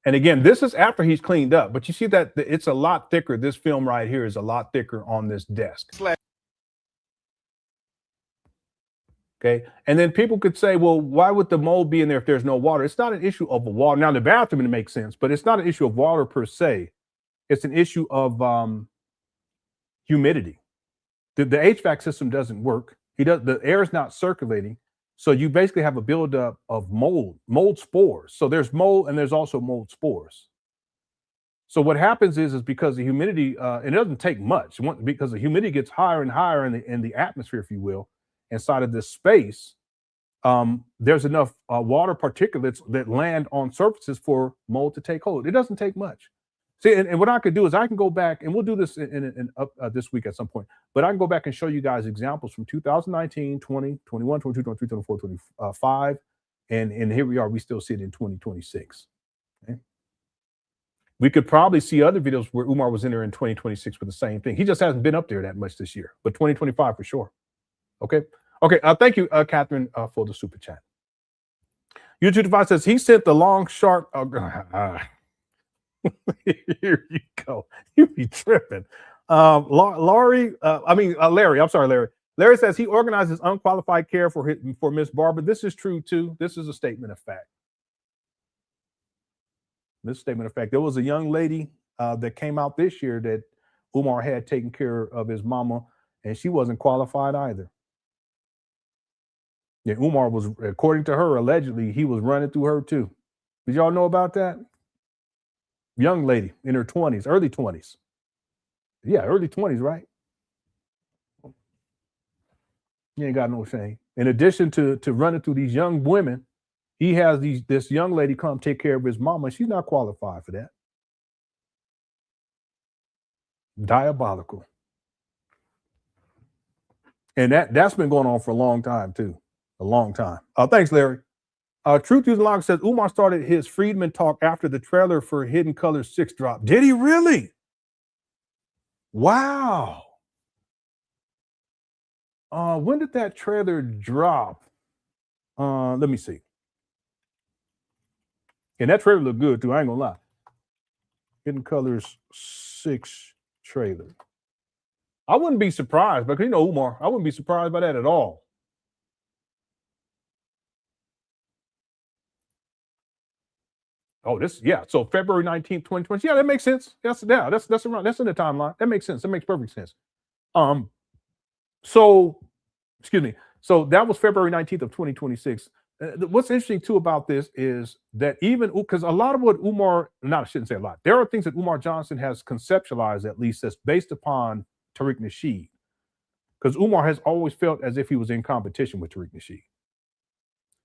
And again, this is after he's cleaned up, but you see that it's a lot thicker. This film right here is a lot thicker on this desk. Okay. And then people could say, well, why would the mold be in there if there's no water? It's not an issue of water. Now, in the bathroom, it makes sense, but it's not an issue of water per se. It's an issue of humidity. The HVAC system doesn't work. The air is not circulating. So you basically have a buildup of mold spores. So there's mold and there's also mold spores. So what happens is because the humidity, and it doesn't take much, because the humidity gets higher and higher in the atmosphere, if you will, inside of this space, there's enough water particulates that land on surfaces for mold to take hold. It doesn't take much. See, and what I could do is I can go back, and we'll do this this week at some point, but I can go back and show you guys examples from 2019, 20, 21, 22, 23, 24, 25, and here we are, we still sit in 2026. Okay? We could probably see other videos where Umar was in there in 2026 for the same thing. He just hasn't been up there that much this year, but 2025 for sure. Okay. Okay. Thank you, Catherine, for the super chat. YouTube Device says he sent the long, sharp. Here you go. You be tripping. Larry. I'm sorry, Larry. Larry says he organizes unqualified care for Miss Barber. This is true too. This is a statement of fact. This statement of fact. There was a young lady that came out this year that Umar had taken care of his mama, and she wasn't qualified either. Yeah, Umar was, according to her, allegedly, he was running through her too. Did y'all know about that? Young lady in her 20s, early 20s. Yeah, early 20s, right? You ain't got no shame. In addition to running through these young women, he has this young lady come take care of his mama. She's not qualified for that. Diabolical. And that's been going on for a long time too. A long time. Thanks, Larry. Truth Using Log says Umar started his Freedman talk after the trailer for Hidden Colors 6 dropped. Did he really? Wow. When did that trailer drop? Let me see. And that trailer looked good too. I ain't gonna lie. Hidden Colors 6 trailer. I wouldn't be surprised, because you know Umar, I wouldn't be surprised by that at all. Oh, so February 19th, 2020. Yeah, that makes sense. That's in the timeline. That makes sense. That makes perfect sense. So that was February 19th of 2026. What's interesting too about this is that even because a lot of what I shouldn't say a lot. There are things that Umar Johnson has conceptualized, at least, that's based upon Tariq Nasheed. Because Umar has always felt as if he was in competition with Tariq Nasheed.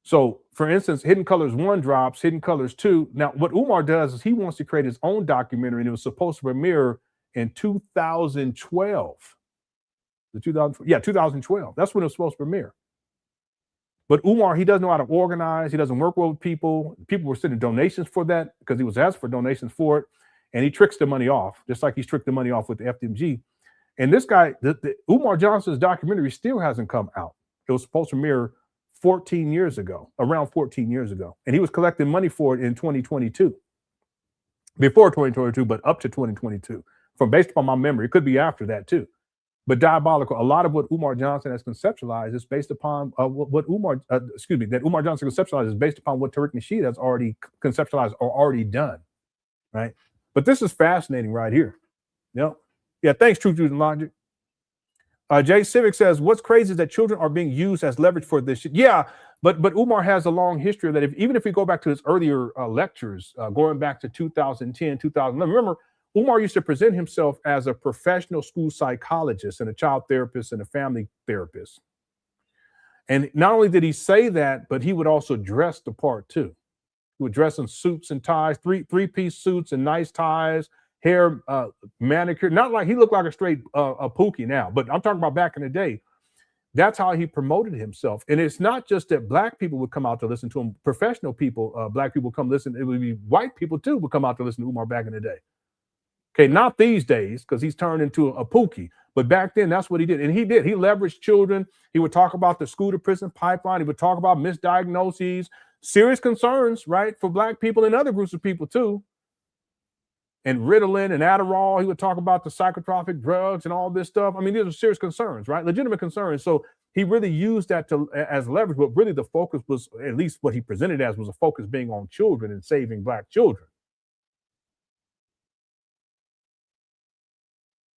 So, for instance, Hidden Colors 1 drops, Hidden Colors 2. Now, what Umar does is he wants to create his own documentary, and it was supposed to premiere in 2012. 2012. That's when it was supposed to premiere. But Umar, he doesn't know how to organize. He doesn't work well with people. People were sending donations for that because he was asked for donations for it, and he tricks the money off, just like he's tricked the money off with the FDMG. And this guy, Umar Johnson's documentary still hasn't come out. It was supposed to premiere 14 years ago, around 14 years ago. And he was collecting money for it in 2022. Before 2022, but up to 2022. Based upon my memory. It could be after that too. But diabolical. A lot of what Umar Johnson has conceptualized is based upon that Umar Johnson conceptualized is based upon what Tariq Nasheed has already conceptualized or already done. Right? But this is fascinating right here. Yeah, thanks, Truth Using Logic. Jay Civic says, what's crazy is that children are being used as leverage for this. Yeah, but Umar has a long history of that. Even if we go back to his earlier lectures, going back to 2010, 2011, remember, Umar used to present himself as a professional school psychologist and a child therapist and a family therapist. And not only did he say that, but he would also dress the part too. He would dress in suits and ties, three-piece suits and nice ties, hair manicured. Not like he looked like a straight a Pookie now, but I'm talking about back in the day. That's how he promoted himself. And it's not just that black people would come out to listen to him. Professional people, black people come listen. It would be white people too would come out to listen to Umar back in the day. Okay, not these days because he's turned into a Pookie. But back then, that's what he did. And he did. He leveraged children. He would talk about the school to prison pipeline. He would talk about misdiagnoses, serious concerns, right, for black people and other groups of people too. And Ritalin and Adderall. He would talk about the psychotropic drugs and all this stuff. I mean, these are serious concerns, right? Legitimate concerns. So he really used that as leverage. But really the focus was, at least what he presented as, was a focus being on children and saving black children.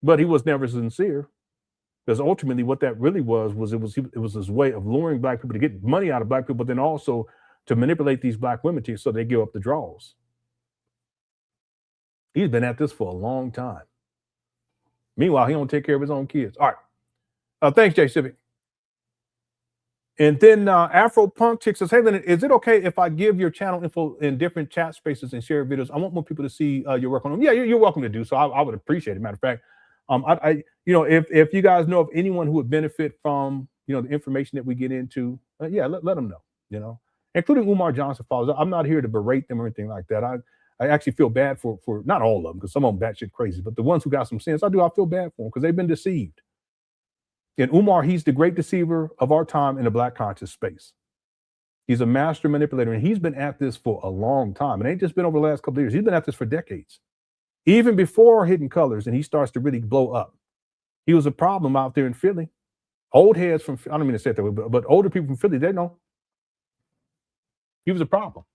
But he was never sincere, because ultimately what that really was it was his way of luring black people to get money out of black people, but then also to manipulate these black women so they give up the draws. He's been at this for a long time. Meanwhile, he don't take care of his own kids. All right. Thanks, Jay Civic. And then Afro Punk Chick says, hey, Lenon, is it okay if I give your channel info in different chat spaces and share videos? I want more people to see your work on them. Yeah, you're welcome to do so. I would appreciate it. Matter of fact, if you guys know of anyone who would benefit from, the information that we get into, yeah, let them know, including Umar Johnson followers. I'm not here to berate them or anything like that. I actually feel bad for not all of them, because some of them batshit crazy, but the ones who got some sense, I feel bad for them because they've been deceived. And Umar, he's the great deceiver of our time in the black conscious space. He's a master manipulator, and he's been at this for a long time. It ain't just been over the last couple of years. He's been at this for decades. Even before Hidden Colors, and he starts to really blow up. He was a problem out there in Philly. Old heads from, I don't mean to say it that way, but older people from Philly, they know. He was a problem.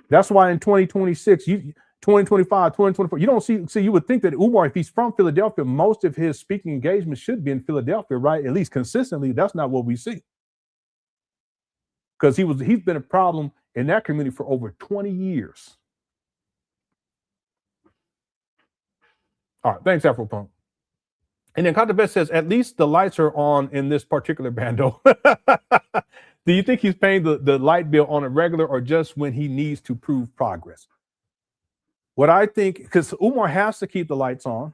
That's why in 2026, 2025, 2024, you don't see, you would think that Umar, if he's from Philadelphia, most of his speaking engagements should be in Philadelphia, right? At least consistently. That's not what we see. Because he's been a problem in that community for over 20 years. All right, thanks, Afropunk. And then Contavette says, at least the lights are on in this particular bando. Do you think he's paying the light bill on a regular or just when he needs to prove progress? What I think, because Umar has to keep the lights on.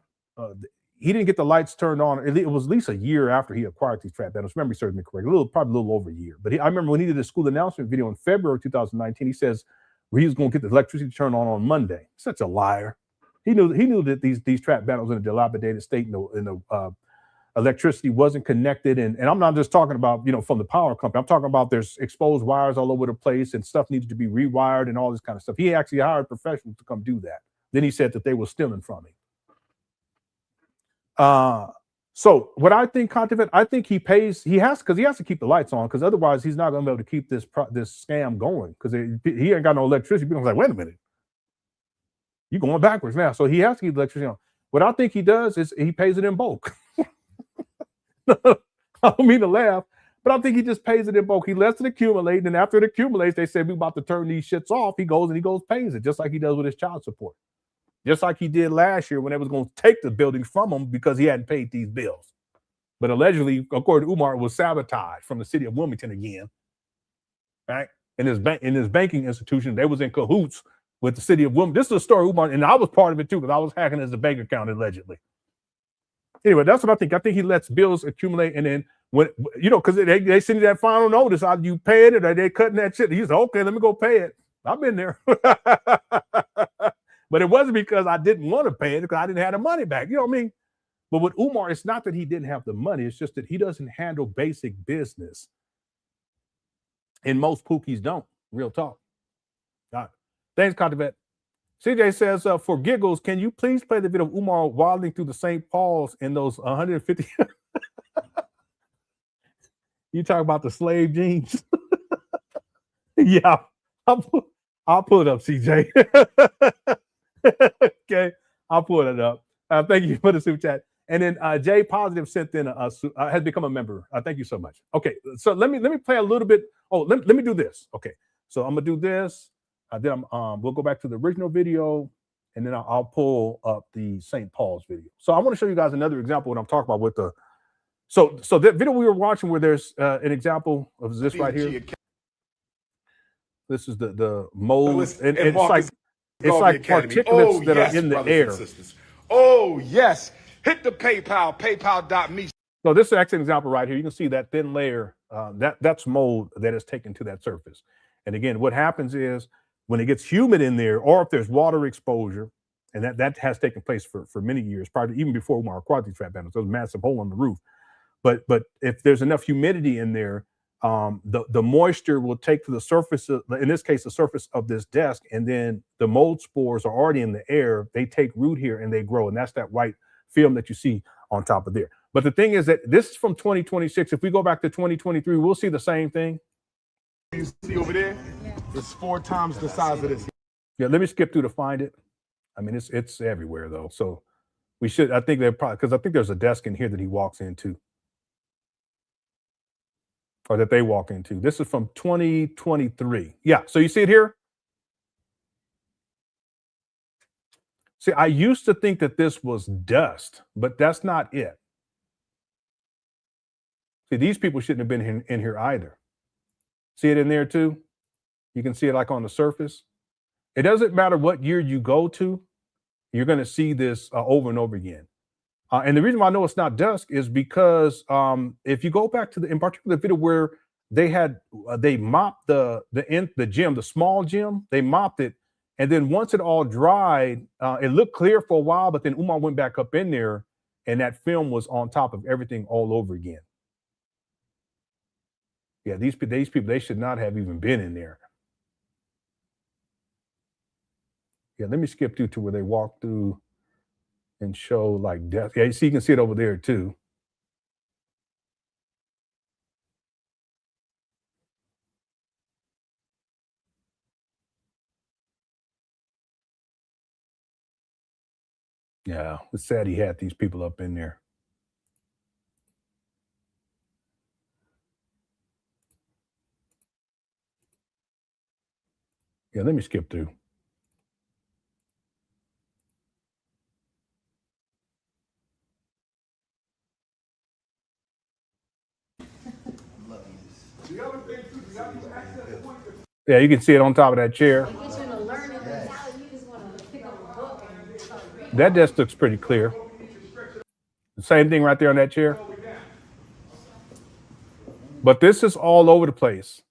He didn't get the lights turned on. It was at least a year after he acquired these trap bandos. Remember, he served me correct. Probably a little over a year. But I remember when he did the school announcement video in February 2019, he says he was going to get the electricity turned on Monday. Such a liar. He knew that these trap battles in a dilapidated state and the electricity wasn't connected. And I'm not just talking about, from the power company. I'm talking about there's exposed wires all over the place and stuff needed to be rewired and all this kind of stuff. He actually hired professionals to come do that. Then he said that they were stealing from him. So what I think, Contivent, I think he has to keep the lights on, because otherwise he's not going to be able to keep this scam going, because he ain't got no electricity. People are like, wait a minute. You're going backwards now. So he has to keep the electricity on. What I think he does is he pays it in bulk. I don't mean to laugh, but I think he just pays it in bulk. He lets it accumulate, and after it accumulates, they say, we're about to turn these shits off. He goes pays it, just like he does with his child support. Just like he did last year when they was going to take the buildings from him because he hadn't paid these bills. But allegedly, according to Umar, it was sabotaged from the city of Wilmington again. Right? In his banking institution, they was in cahoots with the city of Wilmington. This is a story, Umar, and I was part of it too, because I was hacking his bank account allegedly. Anyway, that's what I think. I think he lets bills accumulate, and then when because they send you that final notice, either you pay it or they cutting that shit. He's like, okay, let me go pay it. I've been there. But it wasn't because I didn't want to pay it, because I didn't have the money back. You know what I mean? But with Umar, it's not that he didn't have the money. It's just that he doesn't handle basic business. And most Pookies don't. Real talk. All right. Thanks, Contavette. CJ says, for giggles, can you please play the video of Umar wilding through the St. Paul's in those 150? You talk about the slave jeans? Yeah. I'll pull it up, CJ. Okay, I'll pull it up. Thank you for the super chat. And then Jay Positive sent in has become a member. Thank you so much. Okay, so let me play a little bit. Oh, let me do this. Okay, so I'm gonna do this. Then we'll go back to the original video, and then I'll pull up the St. Paul's video. So I want to show you guys another example of what I'm talking about with the. So that video we were watching, where there's an example of this right here. This is the mold, Listen, and and it's like Academy. particulates that yes, are in the brothers air. and sisters. Oh yes, hit the PayPal, paypal.me. So this is actually an example right here. You can see that thin layer, that's mold that is taken to that surface. And again, what happens is when it gets humid in there, or if there's water exposure, and that has taken place for many years, probably even before Umar acquired these flat panels. There's a massive hole on the roof. But if there's enough humidity in there, the moisture will take to the surface, in this case, the surface of this desk, and then the mold spores are already in the air. They take root here and they grow, and that's that white film that you see on top of there. But the thing is that this is from 2026. If we go back to 2023, we'll see the same thing. You see over there? It's 4 times the size of this. Yeah, let me skip through to find it. I mean, it's everywhere though. So we should, I think they're probably, because I think there's a desk in here that he walks into, or that they walk into. This is from 2023. Yeah, so you see it here? See, I used to think that this was dust, but that's not it. See, these people shouldn't have been in here either. See it in there too? You can see it like on the surface. It doesn't matter what year you go to, you're going to see this over and over again. And the reason why I know it's not dust is because if you go back to in particular the video where they mopped the gym, the small gym, they mopped it. And then once it all dried, it looked clear for a while, but then Umar went back up in there and that film was on top of everything all over again. Yeah, these people, they should not have even been in there. Yeah, let me skip through to where they walk through and show like death. Yeah, you see, you can see it over there too. Yeah, it's sad he had these people up in there. Yeah, let me skip through. Yeah, you can see it on top of that chair. That desk looks pretty clear. The same thing right there on that chair. But this is all over the place.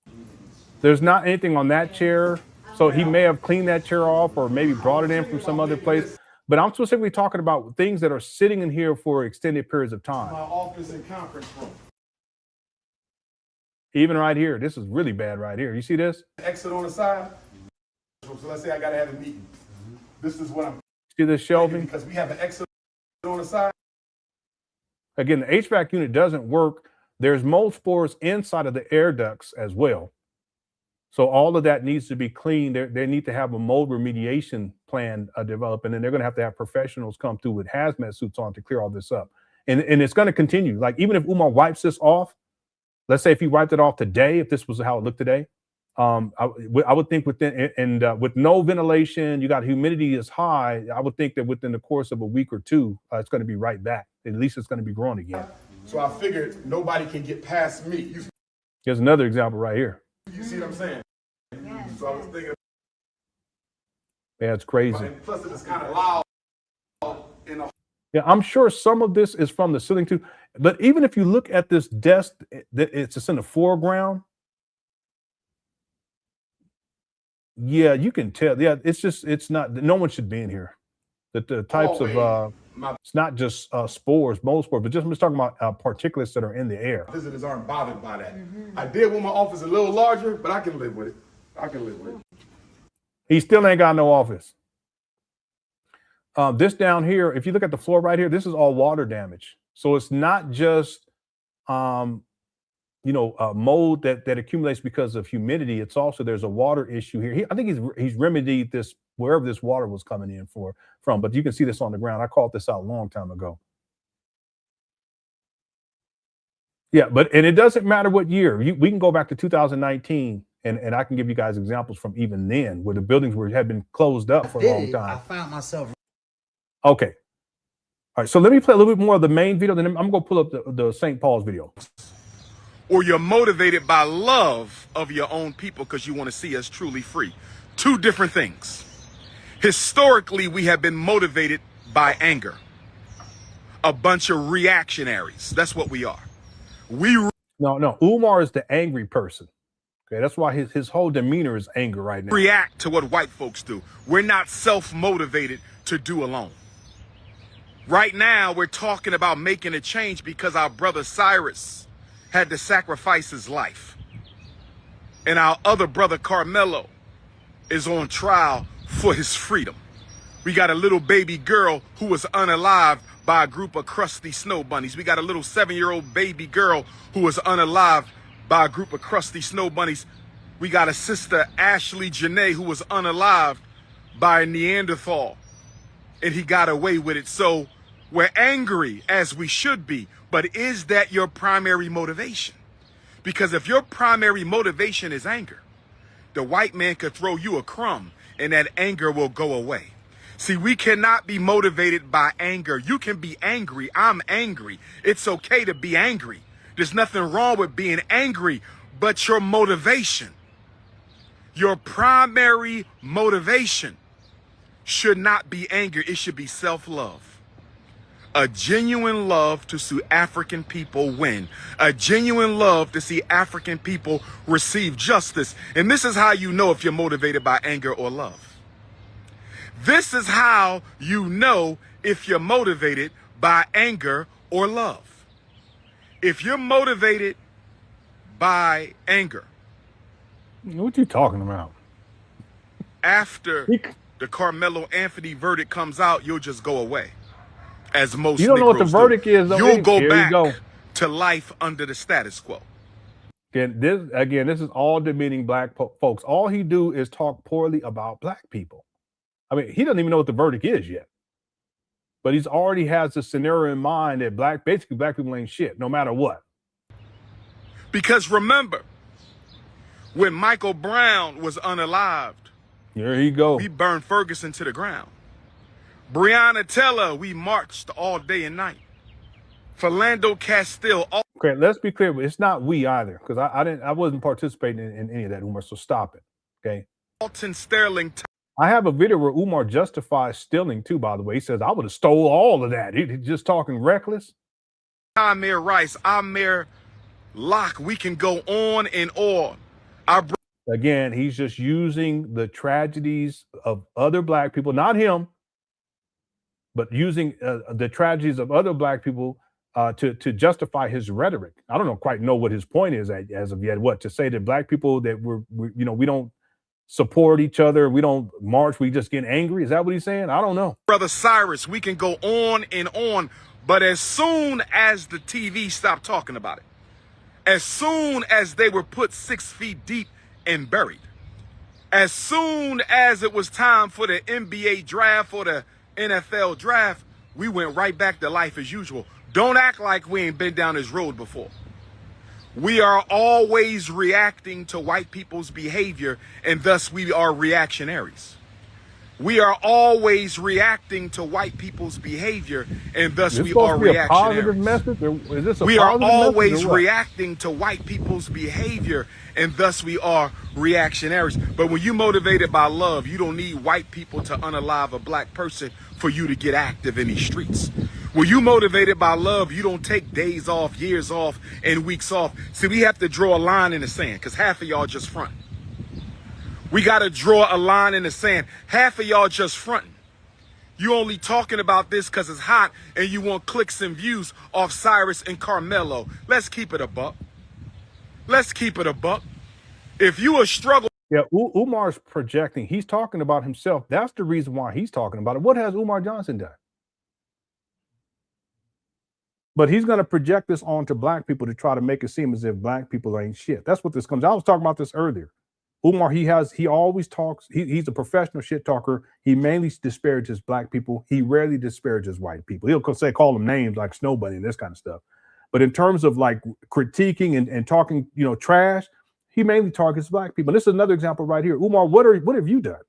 There's not anything on that chair. So he may have cleaned that chair off or maybe brought it in from some other place. But I'm specifically talking about things that are sitting in here for extended periods of time. My office and conference room. Even right here, this is really bad right here. You see this? Exit on the side. So let's say I gotta have a meeting. This is what I'm. See this shelving? Because we have an exit on the side. Again, the HVAC unit doesn't work. There's mold spores inside of the air ducts as well. So all of that needs to be cleaned. They need to have a mold remediation plan developed, and then they're going to have professionals come through with hazmat suits on to clear all this up. And it's going to continue. Like even if Umar wipes this off, let's say if he wiped it off today, if this was how it looked today, I would think within with no ventilation, you got humidity is high. I would think that within the course of a week or two, it's going to be right back. At least it's going to be growing again. So I figured nobody can get past me. Here's another example right here. You see what I'm saying? Yes. So I was thinking. Yeah, it's crazy. Plus, it's kind of loud. Yeah, I'm sure some of this is from the ceiling too. But even if you look at this desk, it's just in the foreground. Yeah, you can tell. Yeah, it's not. No one should be in here. The types of it's not just spores, mold spores, but I'm just talking about particulates that are in the air. Visitors aren't bothered by that. I did want my office a little larger, but I can live with it. I can live with it. He still ain't got no office. This down here, if you look at the floor right here, this is all water damage. So it's not just mold that accumulates because of humidity. It's also there's a water issue here. I think he's remedied this wherever this water was coming in from. But you can see this on the ground. I called this out a long time ago. Yeah, and it doesn't matter what year. We can go back to 2019, and I can give you guys examples from even then where the buildings had been closed up for a long time. I found myself. Okay. All right, so let me play a little bit more of the main video, then I'm going to pull up the St. Paul's video. or you're motivated by love of your own people because you want to see us truly free. Two different things. Historically, we have been motivated by anger. A bunch of reactionaries. That's what we are. No. Umar is the angry person. Okay, that's why his whole demeanor is anger right now. React to what white folks do. We're not self-motivated to do alone. Right now, we're talking about making a change because our brother Cyrus had to sacrifice his life. And our other brother Carmelo is on trial for his freedom. We got a little baby girl who was unalived by a group of crusty snow bunnies. We got a little 7-year-old baby girl who was unalived by a group of crusty snow bunnies. We got a sister, Ashley Janae, who was unalived by a Neanderthal, and he got away with it. So we're angry, as we should be, but is that your primary motivation? Because if your primary motivation is anger, the white man could throw you a crumb and that anger will go away. See, we cannot be motivated by anger. You can be angry. I'm angry. It's okay to be angry. There's nothing wrong with being angry, but your motivation, your primary motivation should not be anger. It should be self-love. A genuine love to see African people win. A genuine love to see African people receive justice. And this is how you know if you're motivated by anger or love. This is how you know if you're motivated by anger or love. If you're motivated by anger. What you talking about? After the Carmelo Anthony verdict comes out, you'll just go away. As most you don't know what the verdict is. You'll go back to life under the status quo. Again, this is all demeaning black folks. All he do is talk poorly about black people. I mean, he doesn't even know what the verdict is yet. But he's already has a scenario in mind that basically black people ain't shit, no matter what. Because remember, when Michael Brown was unalived, here he go. We burned Ferguson to the ground. Breonna Taylor, we marched all day and night. Philando Castile. Okay, let's be clear, but it's not we either, because I wasn't participating in any of that, Umar. So stop it. Okay. Alton Sterling. I have a video where Umar justifies stealing too, by the way. He says, I would have stole all of that. He's just talking reckless. Amir Rice, Amir Locke, we can go on and on. Again, he's just using the tragedies of other black people, not him, but using the tragedies of other black people to justify his rhetoric. I don't quite know what his point is as of yet. What, to say that black people that we don't support each other, we don't march, we just get angry? Is that what he's saying? I don't know. Brother Cyrus, we can go on and on, but as soon as the TV stopped talking about it, as soon as they were put 6 feet deep and buried, as soon as it was time for the NBA draft or the NFL draft, we went right back to life as usual. Don't act like we ain't been down this road before. We are always reacting to white people's behavior, and thus we are reactionaries. We are always reacting to white people's behavior, and thus we are reactionaries. We are always reacting to white people's behavior, and thus we are reactionaries. But when you're motivated by love, you don't need white people to unalive a black person for you to get active in these streets. When you motivated by love, you don't take days off, years off, and weeks off. See, we have to draw a line in the sand because half of y'all just front. We got to draw a line in the sand. Half of y'all just fronting. You only talking about this because it's hot and you want clicks and views off Cyrus and Carmelo. Let's keep it a buck. Let's keep it a buck. If you a struggle. Yeah, Umar's projecting. He's talking about himself. That's the reason why he's talking about it. What has Umar Johnson done? But he's going to project this onto black people to try to make it seem as if black people ain't shit. That's what this comes. I was talking about this earlier. Umar, he always talks. He's a professional shit talker. He mainly disparages black people. He rarely disparages white people. He'll call them names like Snow Bunny and this kind of stuff. But in terms of like critiquing and talking, trash, he mainly targets black people. And this is another example right here. Umar, what have you done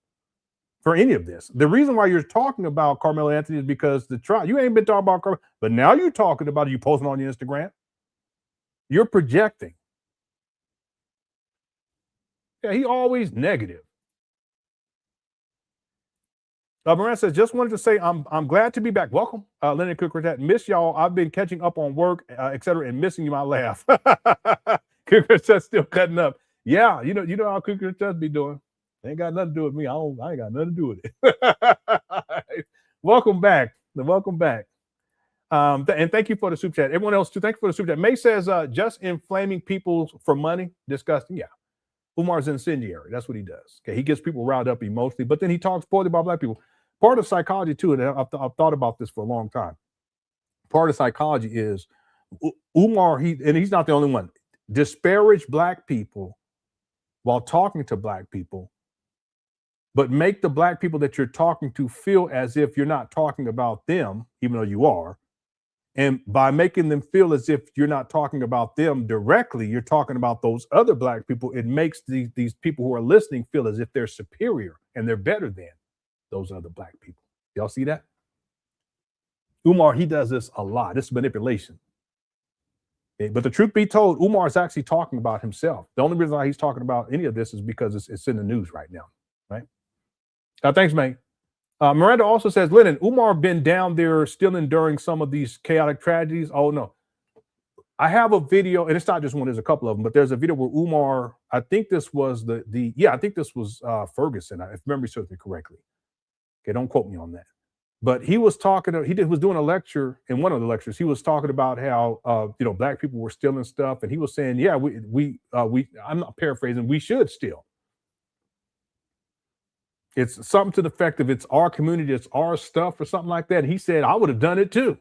for any of this? The reason why you're talking about Carmelo Anthony is because you ain't been talking about Carmelo, but now you're talking about it. You posting on your Instagram. You're projecting. Yeah, he always negative. Moran says, just wanted to say I'm glad to be back. Welcome, Leonard Cook. Miss y'all. I've been catching up on work, etc., and missing you. My laugh. Cook still cutting up. Yeah, you know how Cook be doing. Ain't got nothing to do with me. I ain't got nothing to do with it. Welcome back. Welcome back. And thank you for the super chat. Everyone else too. Thank you for the super chat. May says, just inflaming people for money, disgusting. Yeah. Umar's incendiary. That's what he does. Okay, he gets people riled up emotionally, but then he talks poorly about black people. Part of psychology too, and I've thought about this for a long time. Part of psychology is Umar. He's not the only one. Disparage black people while talking to black people, but make the black people that you're talking to feel as if you're not talking about them, even though you are. And by making them feel as if you're not talking about them directly, you're talking about those other black people. It makes these people who are listening feel as if they're superior and they're better than those other black people. Y'all see that? Umar, he does this a lot. This is manipulation. Okay, but the truth be told, Umar is actually talking about himself. The only reason why he's talking about any of this is because it's in the news right now, right? Thanks, mate. Miranda also says, Lenon, Umar been down there still enduring some of these chaotic tragedies. Oh, no. I have a video, and it's not just one, there's a couple of them, but there's a video where Umar, I think this was I think this was Ferguson, if memory serves me correctly. Okay, don't quote me on that. But he was talking, was doing a lecture, in one of the lectures, he was talking about how, black people were stealing stuff. And he was saying, yeah, I'm not paraphrasing, we should steal. It's something to the effect of it's our community, it's our stuff or something like that. And he said, I would have done it too.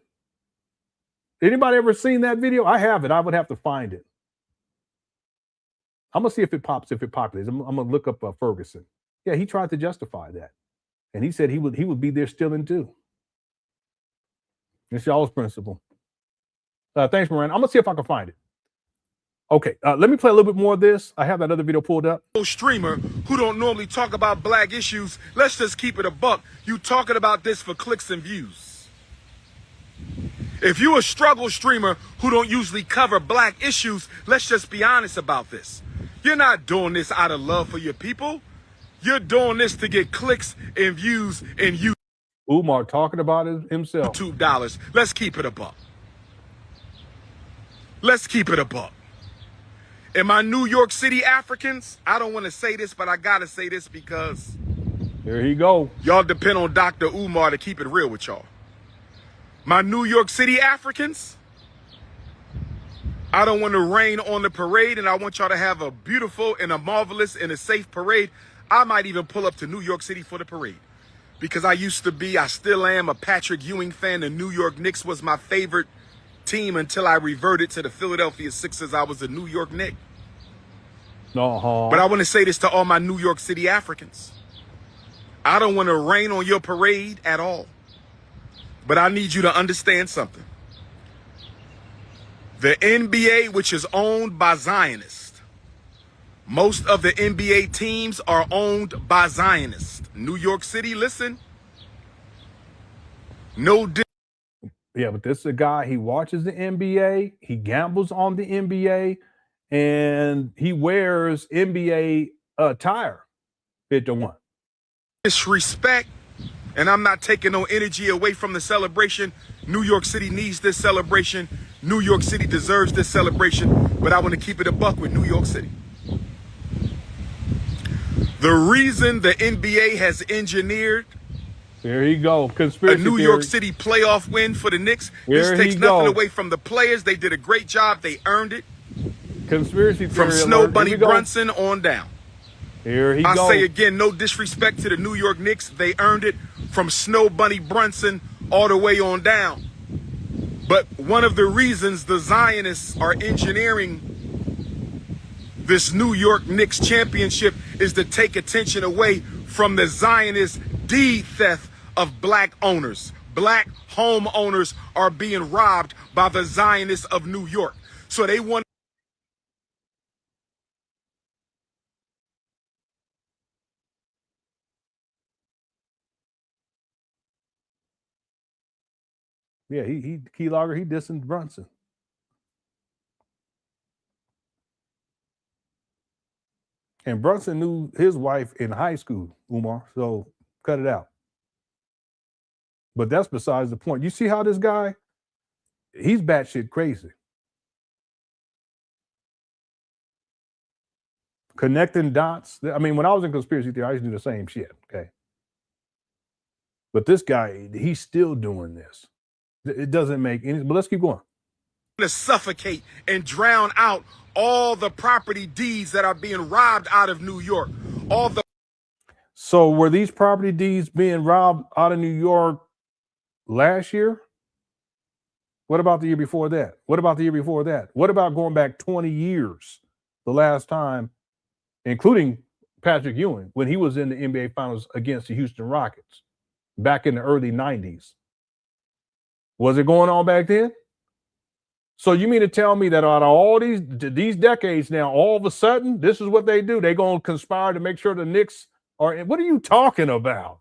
Anybody ever seen that video? I haven't. I would have to find it. I'm going to see if it pops, if it populates. I'm going to look up Ferguson. Yeah, he tried to justify that. And he said he would be there stealing too. It's y'all's principle. Thanks, Miranda. I'm going to see if I can find it. Okay, let me play a little bit more of this. I have that other video pulled up. Streamer who don't normally talk about black issues, let's just keep it a buck. You talking about this for clicks and views. If you a struggle streamer who don't usually cover black issues, let's just be honest about this. You're not doing this out of love for your people. You're doing this to get clicks and views and you. Umar talking about himself. $2. Let's keep it a buck. Let's keep it a buck. And my New York City Africans, I don't want to say this, but I got to say this because here he go. Y'all depend on Dr. Umar to keep it real with y'all. My New York City Africans, I don't want to rain on the parade, and I want y'all to have a beautiful and a marvelous and a safe parade. I might even pull up to New York City for the parade because I still am a Patrick Ewing fan. The New York Knicks was my favorite team until I reverted to the Philadelphia Sixers. I was a New York Knick. But I want to say this to all my New York City Africans. I don't want to rain on your parade at all. But I need you to understand something. The NBA, which is owned by Zionists, most of the NBA teams are owned by Zionists. New York City, listen. Yeah, but this is a guy, he watches the NBA, he gambles on the NBA, and he wears NBA attire. 5-1. Disrespect, and I'm not taking no energy away from the celebration. New York City needs this celebration. New York City deserves this celebration, but I want to keep it a buck with New York City. The reason the NBA has engineered here you go. Conspiracy a New theory. York City playoff win for the Knicks. This takes nothing away from the players. They did a great job. They earned it. Conspiracy theory. From Snow Bunny Brunson on down. Here he goes. I say again, no disrespect to the New York Knicks. They earned it from Snow Bunny Brunson all the way on down. But one of the reasons the Zionists are engineering this New York Knicks championship is to take attention away from the Zionist deed theft of black owners. Black homeowners are being robbed by the Zionists of New York. So they want. Yeah, he keylogger, he dissing Brunson. And Brunson knew his wife in high school, Umar, so cut it out. But that's besides the point. You see how this guy, he's batshit crazy. Connecting dots. I mean, when I was in conspiracy theory, I used to do the same shit, okay? But this guy, he's still doing this. It doesn't make any, but let's keep going. To suffocate and drown out all the property deeds that are being robbed out of New York. All the So were these property deeds being robbed out of New York last year? What about the year before that? What about the year before that? What about going back 20 years, the last time, including Patrick Ewing, when he was in the NBA Finals against the Houston Rockets back in the early 90s? Was it going on back then? So you mean to tell me that out of all these decades now, all of a sudden, this is what they do? They're going to conspire to make sure the Knicks are in. What are you talking about?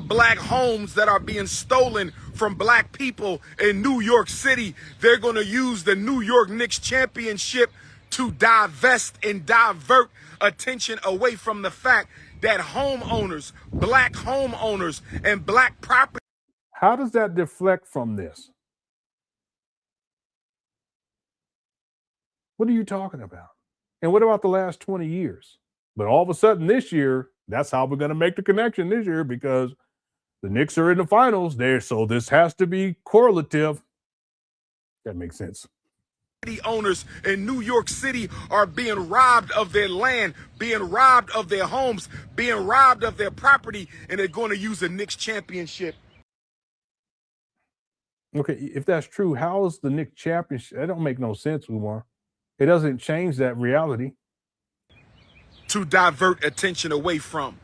black homes that are being stolen from black people in New York City, they're going to use the New York Knicks championship to divest and divert attention away from the fact that homeowners, black homeowners and black property. How does that deflect from this? What are you talking about? And what about the last 20 years? But all of a sudden this year, that's how we're going to make the connection this year, because the Knicks are in the finals there. So this has to be correlative. That makes sense. Owners in New York City are being robbed of their land, being robbed of their homes, being robbed of their property, and they're going to use the Knicks championship. Okay, if that's true, how is the Knicks championship? That don't make no sense, Umar. It doesn't change that reality. To divert attention away from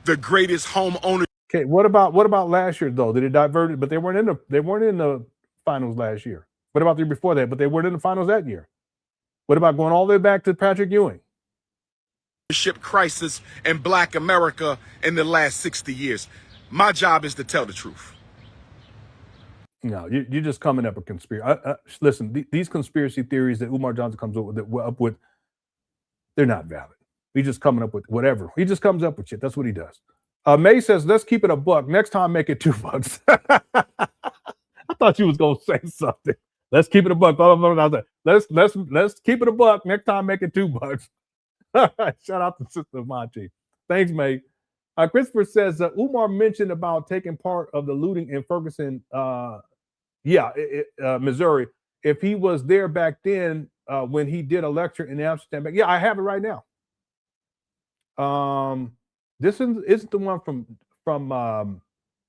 the greatest homeowner. Okay, what about last year though? Did it divert it? But they weren't in the finals last year. What about the year before that? But they weren't in the finals that year. What about going all the way back to Patrick Ewing? Crisis in Black America in the last 60 years. My job is to tell the truth. No, you're just coming up with conspiracy. Listen, these conspiracy theories that Umar Johnson comes up with, they're not valid. He's just coming up with whatever. He just comes up with shit. That's what he does. May says, let's keep it a buck. Next time, make it $2. I thought you was going to say something. Let's keep it a buck. Let's keep it a buck. Next time, make it $2. Shout out to Sister Monty. Thanks, May. Christopher says, Umar mentioned about taking part of the looting in Ferguson, Missouri. If he was there back then when he did a lecture in Amsterdam, yeah, I have it right now. This isn't the one from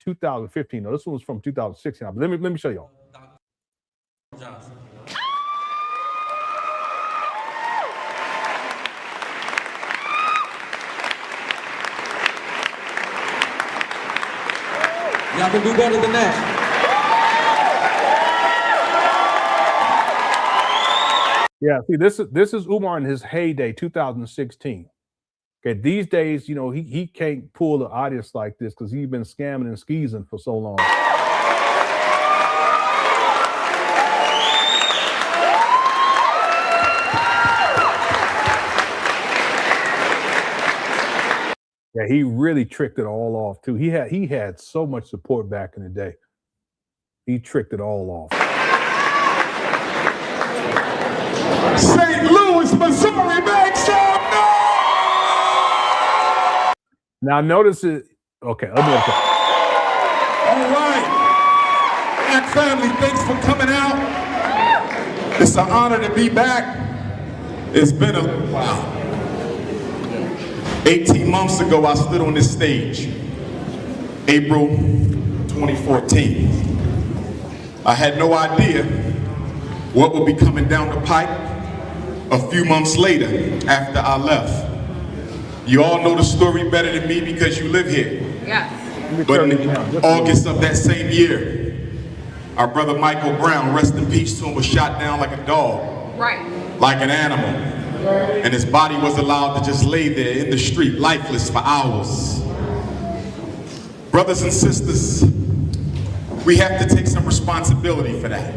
2015. No, this one was from 2016. But let me show y'all. Johnson. Y'all can do better than that. Yeah, see, this is Umar in his heyday, 2016. Okay, these days, you know, he can't pull an audience like this because he's been scamming and skeezing for so long. Yeah, he really tricked it all off too. He had so much support back in the day. He tricked it all off. St. Louis, Missouri, make some noise! Now notice it. Okay, let me look at it. All right. Black family, thanks for coming out. It's an honor to be back. It's been a wow. 18 months ago, I stood on this stage, April 2014. I had no idea what would be coming down the pipe a few months later after I left. You all know the story better than me because you live here. Yes. But in August of that same year, our brother Michael Brown, rest in peace to him, was shot down like a dog, Right. like an animal. And his body was allowed to just lay there in the street, lifeless for hours. Brothers and sisters, we have to take some responsibility for that.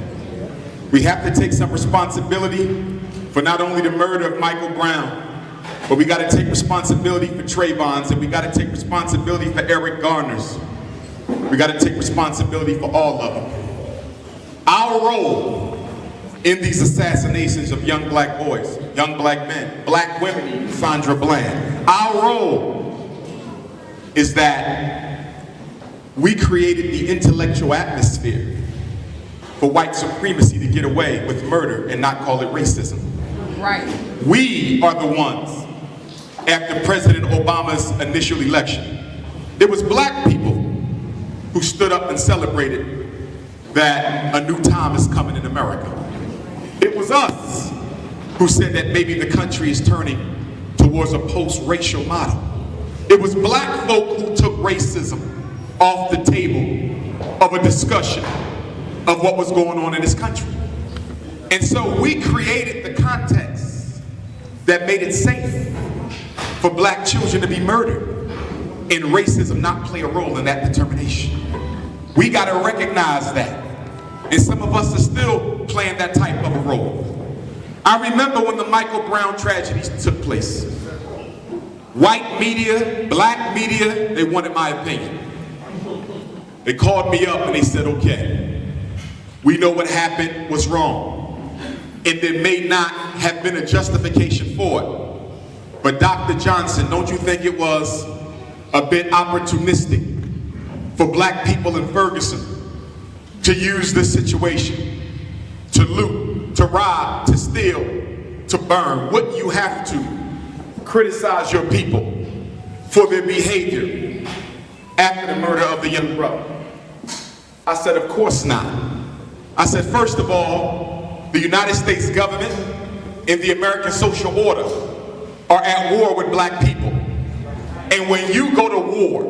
We have to take some responsibility for not only the murder of Michael Brown, but we got to take responsibility for Trayvon's, and we got to take responsibility for Eric Garner's. We got to take responsibility for all of them. Our role in these assassinations of young black boys, young black men, black women, Sandra Bland, our role is that we created the intellectual atmosphere for white supremacy to get away with murder and not call it racism. Right. We are the ones, after President Obama's initial election, it was black people who stood up and celebrated that a new time is coming in America. It was us who said that maybe the country is turning towards a post-racial model. It was black folk who took racism off the table of a discussion of what was going on in this country. And so we created the context that made it safe for black children to be murdered and racism not play a role in that determination. We got to recognize that. And some of us are still playing that type of a role. I remember when the Michael Brown tragedy took place. White media, black media, they wanted my opinion. They called me up and they said, okay, we know what happened was wrong. And there may not have been a justification for it. But Dr. Johnson, don't you think it was a bit opportunistic for black people in Ferguson to use this situation to loot, to rob, to steal, to burn? Wouldn't you have to criticize your people for their behavior after the murder of the young brother? I said, of course not. I said, first of all, the United States government and the American social order are at war with black people. And when you go to war,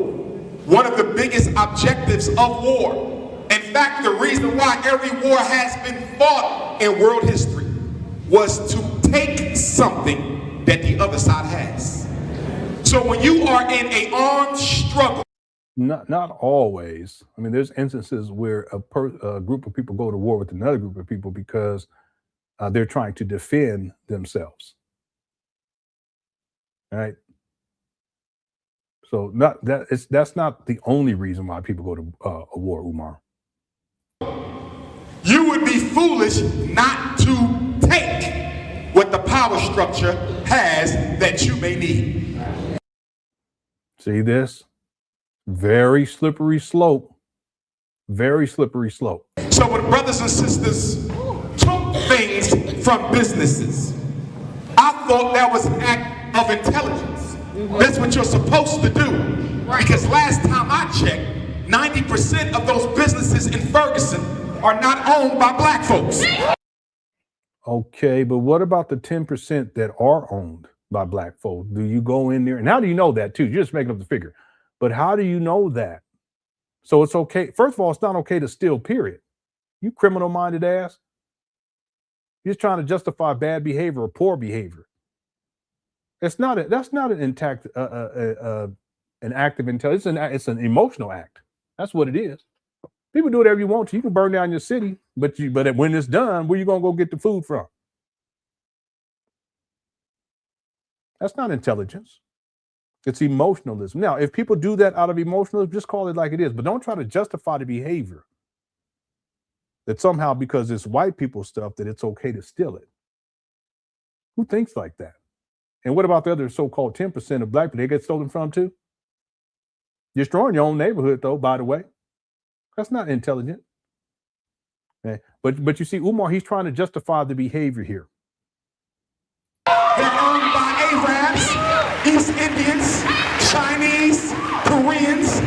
one of the biggest objectives of war, in fact, the reason why every war has been fought in world history, was to take something that the other side has. So when you are in an armed struggle, not always. I mean, there's instances where a group of people go to war with another group of people because they're trying to defend themselves. All right. So that's not the only reason why people go to a war, Umar. You would be foolish not to take what the power structure has that you may need. See this? Very slippery slope. Very slippery slope. So when brothers and sisters took things from businesses, I thought that was an act of intelligence. That's what you're supposed to do. Because last time I checked, 90% of those businesses in Ferguson are not owned by black folks. Okay, but what about the 10% that are owned by black folks? Do you go in there? And how do you know that too? You're just making up the figure. But how do you know that? So it's okay. First of all, it's not okay to steal, period. You criminal-minded ass. You're just trying to justify bad behavior or poor behavior. That's not an act of intelligence. It's an emotional act. That's what it is. People do whatever you want to. You can burn down your city, but when it's done, where you gonna go get the food from? That's not intelligence. It's emotionalism. Now, if people do that out of emotionalism, just call it like it is, but don't try to justify the behavior that somehow because it's white people stuff that it's okay to steal it. Who thinks like that? And what about the other so-called 10% of black people they get stolen from too? Destroying your own neighborhood though, by the way. That's not intelligent. Okay. But you see, Umar, he's trying to justify the behavior here. They're owned by Arabs, East Indians, Chinese, Koreans.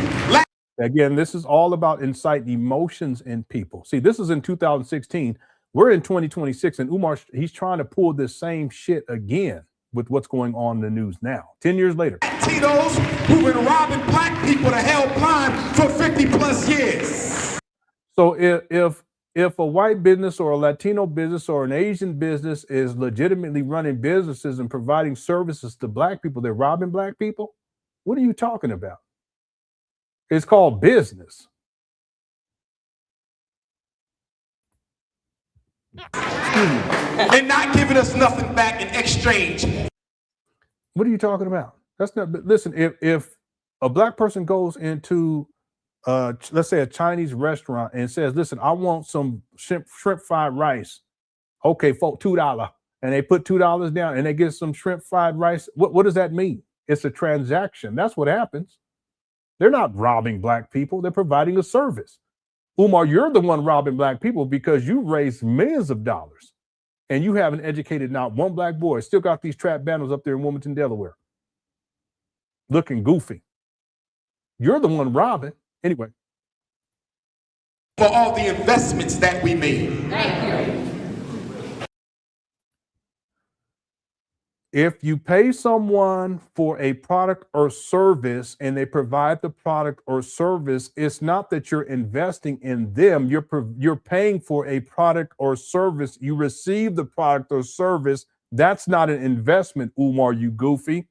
Again, this is all about inciting emotions in people. See, this is in 2016. We're in 2026, and Umar, he's trying to pull this same shit again with what's going on in the news now, 10 years later. Latinos who've been robbing black people to hell blind for 50 plus years. So if a white business or a Latino business or an Asian business is legitimately running businesses and providing services to black people, they're robbing black people? What are you talking about? It's called business. and not giving us nothing back in exchange. What are you talking about? That's not. Listen, if a black person goes into, let's say, a Chinese restaurant and says, "Listen, I want some shrimp fried rice." Okay, for $2, and they put $2 down, and they get some shrimp fried rice. What does that mean? It's a transaction. That's what happens. They're not robbing black people. They're providing a service. Umar, you're the one robbing black people because you raised millions of dollars and you haven't educated not one black boy. Still got these trap banners up there in Wilmington, Delaware, looking goofy. You're the one robbing. Anyway. For all the investments that we made. Thank you. If you pay someone for a product or service and they provide the product or service, it's not that you're investing in them. You're paying for a product or service. You receive the product or service. That's not an investment, Umar, you goofy.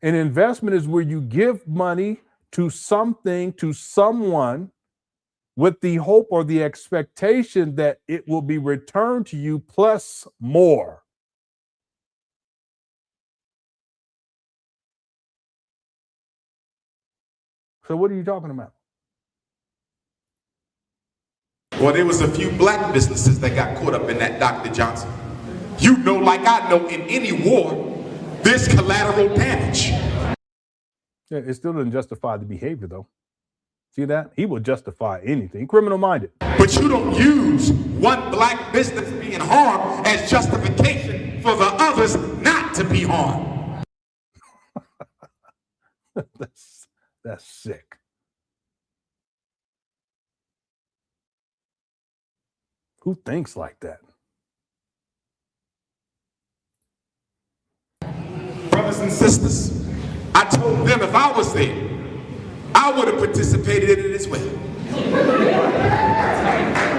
An investment is where you give money to something, to someone, with the hope or the expectation that it will be returned to you plus more. So what are you talking about? Well, there was a few black businesses that got caught up in that, Dr. Johnson. You know, like I know, in any war, there's collateral damage. Yeah, it still doesn't justify the behavior, though. See that? He will justify anything. Criminal-minded. But you don't use one black business being harmed as justification for the others not to be harmed. That's sick. Who thinks like that? Brothers and sisters, I told them if I was there, I would have participated in it as well.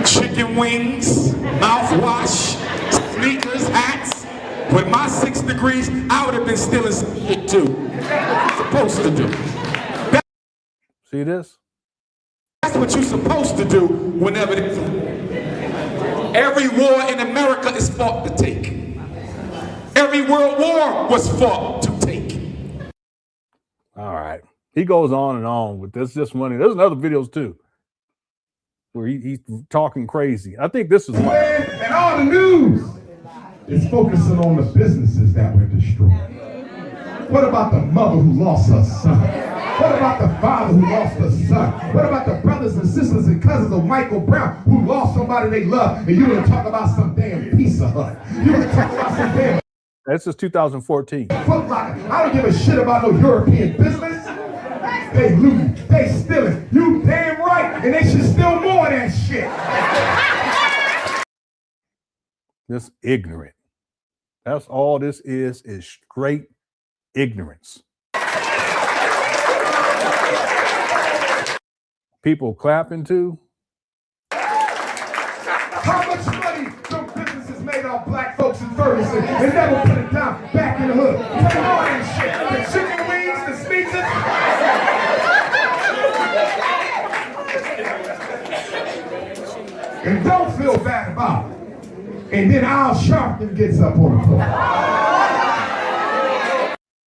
Chicken wings, mouthwash, sneakers, hats. With my 6 degrees, I would have been stealing some shit too. Supposed to do. See this? That's what you're supposed to do whenever it's. Every war in America is fought to take. Every world war was fought to take. All right. He goes on and on with this. Just money. There's other videos too, where he's talking crazy. I think this is one. And all the news is focusing on the businesses that were destroyed. What about the mother who lost her son? What about the father who lost her son? What about the brothers and sisters and cousins of Michael Brown who lost somebody they love? And you want to talk about some damn Pizza Hut? You want to talk about some damn. This is 2014. I don't give a shit about no European business. They looting, they stealing. You damn right, and they should steal more of that shit. This ignorant. That's all this is straight ignorance. People clapping too. How much money some businesses made off black folks in Ferguson and never put it down back in the hood? Take all that shit. The chicken wings, the sneakers. And don't feel bad about it. And then Al Sharpton gets up on the floor.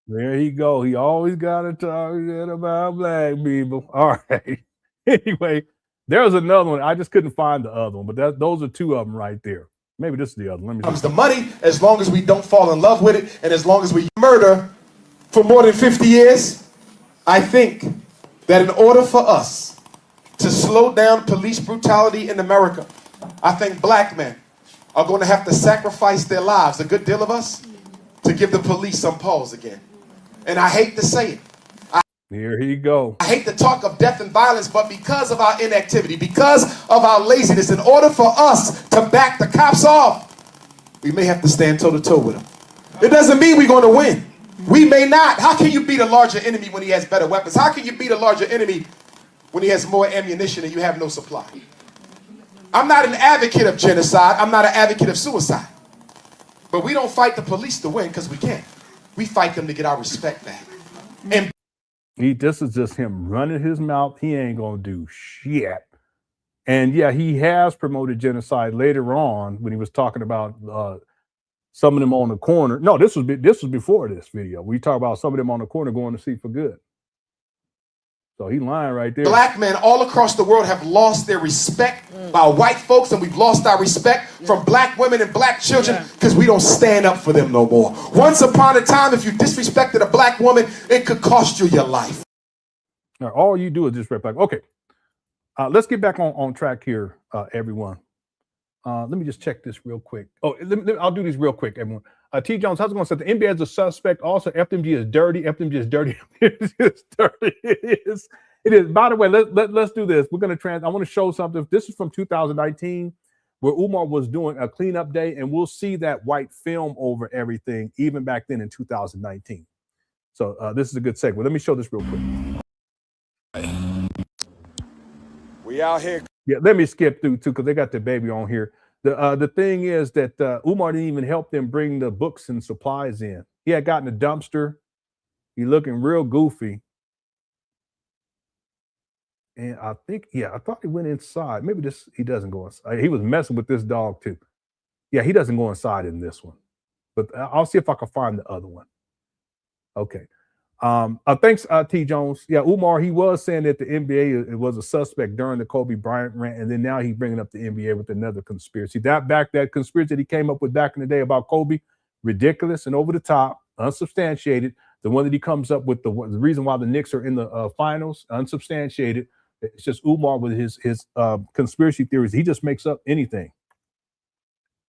There he go. He always got to talk about black people. All right. Anyway, there's another one. I just couldn't find the other one, but those are two of them right there. Maybe this is the other one. Let me Comes the money, as long as we don't fall in love with it, and as long as we murder for more than 50 years, I think that in order for us to slow down police brutality in America, I think black men are going to have to sacrifice their lives, a good deal of us, to give the police some pause again. And I hate to say it. Here he go. I hate to talk of death and violence, but because of our inactivity, because of our laziness, in order for us to back the cops off, we may have to stand toe-to-toe with them. It doesn't mean we're going to win. We may not. How can you beat a larger enemy when he has better weapons? How can you beat a larger enemy when he has more ammunition and you have no supply? I'm not an advocate of genocide. I'm not an advocate of suicide. But we don't fight the police to win because we can't. We fight them to get our respect back. And This is just him running his mouth. He ain't gonna do shit. And yeah, he has promoted genocide later on when he was talking about some of them on the corner. No, this was before this video. We talk about some of them on the corner going to sea for good. So he lying right there. Black men all across the world have lost their respect by white folks, and we've lost our respect from black women and black children because we don't stand up for them no more. Once upon a time, if you disrespected a black woman, it could cost you your life. Now, all you do is disrespect black. Okay, let's get back on track here, everyone. Let me just check this real quick. Oh, I'll do these real quick, everyone. T. Jones, how's it going? So the NBA is a suspect. Also, FDMG is dirty. FDMG is dirty. It's dirty. It is. By the way, let's do this. We're going to I want to show something. This is from 2019, where Umar was doing a cleanup day, and we'll see that white film over everything, even back then in 2019. So this is a good segue. Let me show this real quick. We out here. Yeah, let me skip through too, because they got the baby on here. The thing is that Umar didn't even help them bring the books and supplies in. He had gotten a dumpster. He looking real goofy. And I thought he went inside. Maybe he doesn't go inside. He was messing with this dog too. Yeah, he doesn't go inside in this one. But I'll see if I can find the other one. Okay. Thanks, T. Jones. Yeah, Umar, he was saying that the NBA it was a suspect during the Kobe Bryant rant, and then now he's bringing up the NBA with another conspiracy. That conspiracy that he came up with back in the day about Kobe, ridiculous and over the top, unsubstantiated. The one that he comes up with, the reason why the Knicks are in the finals, unsubstantiated. It's just Umar with his conspiracy theories. He just makes up anything.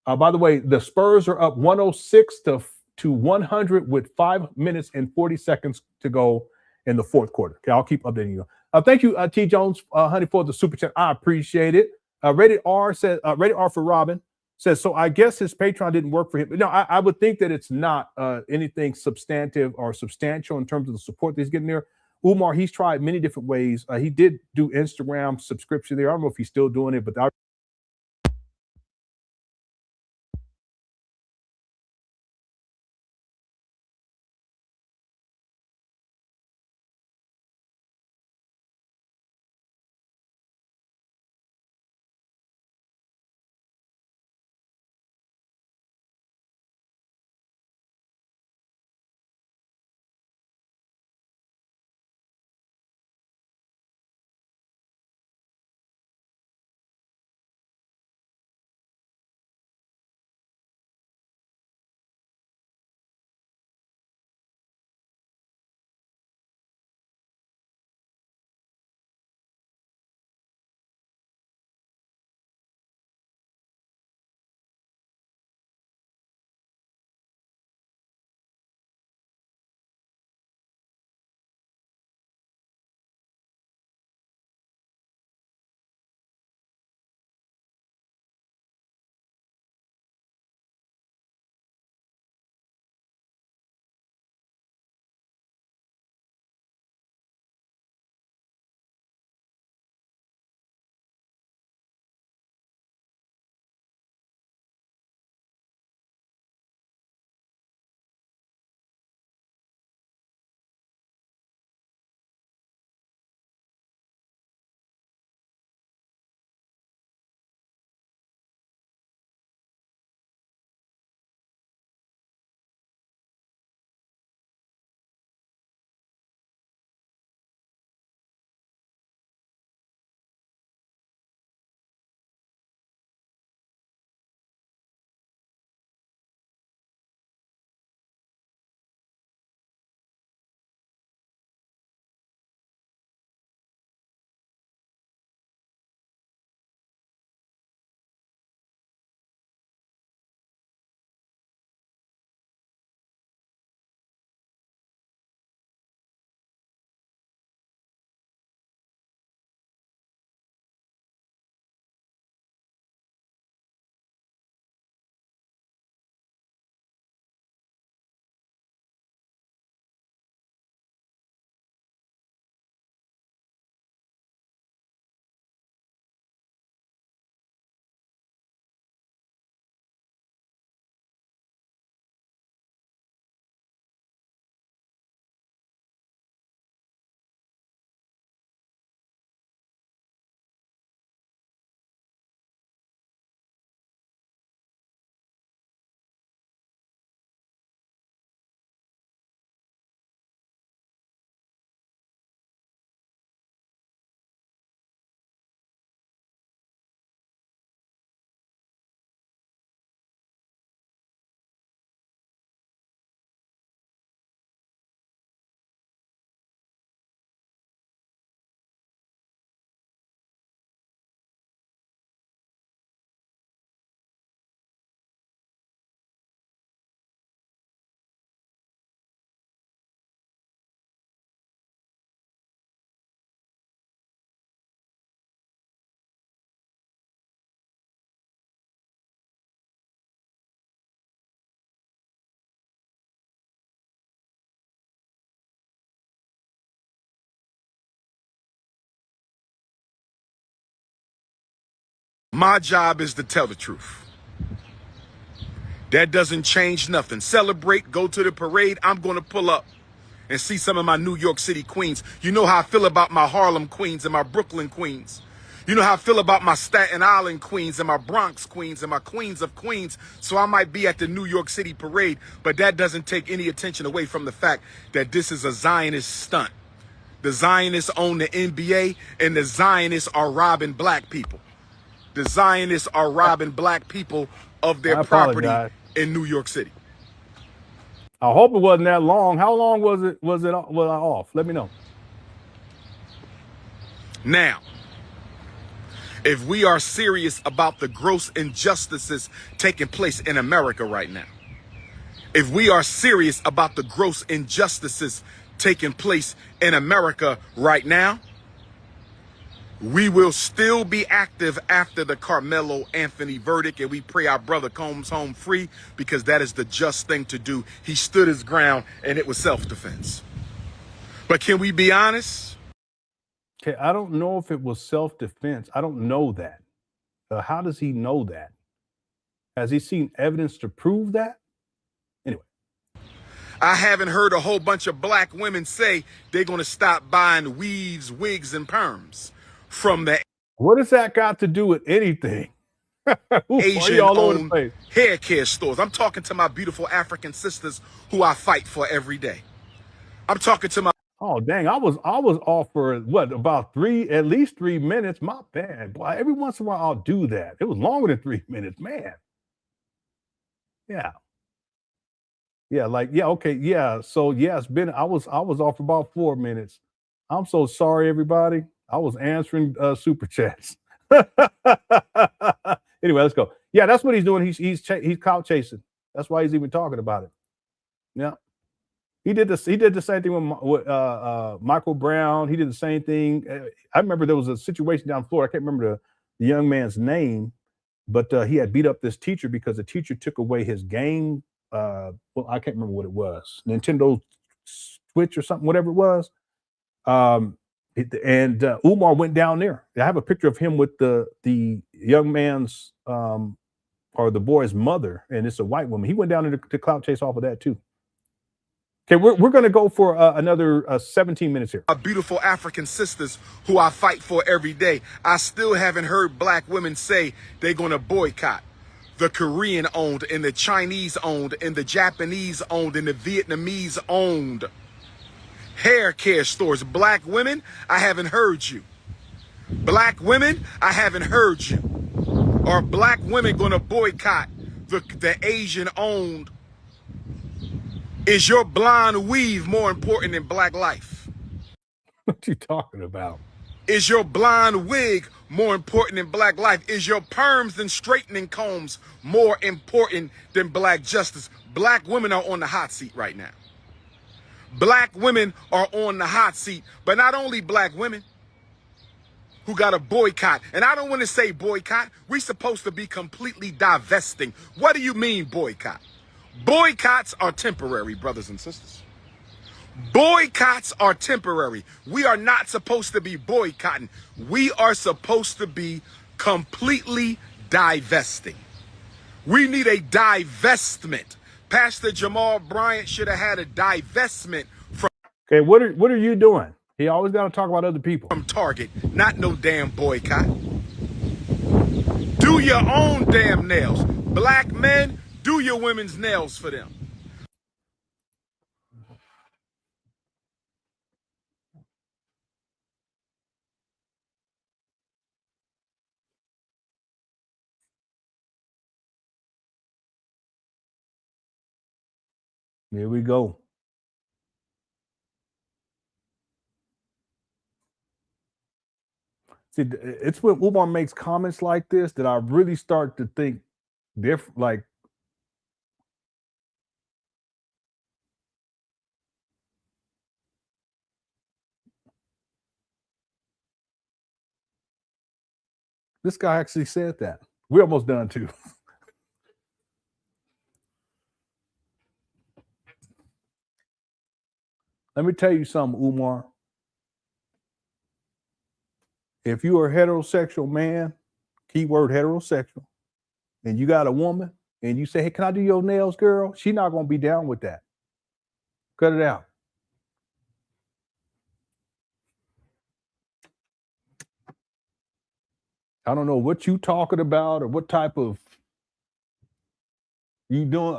By the way, the Spurs are up 106 to 100 with 5 minutes and 40 seconds to go in the fourth quarter. Okay, I'll keep updating you. Thank you, T. Jones, honey, for the super chat. I appreciate it. Rated R says, Rated R for Robin says, so I guess his Patreon didn't work for him. No, I would think that it's not anything substantive or substantial in terms of the support that he's getting there. Umar, he's tried many different ways. He did do Instagram subscription there. I don't know if he's still doing it, but I My job is to tell the truth. That doesn't change nothing. Celebrate, go to the parade. I'm going to pull up and see some of my New York City queens. You know how I feel about my Harlem queens and my Brooklyn queens. You know how I feel about my Staten Island queens and my Bronx queens and my queens of Queens. So I might be at the New York City parade, but that doesn't take any attention away from the fact that this is a Zionist stunt. The Zionists own the NBA, and the Zionists are robbing black people. The Zionists are robbing black people of their property in New York City. I hope it wasn't that long. How long was it? Was I off? Let me know. Now, if we are serious about the gross injustices taking place in America right now, if we are serious about the gross injustices taking place in America right now, we will still be active after the Carmelo Anthony verdict, and we pray our brother comes home free, because that is the just thing to do. He stood his ground, and it was self-defense. But can we be honest? Okay, I don't know if it was self-defense. I don't know that. How does he know that? Has he seen evidence to prove that? Anyway. I haven't heard a whole bunch of black women say they're going to stop buying weaves, wigs, and perms from the... What does that got to do with anything? Asian-owned hair care stores. I'm talking to my beautiful African sisters who I fight for every day. I'm talking to my... Oh, dang. I was off for, what, about at least 3 minutes. My bad. Boy, every once in a while I'll do that. It was longer than 3 minutes, man. Yeah. Yeah, like, yeah, okay, yeah. So yeah, I was off for about 4 minutes. I'm so sorry, everybody. I was answering super chats. Anyway, let's go. Yeah, that's what he's doing. He's clout chasing. That's why he's even talking about it. Yeah. He did the same thing with Michael Brown. He did the same thing. I remember there was a situation down in Florida. I can't remember the young man's name, but he had beat up this teacher because the teacher took away his game. Well, I can't remember what it was. Nintendo Switch or something, whatever it was. And Umar went down there. I have a picture of him with the young man's or the boy's mother, and it's a white woman. He went down there to clout chase off of that too. Okay, we're going to go for another 17 minutes here. My beautiful African sisters who I fight for every day. I still haven't heard black women say they're going to boycott the Korean owned and the Chinese owned and the Japanese owned and the Vietnamese owned hair care stores. Black women, I haven't heard you. Black women, I haven't heard you. Are black women going to boycott the Asian owned? Is your blonde weave more important than black life? What you talking about? Is your blonde wig more important than black life? Is your perms and straightening combs more important than black justice? Black women are on the hot seat right now. Black women are on the hot seat, but not only black women who got a boycott. And I don't want to say boycott. We're supposed to be completely divesting. What do you mean boycott? Boycotts are temporary, brothers and sisters. Boycotts are temporary. We are not supposed to be boycotting. We are supposed to be completely divesting. We need a divestment. Pastor Jamal Bryant should have had a divestment from... Okay, what are you doing? He always got to talk about other people. From Target, not no damn boycott. Do your own damn nails. Black men, do your women's nails for them. Here we go. See, it's when Umar makes comments like this that I really start to think different. Like, this guy actually said that. We're almost done too. Let me tell you something, Umar. If you are a heterosexual man, keyword heterosexual, and you got a woman, and you say, hey, can I do your nails, girl? She's not going to be down with that. Cut it out. I don't know what you talking about or what type of you doing.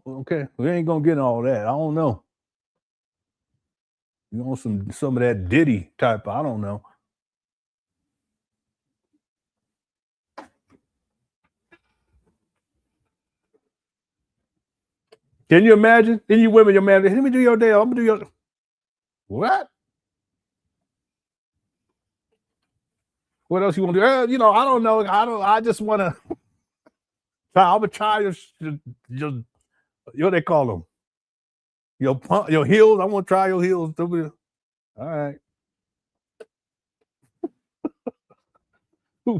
Okay, we ain't going to get all that. I don't know. You want some of that Diddy type, I don't know. Can you imagine? Can you women, your man, let me do your day. I'm gonna do your what? What else you want to do? I don't know. I just want to. I'm gonna try your what they call them? Your heels. I want to try your heels. All right.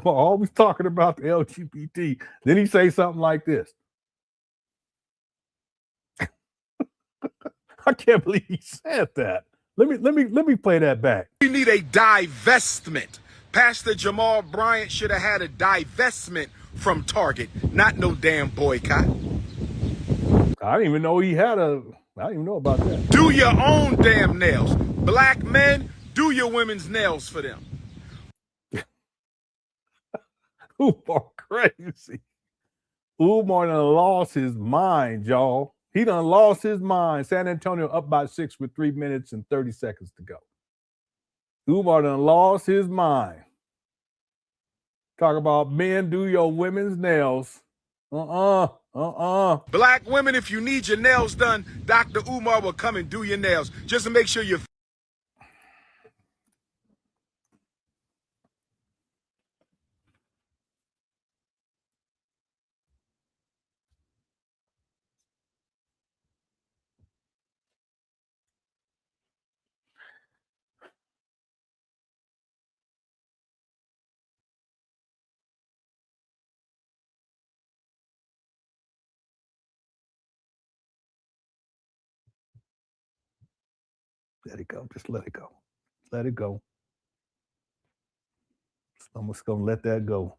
Always talking about the LGBT. Then he say something like this. I can't believe he said that. Let me play that back. We need a divestment. Pastor Jamal Bryant should have had a divestment from Target, not no damn boycott. I didn't even know I didn't even know about that. Do your own damn nails. Black men, do your women's nails for them. Umar crazy. Umar done lost his mind, y'all. He done lost his mind. San Antonio up by 6 with 3 minutes and 30 seconds to go. Umar done lost his mind. Talk about men, do your women's nails. Black women, if you need your nails done, Dr. Umar will come and do your nails. Just to make sure you're... Let it go. Just let it go. Let it go. I'm just going to let that go.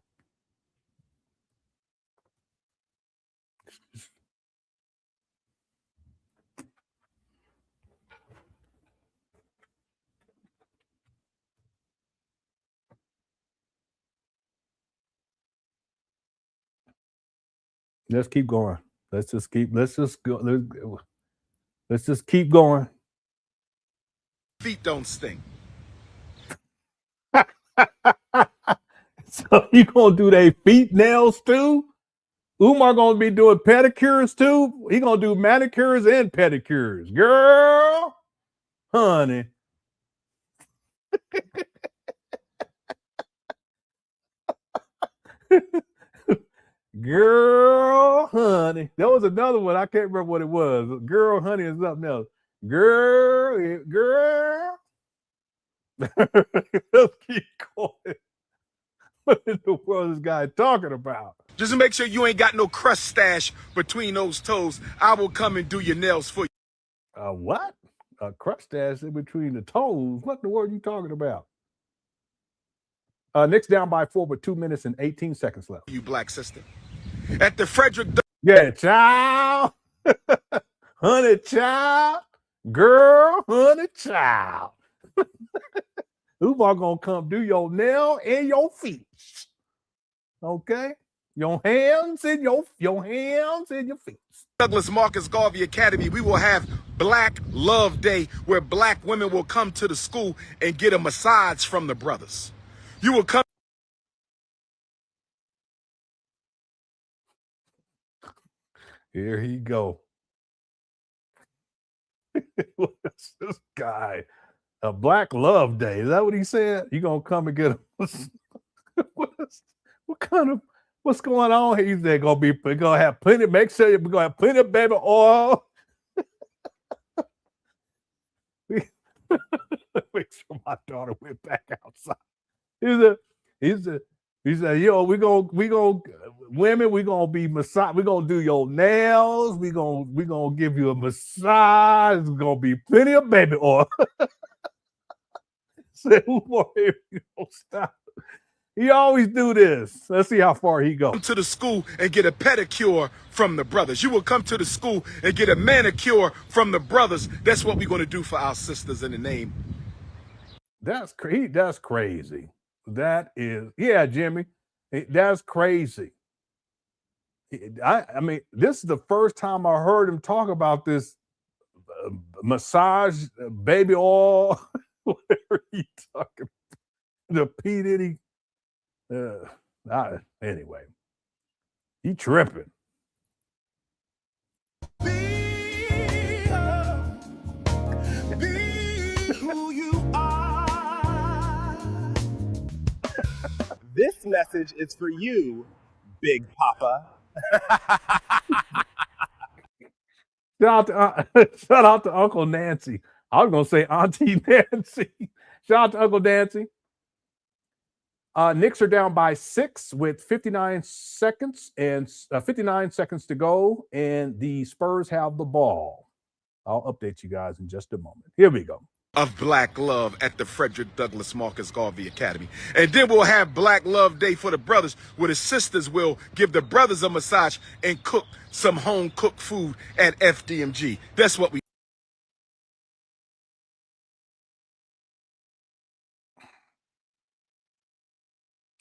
Let's keep going. Let's just keep going. Feet don't stink. So you gonna do their feet nails too? Umar gonna be doing pedicures too? He gonna do manicures and pedicures. Girl, honey. Girl, honey. There was another one. I can't remember what it was. Girl, honey, and something else. Girl. Let's keep going. What in the world is this guy talking about? Just to make sure you ain't got no crust stash between those toes, I will come and do your nails for you. What? A crust stash in between the toes? What in the world are you talking about? Nick's down by 4 with 2 minutes and 18 seconds left. You black sister. At the Frederick... Yeah, child. Honey, child. Girl, honey, child. Umar gonna come do your nail and your feet. Okay? Your hands and your feet. Douglas Marcus Garvey Academy, we will have Black Love Day, where black women will come to the school and get a massage from the brothers. You will come. Here he go. What's this guy? A Black Love Day. Is that what he said? You gonna come and get a what's going on here? He's there we're gonna have plenty, make sure we're gonna have plenty of baby oil. Make sure my daughter went back outside. He said, yo, women, we're gonna be massage, we're gonna do your nails, we're gonna give you a massage, there's gonna be plenty of baby oil. Said, you don't stop. He always do this. Let's see how far he goes. Come to the school and get a pedicure from the brothers. You will come to the school and get a manicure from the brothers. That's what we're going to do for our sisters in the name. That's crazy. That's crazy. That is, yeah, Jimmy. That's crazy. I mean, this is the first time I heard him talk about this massage, baby oil, whatever he talking about. The P. Diddy. Anyway, he tripping. Be who you are. This message is for you, Big Papa. Shout out to Uncle Nancy. I was gonna say Auntie Nancy. Shout out to Uncle Nancy. Knicks are down by 6 with 59 seconds to go, and the Spurs have the ball. I'll update you guys in just a moment. Here we go. Of Black Love at the Frederick Douglass Marcus Garvey Academy. And then we'll have Black Love Day for the brothers, where the sisters will give the brothers a massage and cook some home-cooked food at FDMG. That's what we...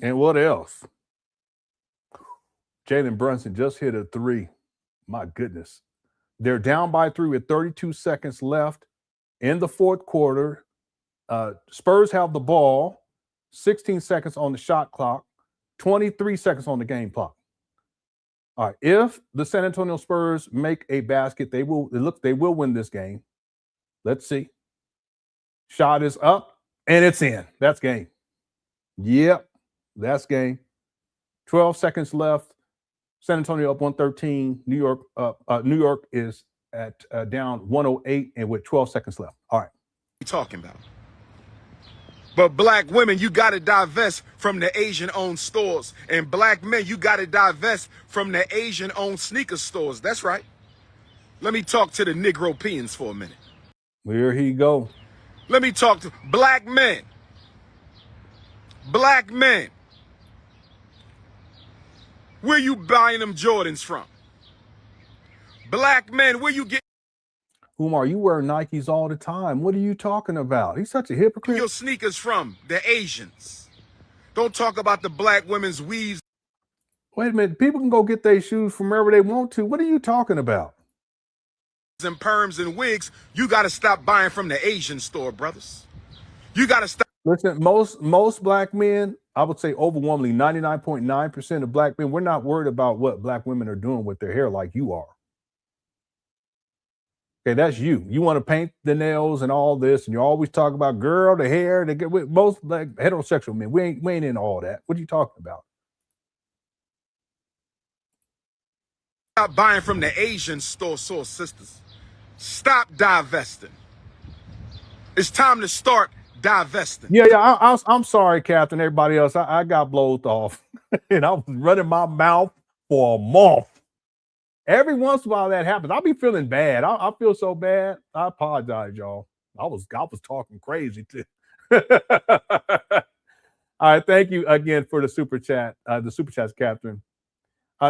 And what else? Jalen Brunson just hit a 3. My goodness. They're down by 3 with 32 seconds left in the fourth quarter. Spurs have the ball, 16 seconds on the shot clock, 23 seconds on the game clock. All right, if the San Antonio Spurs make a basket, they will win this game. Let's see. Shot is up, and it's in. That's game. Yep. That's game. 12 seconds left. San Antonio up 113. New York is at down 108 and with 12 seconds left. All right. What are you talking about? But black women, you got to divest from the Asian-owned stores. And black men, you got to divest from the Asian-owned sneaker stores. That's right. Let me talk to the Negropeans for a minute. Here he go. Let me talk to black men. Black men. Where you buying them Jordans from? Black men, where you get Umar, you wear Nikes all the time. What are you talking about? He's such a hypocrite. your sneakers from? The Asians. Don't talk about the black women's weaves. Wait a minute. People can go get their shoes from wherever they want to. What are you talking about? And perms and wigs. You got to stop buying from the Asian store, brothers. You got to stop. Listen, most black men, I would say overwhelmingly 99.9% of black men, we're not worried about what black women are doing with their hair like you are. Okay, that's you. You want to paint the nails and all this, and you always talk about girl, the hair. They get with most black heterosexual men. We ain't in all that. What are you talking about? Stop buying from the Asian store, sisters. Stop divesting. It's time to start divesting. Yeah. I'm sorry, Captain. Everybody else, I got blowed off, and I was running my mouth for a month. Every once in a while that happens. I'll be feeling bad. I feel so bad. I apologize, y'all. I was talking crazy too. All right, thank you again for the super chat. The super chat's Captain.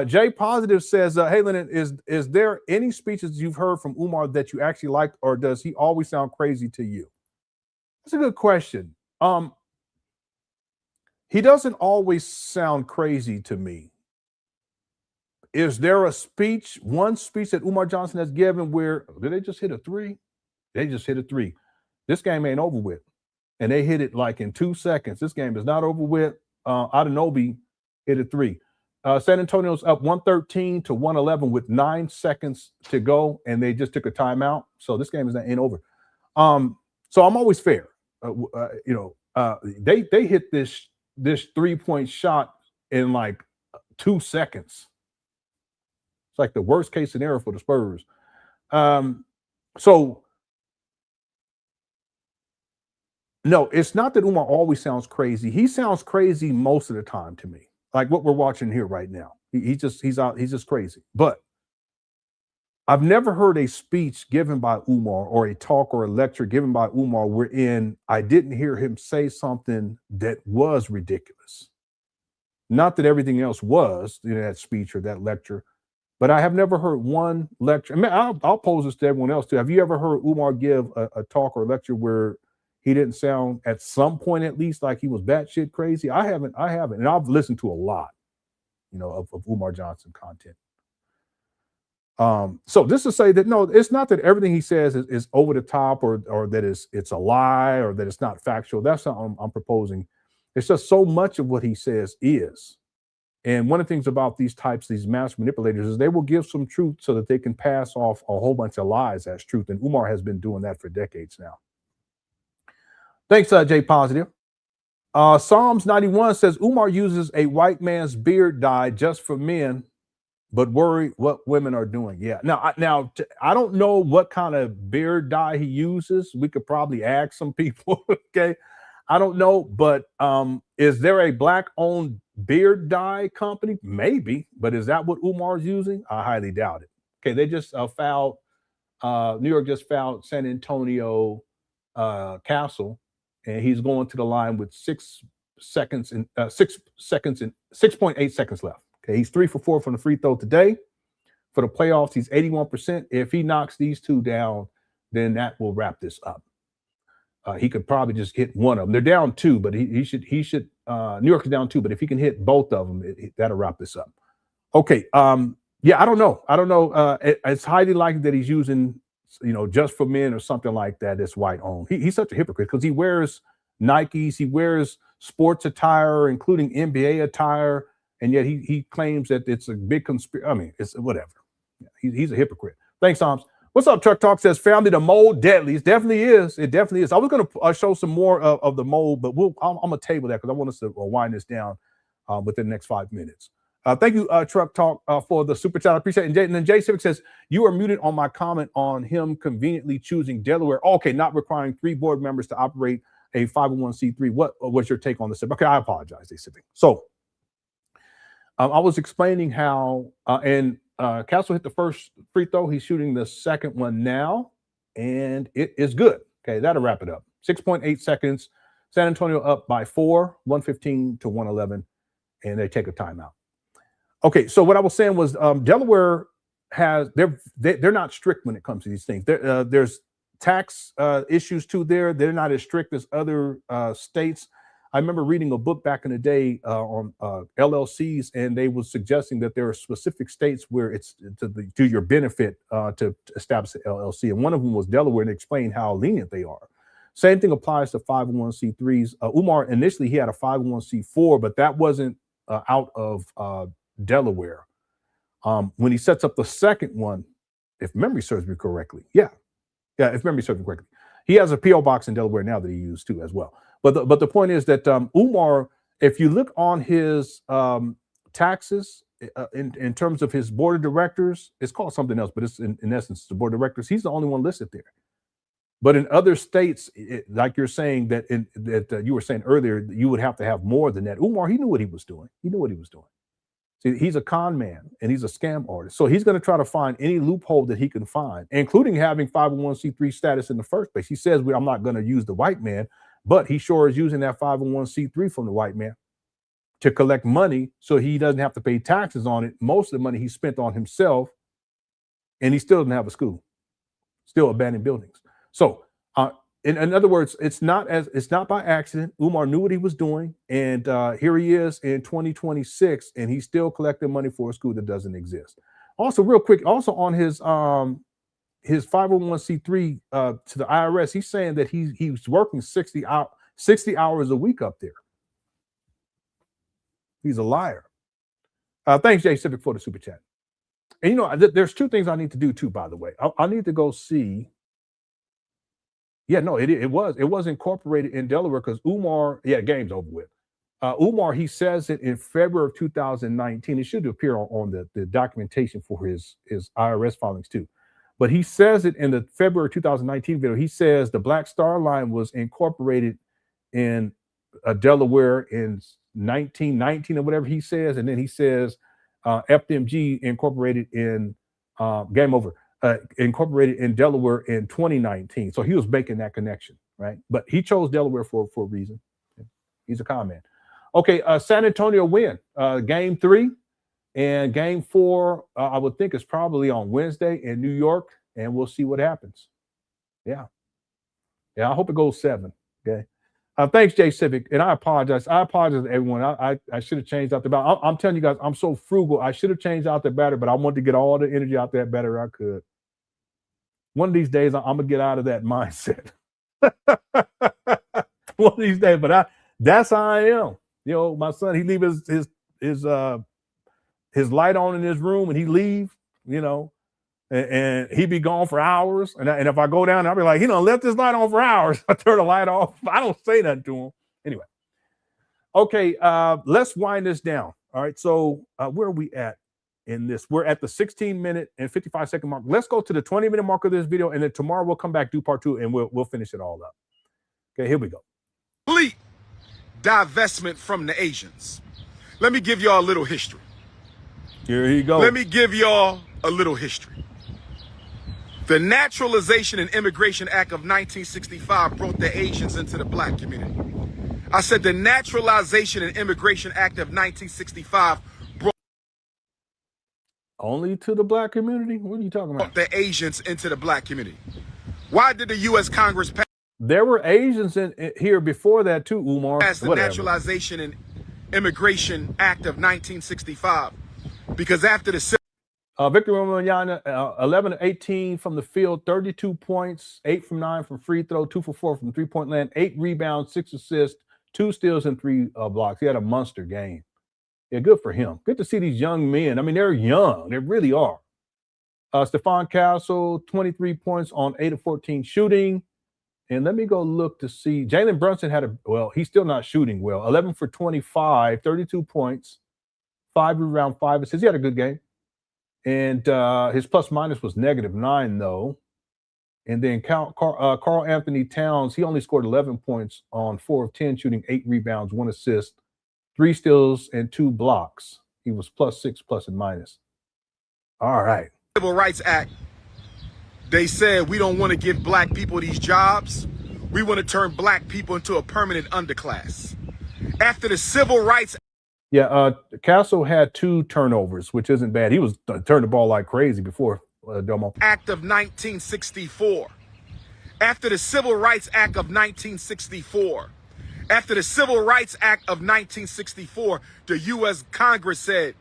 Jay Positive says, "Hey, Lenon, is there any speeches you've heard from Umar that you actually liked, or does he always sound crazy to you?" That's a good question. He doesn't always sound crazy to me. Is there one speech that Umar Johnson has given where did they just hit a 3? They just hit a 3. This game ain't over with, and they hit it like in 2 seconds. This game is not over with. Adenobi hit a 3. San Antonio's up 113 to 111 with 9 seconds to go, and they just took a timeout. So this game ain't over. So I'm always fair. They hit this 3-point shot in like 2 seconds. It's like the worst case scenario for the Spurs. So no, it's not that Umar always sounds crazy. He sounds crazy most of the time to me. Like what we're watching here right now. He's just crazy. But I've never heard a speech given by Umar or a talk or a lecture given by Umar wherein I didn't hear him say something that was ridiculous. Not that everything else was in that speech or that lecture, but I have never heard one lecture. I mean, I'll pose this to everyone else too. Have you ever heard Umar give a talk or a lecture where he didn't sound at some point at least like he was batshit crazy? I haven't. And I've listened to a lot, of Umar Johnson content. So just to say that, no, it's not that everything he says is over the top or that it's a lie or that it's not factual. That's not what I'm proposing. It's just so much of what he says is. And one of the things about these mass manipulators is they will give some truth so that they can pass off a whole bunch of lies as truth. And Umar has been doing that for decades now. Thanks, Jay Positive. Psalms 91 says Umar uses a white man's beard dye just for men, but worry what women are doing. Yeah. Now, I don't know what kind of beard dye he uses. We could probably ask some people. Okay. I don't know, but is there a black-owned beard dye company? Maybe, but is that what Umar's using? I highly doubt it. Okay, they just filed. New York just filed San Antonio Castle, and he's going to the line with 6 seconds and 6.8 seconds left. Okay, he's 3 for 4 from the free throw today. For the playoffs, he's 81%. If he knocks these two down, then that will wrap this up. He could probably just hit one of them. They're down 2, but he should. New York is down 2, but if he can hit both of them, that'll wrap this up. Okay. Yeah, I don't know. It's highly likely that he's using, just for men or something like that. That's white owned. He's such a hypocrite because he wears Nikes, he wears sports attire, including NBA attire, and yet he claims that it's a big conspiracy. I mean, it's whatever. He's a hypocrite. Thanks, Toms. What's up? Truck Talk says, family, the mold deadly. It definitely is. It definitely is. I was going to show some more of the mold, but I'm going to table that because I want us to wind this down within the next 5 minutes. Thank you, Truck Talk, for the super chat. I appreciate it. And then Jay Civic says, you are muted on my comment on him conveniently choosing Delaware. Okay, not requiring 3 board members to operate a 501c3. What was your take on this? Okay, I apologize, Jay Civic. So I was explaining how, Castle hit the first free throw. He's shooting the second one now, and it is good. Okay, that'll wrap it up. 6.8 seconds. San Antonio up by 4, 115 to 111, and they take a timeout. Okay, so what I was saying was Delaware has they're not strict when it comes to these things. There's tax issues too there. They're not as strict as other states. I remember reading a book back in the day on LLCs, and they were suggesting that there are specific states where it's to your benefit to establish an LLC. And one of them was Delaware, and explained how lenient they are. Same thing applies to 501c3s. Umar, initially, he had a 501c4, but that wasn't out of Delaware. When he sets up the second one, if memory serves me correctly, if memory serves me correctly, he has a P.O. box in Delaware now that he used too as well. But the point is that Umar, if you look on his taxes in terms of his board of directors, it's called something else, but it's in essence the board of directors. He's the only one listed there. But in other states, like you're saying that you were saying earlier, you would have to have more than that. Umar, he knew what he was doing. See, he's a con man and he's a scam artist. So he's going to try to find any loophole that he can find, including having 501c3 status in the first place. He says, I'm not going to use the white man, but he sure is using that 501c3 from the white man to collect money so he doesn't have to pay taxes on it. Most of the money he spent on himself, and he still doesn't have a school, still abandoned buildings. So in other words, it's not by accident. Umar knew what he was doing, and here he is in 2026, and he's still collecting money for a school that doesn't exist. Also, real quick, also on his 501c3 to the IRS, he's saying that he's working 60 hours a week up there. He's a liar. Thanks, Jay Civic, for the super chat. And there's 2 things I need to do too, by the way. I need to go see. Yeah, no, it was incorporated in Delaware because Umar, game's over with. Umar, he says it in February of 2019. It should appear on the documentation for his IRS filings too. But he says it in the February 2019 video. He says the Black Star Line was incorporated in Delaware in 1919 or whatever he says. And then he says FDMG incorporated in game over. Incorporated in Delaware in 2019. So he was making that connection, right? But he chose Delaware for a reason. He's a con man. Okay, San Antonio win game 3, and game 4 I would think is probably on Wednesday in New York, and we'll see what happens. Yeah, I hope it goes 7. Okay. Thanks, Jay Civic, and I apologize. I apologize to everyone. I should have changed out the battery. I'm telling you guys, I'm so frugal. I should have changed out the battery, but I wanted to get all the energy out that battery I could. One of these days, I'm gonna get out of that mindset. One of these days, but that's how I am. You know, my son, he leave his light on in his room, and he leave. You know, and he be gone for hours. And if I go down, I'll be like, left this light on for hours. I turn the light off. I don't say nothing to him. Anyway. Okay, let's wind this down. All right, so where are we at in this? We're at the 16-minute and 55-second mark. Let's go to the 20-minute mark of this video, and then tomorrow we'll come back, do part 2, and we'll finish it all up. Okay, here we go. Complete divestment from the Asians. Let me give y'all a little history. Here you go. Let me give y'all a little history. The Naturalization and Immigration Act of 1965 brought the Asians into the black community. I said the Naturalization and Immigration Act of 1965 brought only to the black community? What are you talking about? The Asians into the black community. Why did the U.S. Congress pass? There were Asians in here before that too, Umar. Passed the Naturalization and Immigration Act of 1965 because after the Victor Wembanyama, 11-18 from the field, 32 points, 8 from 9 from free throw, 2 for 4 from three-point land, 8 rebounds, 6 assists, 2 steals, and 3 blocks. He had a monster game. Yeah, good for him. Good to see these young men. I mean, they're young. They really are. Stephon Castle, 23 points on 8 of 14 shooting. And let me go look to see. Jalen Brunson had he's still not shooting well. 11 for 25, 32 points, 5 rebounds, 5 assists. He had a good game. And his plus minus was -9, though. And then Karl Anthony Towns, he only scored 11 points on 4 of 10 shooting, 8 rebounds, 1 assist, 3 steals, and 2 blocks. He was +6, plus and minus. All right. Civil Rights Act, they said we don't want to give black people these jobs. We want to turn black people into a permanent underclass. After the Civil Rights Castle had 2 turnovers, which isn't bad. He was turning the ball like crazy before Domo. Act of 1964. After the Civil Rights Act of 1964. After the Civil Rights Act of 1964, the U.S. Congress said,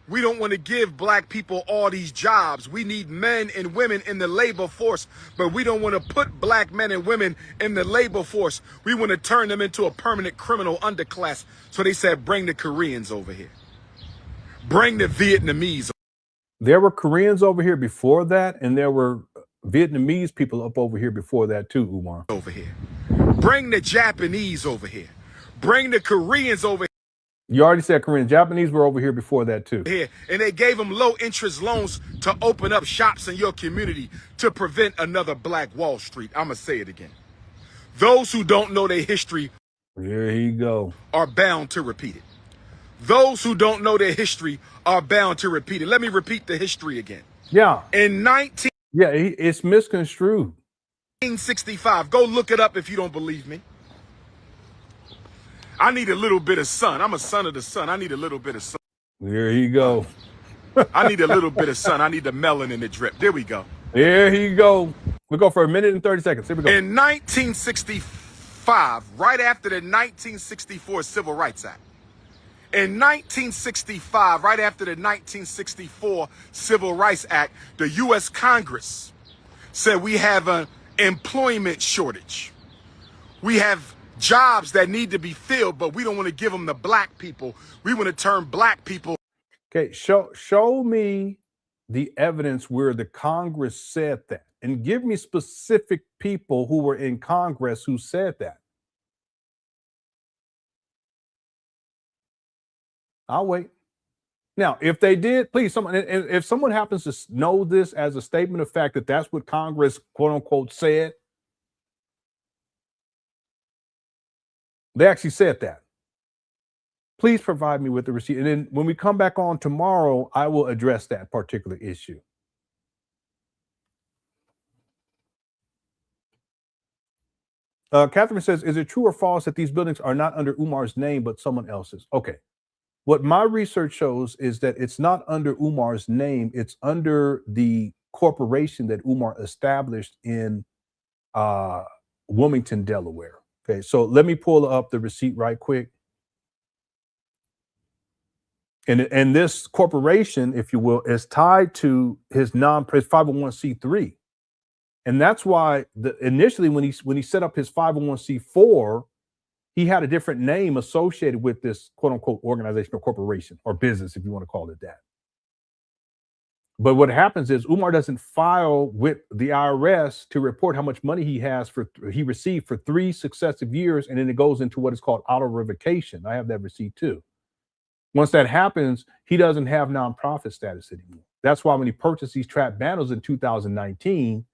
we don't want to give black people all these jobs. We need men and women in the labor force, but we don't want to put black men and women in the labor force. We want to turn them into a permanent criminal underclass. So they said, bring the Koreans over here. Bring the Vietnamese. There were Koreans over here before that, and there were Vietnamese people up over here before that too, Umar. Over here. Bring the Japanese over here. Bring the Koreans over here. You already said Korean. Japanese were over here before that too. Here, and they gave them low interest loans to open up shops in your community to prevent another Black Wall Street. I'm going to say it again. Those who don't know their history, here you go, are bound to repeat it. Those who don't know their history are bound to repeat it. Let me repeat the history again. Yeah. It's misconstrued. 1965. Go look it up if you don't believe me. I need a little bit of sun. I'm a son of the sun. I need a little bit of sun. There you go. I need a little bit of sun. I need the melanin in the drip. There we go. There you go. We'll go for 1 minute and 30 seconds. Here we go. In 1965, right after the 1964 Civil Rights Act, in 1965, right after the 1964 Civil Rights Act, the U.S. Congress said we have an employment shortage. We have jobs that need to be filled, but we don't want to give them to black people. We want to turn black people. Okay, show me the evidence where the Congress said that, and give me specific people who were in Congress who said that. I'll wait. Now, if they did, please, if someone happens to know this as a statement of fact that that's what Congress, quote unquote, said, they actually said that, please provide me with the receipt. And then when we come back on tomorrow, I will address that particular issue. Catherine says, is it true or false that these buildings are not under Umar's name, but someone else's? Okay. What my research shows is that it's not under Umar's name. It's under the corporation that Umar established in Wilmington, Delaware. Okay, so let me pull up the receipt right quick. And this corporation, if you will, is tied to his 501c3. And that's why initially when he set up his 501c4, he had a different name associated with this quote unquote organization or corporation or business, if you want to call it that. But what happens is Umar doesn't file with the IRS to report how much money he received for 3 successive years, and then it goes into what is called auto revocation. I have that receipt too. Once that happens, he doesn't have nonprofit status anymore. That's why when he purchased these trap banners in 2019,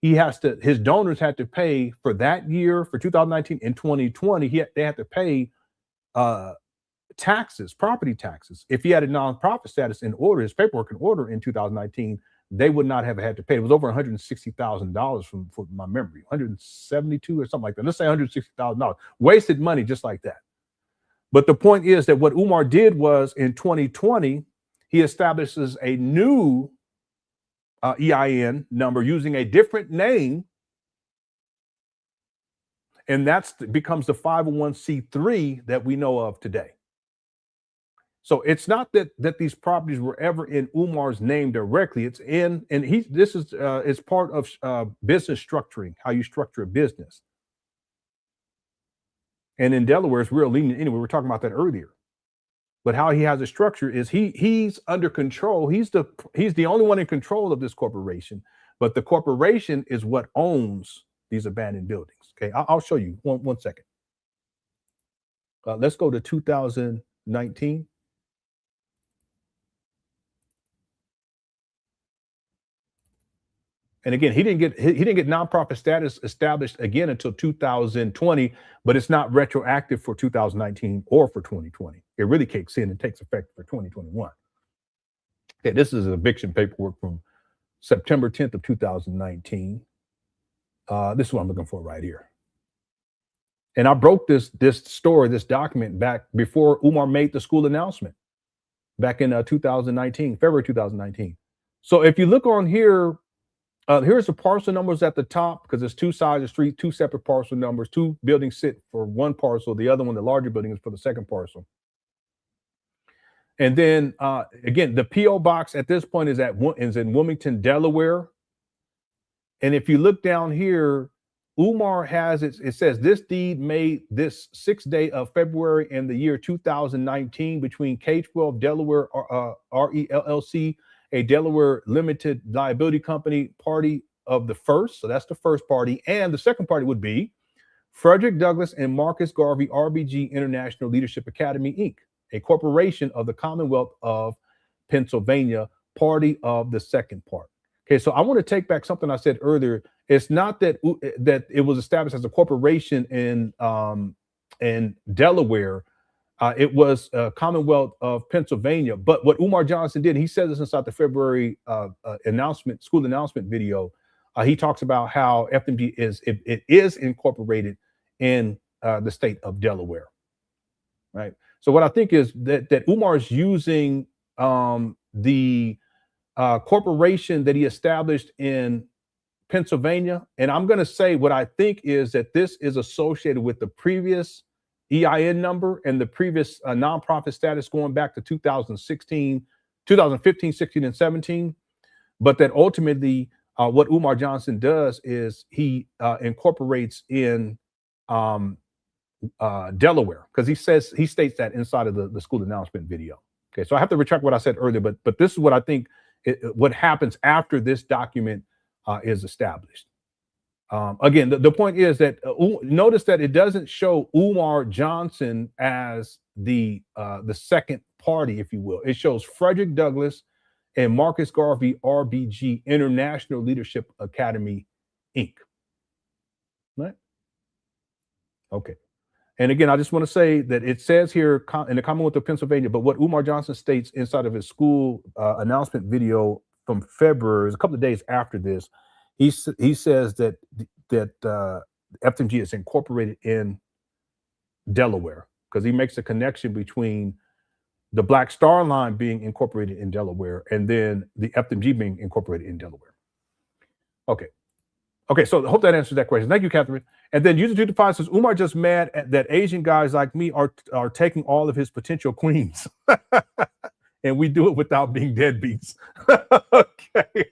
his donors had to pay for that year, for 2019 and 2020. They had to pay taxes, property taxes. If he had a nonprofit status in order, his paperwork in order in 2019, they would not have had to pay. It was over $160,000 from my memory, 172 or something like that. Let's say $160,000. Wasted money just like that. But the point is that what Umar did was in 2020, he establishes a new EIN number using a different name. And that becomes the 501c3 that we know of today. So it's not that these properties were ever in Umar's name directly. It's in, and this is part of business structuring, how you structure a business. And in Delaware, it's real lenient anyway. We were talking about that earlier. But how he has a structure is he's under control. He's the only one in control of this corporation. But the corporation is what owns these abandoned buildings. Okay, I'll show you one second. Let's go to 2019. And again, he didn't get nonprofit status established again until 2020, but it's not retroactive for 2019 or for 2020. It really kicks in and takes effect for 2021. Okay, this is eviction paperwork from September 10th of 2019. This is what I'm looking for right here. And I broke this document back before Umar made the school announcement back in 2019, February 2019. So if you look on here, here's the parcel numbers at the top, because there's 2 sides of the street, 2 separate parcel numbers, 2 buildings sit for one parcel. The other one, the larger building, is for the second parcel. And then again, the PO box at this point is in Wilmington, Delaware. And if you look down here, Umar has it says this deed made this 6th day of February in the year 2019 between K-12 Delaware RELLC, a Delaware limited liability company, party of the first. So that's the first party. And the second party would be Frederick Douglass and Marcus Garvey RBG International Leadership Academy, Inc., a corporation of the Commonwealth of Pennsylvania, party of the second part. Okay, so I want to take back something I said earlier. It's not that it was established as a corporation in Delaware. It was Commonwealth of Pennsylvania. But what Umar Johnson did, he said this inside the February school announcement video. He talks about how FDMG is incorporated in the state of Delaware, right? So what I think is that Umar is using the corporation that he established in Pennsylvania. And I'm going to say what I think is that this is associated with the previous EIN number and the previous nonprofit status going back to 2015, 16, and 17. But that ultimately what Umar Johnson does is he incorporates in Delaware, because he states that inside of the school announcement video. Okay, so I have to retract what I said earlier, but this is what I think what happens after this document is established. Again, the point is that notice that it doesn't show Umar Johnson as the second party, if you will. It shows Frederick Douglass and Marcus Garvey RBG International Leadership Academy, Inc. Right? Okay. And again, I just want to say that it says here in the Commonwealth of Pennsylvania, but what Umar Johnson states inside of his school announcement video from February, a couple of days after this, he says that FDMG is incorporated in Delaware, because he makes a connection between the Black Star Line being incorporated in Delaware and then the FDMG being incorporated in Delaware. Okay. Okay, so I hope that answers that question. Thank you, Catherine. And then User 225 says, Umar just mad that Asian guys like me are taking all of his potential queens. And we do it without being deadbeats. Okay.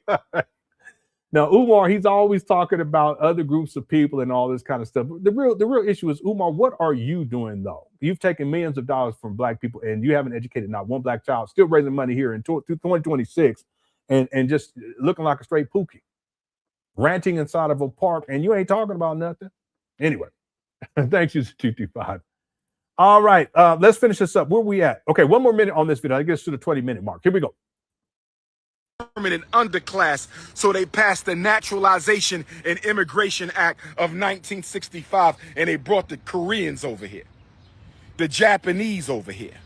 Now, Umar, he's always talking about other groups of people and all this kind of stuff. The real issue is, Umar, what are you doing, though? You've taken millions of dollars from Black people, and you haven't educated not one Black child, still raising money here in 2026 and just looking like a straight pookie, ranting inside of a park, and you ain't talking about nothing. Anyway, thanks, User 225. All right, let's finish this up. Where we at? Okay, one more minute on this video. I guess to the 20-minute mark. Here we go. Permanent underclass, so they passed the Naturalization and Immigration Act of 1965, and they brought the Koreans over here, the Japanese over here,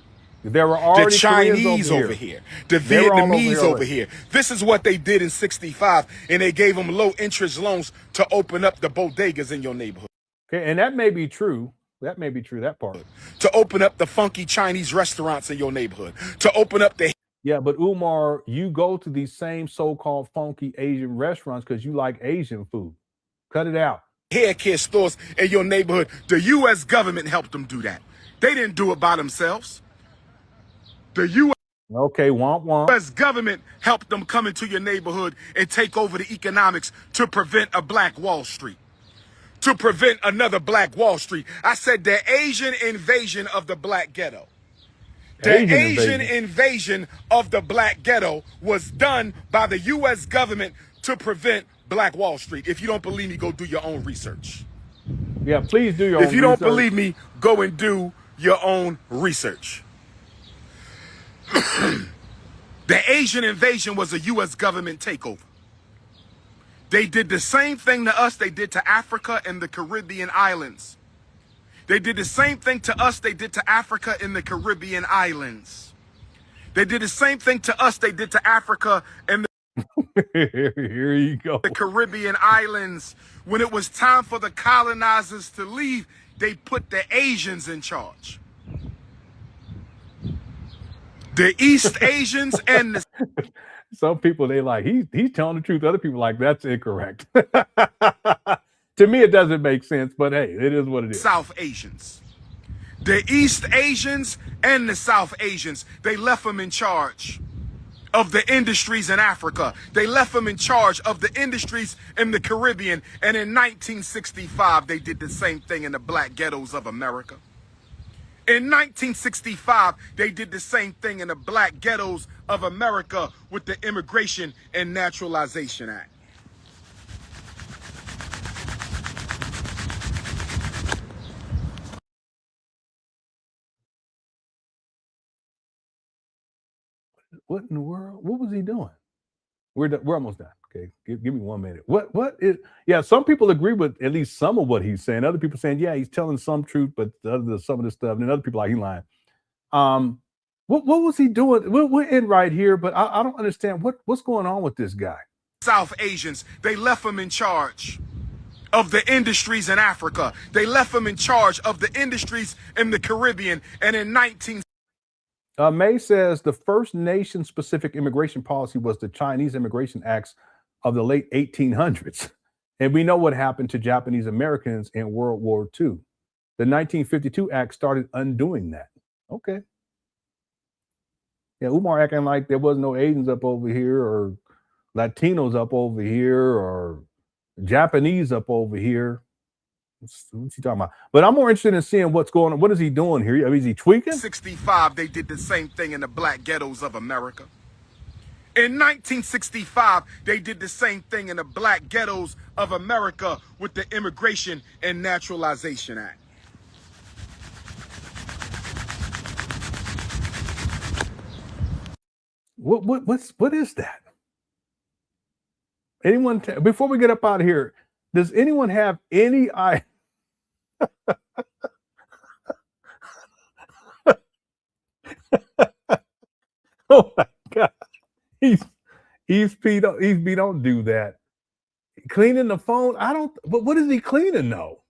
there were already the Chinese over here, the Vietnamese over here. This is what they did in 65, and they gave them low interest loans to open up the bodegas in your neighborhood. Okay, and that may be true. That may be true, that part. To open up the funky Chinese restaurants in your neighborhood, to open up the... Yeah, but Umar, you go to these same so-called funky Asian restaurants because you like Asian food. Cut it out. hair care stores in your neighborhood. The U.S. government helped them do that. They didn't do it by themselves. The U.S. government helped them come into your neighborhood and take over the economics to prevent a Black Wall Street. To prevent another Black Wall Street. I said the Asian invasion of the Black ghetto. The Asian invasion of the Black ghetto was done by the U.S. government to prevent Black Wall Street. If you don't believe me, go do your own research. Yeah, please do your own research. If you don't believe me, go and do your own research. The Asian invasion was a U.S. government takeover. They did the same thing to us they did to Africa and the Caribbean islands. They did the same thing to us they did to Africa and the Caribbean islands. They did the same thing to us they did to Africa and Here you go. The Caribbean islands. When it was time for the colonizers to leave, they put the Asians in charge. The East Asians and the... Some people, they like, he's telling the truth. Other people like, that's incorrect. To me, it doesn't make sense, but hey, it is what it is. South Asians. The East Asians and the South Asians, they left them in charge of the industries in Africa. They left them in charge of the industries in the Caribbean. And in 1965, they did the same thing in the Black ghettos of America. In 1965, they did the same thing in the Black ghettos of America with the Immigration and Naturalization Act. What in the world? What was he doing? We're almost done. Okay, give me 1 minute. What is? Yeah, some people agree with at least some of what he's saying. Other people saying, yeah, he's telling some truth, but some of the stuff. And then other people like, he lying. What was he doing? We're in right here, but I don't understand what's going on with this guy. South Asians, they left them in charge of the industries in Africa. They left them in charge of the industries in the Caribbean. And in May says the first nation-specific immigration policy was the Chinese Immigration Acts of the late 1800s. And we know what happened to Japanese Americans in World War II. The 1952 Act started undoing that. Okay. Yeah, Umar acting like there was no Asians up over here or Latinos up over here or Japanese up over here. What's he talking about? But I'm more interested in seeing what's going on. What is he doing here? I mean, is he tweaking? 1965, they did the same thing in the Black ghettos of America. In 1965, they did the same thing in the Black ghettos of America with the Immigration and Naturalization Act. What is that? Anyone, before we get up out of here, does anyone have any idea? Oh my God. He's don't do that. Cleaning the phone? But what is he cleaning though?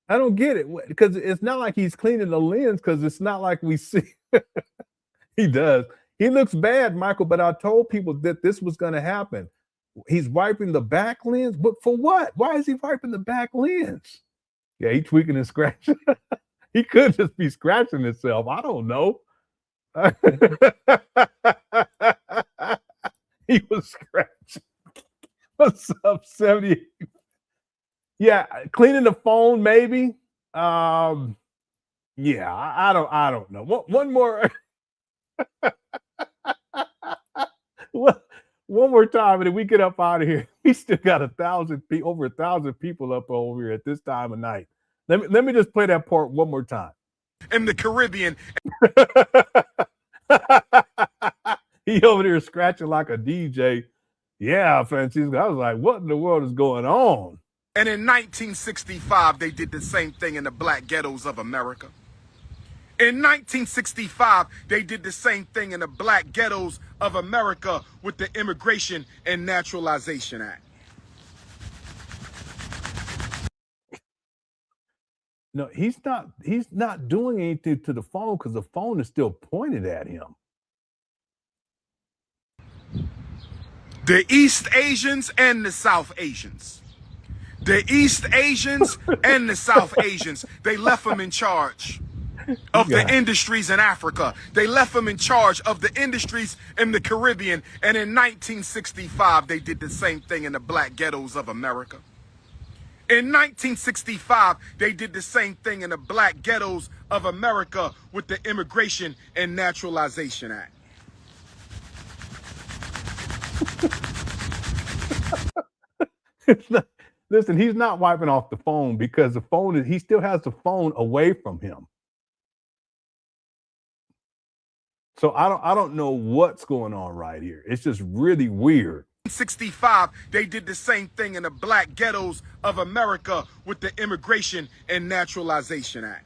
I don't get it. Because it's not like he's cleaning the lens, because it's not like we see. He does. He looks bad, Michael, but I told people that this was going to happen. He's wiping the back lens, but for what? Why is he wiping the back lens? Yeah, he tweaking and scratching. He could just be scratching himself. I don't know. He was scratching. What's up, 70? Yeah, cleaning the phone, maybe. Yeah, I don't know. One more. One more time, and then we get up out of here. We still got over 1,000 people up over here at this time of night. Let me just play that part one more time. In the Caribbean. He over there scratching like a DJ. Yeah, Francisco. I was like, what in the world is going on? And in 1965, they did the same thing in the black ghettos of America. In 1965, they did the same thing in the black ghettos of America with the Immigration and Naturalization Act. No, he's not doing anything to the phone, because the phone is still pointed at him. The East Asians and the South Asians. The East Asians and the South Asians, they left them in charge of the industries in Africa. They left them in charge of the industries in the Caribbean. And in 1965, they did the same thing in the black ghettos of America. In 1965, they did the same thing in the black ghettos of America with the Immigration and Naturalization Act. Listen, he's not wiping off the phone, because the phone he still has the phone away from him. So I don't know what's going on right here. It's just really weird. In 1965, they did the same thing in the black ghettos of America with the Immigration and Naturalization Act.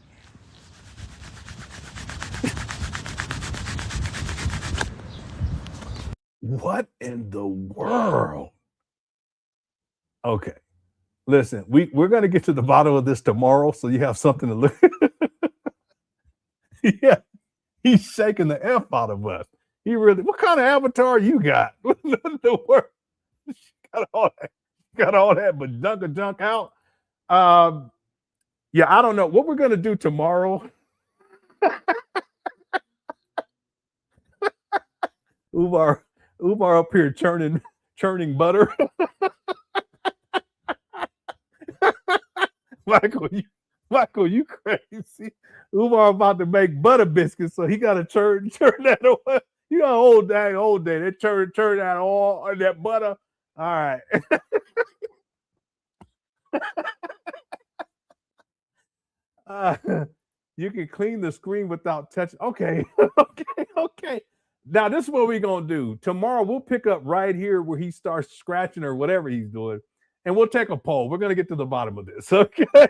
What in the world? Okay. Listen, we're going to get to the bottom of this tomorrow, so you have something to look at. Yeah, he's shaking the F out of us. What kind of avatar you got? What in the world? Got all that but junk out. Yeah, I don't know what we're going to do tomorrow. Umar up here churning butter. Michael, you crazy. Umar about to make butter biscuits, so he got to turn that away. You know, old day. They turn that all on that butter. All right. You can clean the screen without touching. Okay. Now, this is what we're going to do. Tomorrow, we'll pick up right here where he starts scratching or whatever he's doing, and we'll take a poll. We're going to get to the bottom of this, okay?